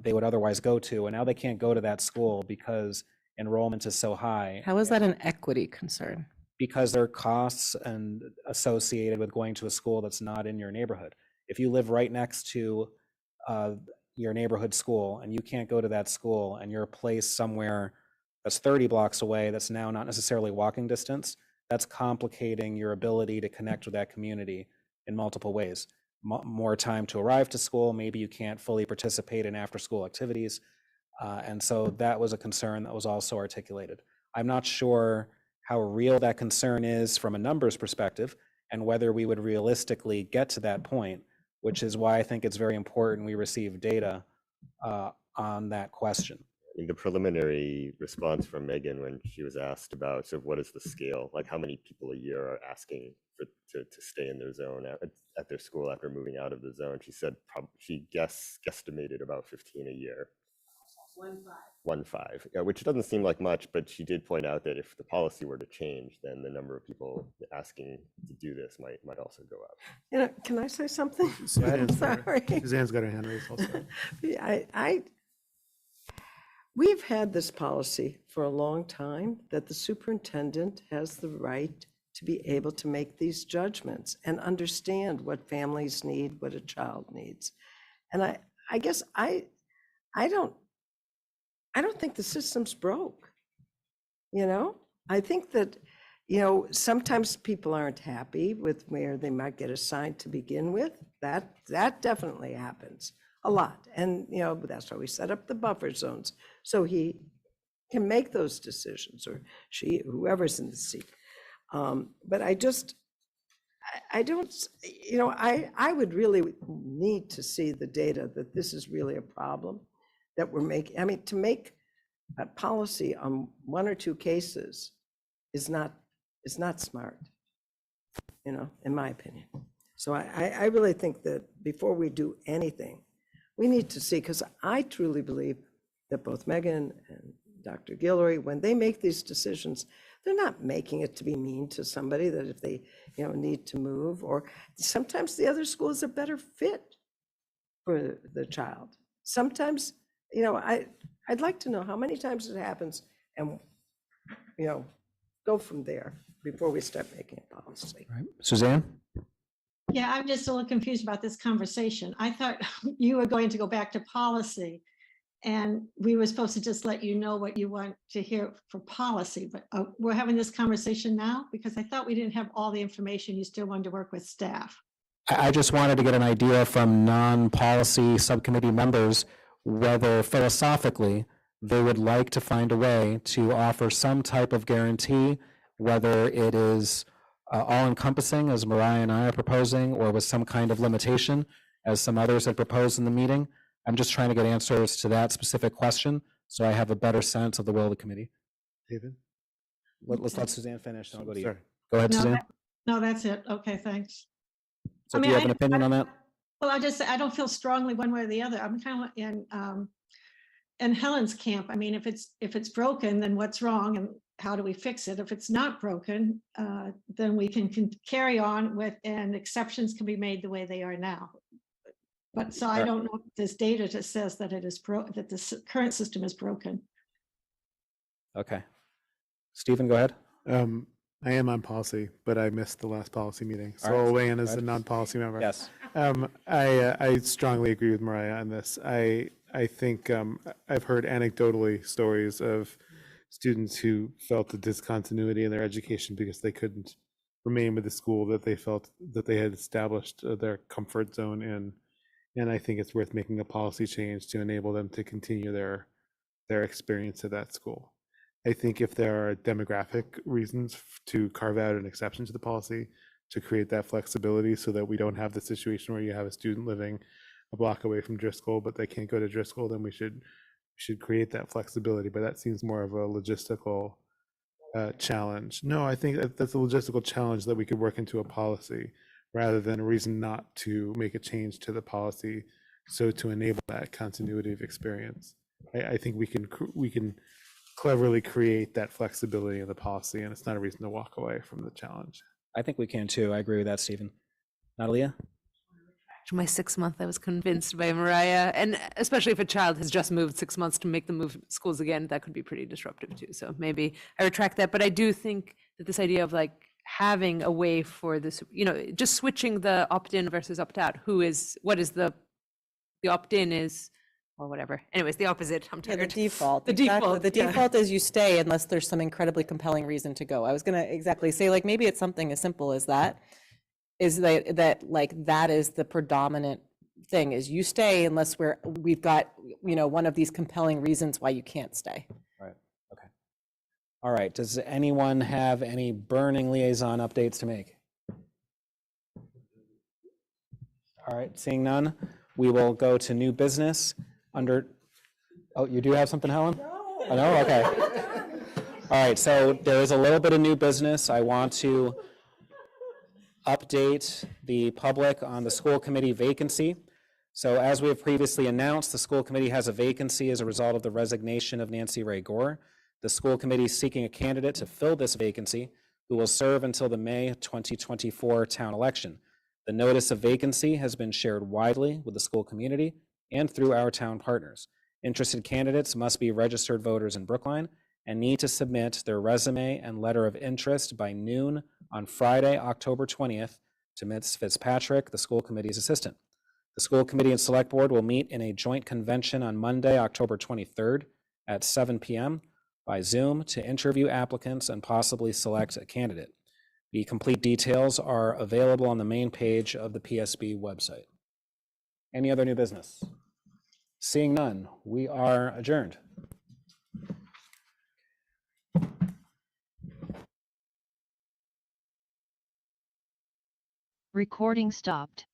they would otherwise go to, and now they can't go to that school because enrollment is so high. How is that an equity concern? Because there are costs and associated with going to a school that's not in your neighborhood. If you live right next to your neighborhood school and you can't go to that school and you're placed somewhere that's 30 blocks away that's now not necessarily walking distance, that's complicating your ability to connect with that community in multiple ways. More time to arrive to school, maybe you can't fully participate in after-school activities. And so that was a concern that was also articulated. I'm not sure how real that concern is from a numbers perspective and whether we would realistically get to that point, which is why I think it's very important we receive data on that question. The preliminary response from Megan when she was asked about, so what is the scale, like how many people a year are asking to stay in their zone at their school after moving out of the zone, she said she guesstimated about 15 a year. 1.5, which doesn't seem like much, but she did point out that if the policy were to change, then the number of people asking to do this might also go up. Can I say something? I'm sorry. Suzanne's got her hand raised also. We've had this policy for a long time that the superintendent has the right to be able to make these judgments and understand what families need, what a child needs. And I guess I I don't think the system's broke. You know, I think that, you know, sometimes people aren't happy with where they might get assigned to begin with. That definitely happens a lot. And, you know, that's why we set up the buffer zones. So he can make those decisions, or she, whoever's in the seat. But I don't, you know, I would really need to see the data that this is really a problem that we're making. I mean, to make a policy on one or two cases is not smart, you know, in my opinion. So I really think that before we do anything, we need to see, because I truly believe that both Megan and Dr. Guillory, when they make these decisions, they're not making it to be mean to somebody, that if they, you know, need to move, or sometimes the other school is a better fit for the child. Sometimes, you know, I'd like to know how many times it happens, and, you know, go from there before we start making a policy. Right. Suzanne? Yeah, I'm just a little confused about this conversation. I thought you were going to go back to policy, and we were supposed to just let you know what you want to hear for policy, but we're having this conversation now? Because I thought we didn't have all the information. You still wanted to work with staff. I just wanted to get an idea from non-policy subcommittee members whether philosophically they would like to find a way to offer some type of guarantee, whether it is all-encompassing, as Mariah and I are proposing, or with some kind of limitation, as some others had proposed in the meeting. I'm just trying to get answers to that specific question, so I have a better sense of the will of the committee. David? Let's let Suzanne finish, and I'll go to you. Sorry. Go ahead, No, Suzanne. No, that's it. Okay, thanks. So do you have an opinion on that? Well, I don't feel strongly one way or the other. I'm kind of in Helen's camp. I mean, if it's broken, then what's wrong and how do we fix it? If it's not broken, then we can carry on with, and exceptions can be made the way they are now. But so I don't know if there's data that says that it is that the current system is broken. Okay. Stephen, go ahead. I am on policy, but I missed the last policy meeting, so All right. I'll weigh in as Go a ahead. non-policy member. Yes. I strongly agree with Mariah on this. I think I've heard anecdotally stories of students who felt a discontinuity in their education because they couldn't remain with the school that they felt that they had established their comfort zone in. And I think it's worth making a policy change to enable them to continue their experience at that school. I think if there are demographic reasons to carve out an exception to the policy to create that flexibility so that we don't have the situation where you have a student living a block away from Driscoll, but they can't go to Driscoll, then we should create that flexibility. But that seems more of a logistical challenge. No, I think that's a logistical challenge that we could work into a policy rather than a reason not to make a change to the policy, so to enable that continuity of experience. I think we can cleverly create that flexibility in the policy, and it's not a reason to walk away from the challenge. I think we can too. I agree with that, Stephen. Natalia? My 6 month, I was convinced by Mariah, and especially if a child has just moved 6 months, to make them move schools again, that could be pretty disruptive too. So maybe I retract that, but I do think that this idea of like having a way for this, you know, just switching the opt-in versus opt-out, what is the opt-in is, or whatever. Anyways, the opposite. I'm tired. Yeah, the default. The Exactly. default. The yeah. default is you stay unless there's some incredibly compelling reason to go. I was gonna exactly say, like, maybe it's something as simple as that, is that like that is the predominant thing, is you stay unless we've got, you know, one of these compelling reasons why you can't stay. Right. Okay. All right. Does anyone have any burning liaison updates to make? All right. Seeing none, we will go to new business under. Oh, you do have something, Helen? No. Oh, no? Okay. All right. So there is a little bit of new business. I want to update the public on the school committee vacancy. So as we have previously announced, the school committee has a vacancy as a result of the resignation of Nancy Ray Gore. The school committee is seeking a candidate to fill this vacancy who will serve until the May 2024 town election. The notice of vacancy has been shared widely with the school community and through our town partners. Interested candidates must be registered voters in Brookline and need to submit their resume and letter of interest by noon on Friday, October 20th, to Ms. Fitzpatrick, the school committee's assistant. The school committee and select board will meet in a joint convention on Monday, October 23rd at 7 p.m. by Zoom to interview applicants and possibly select a candidate. The complete details are available on the main page of the PSB website. Any other new business? Seeing none, we are adjourned. Recording stopped.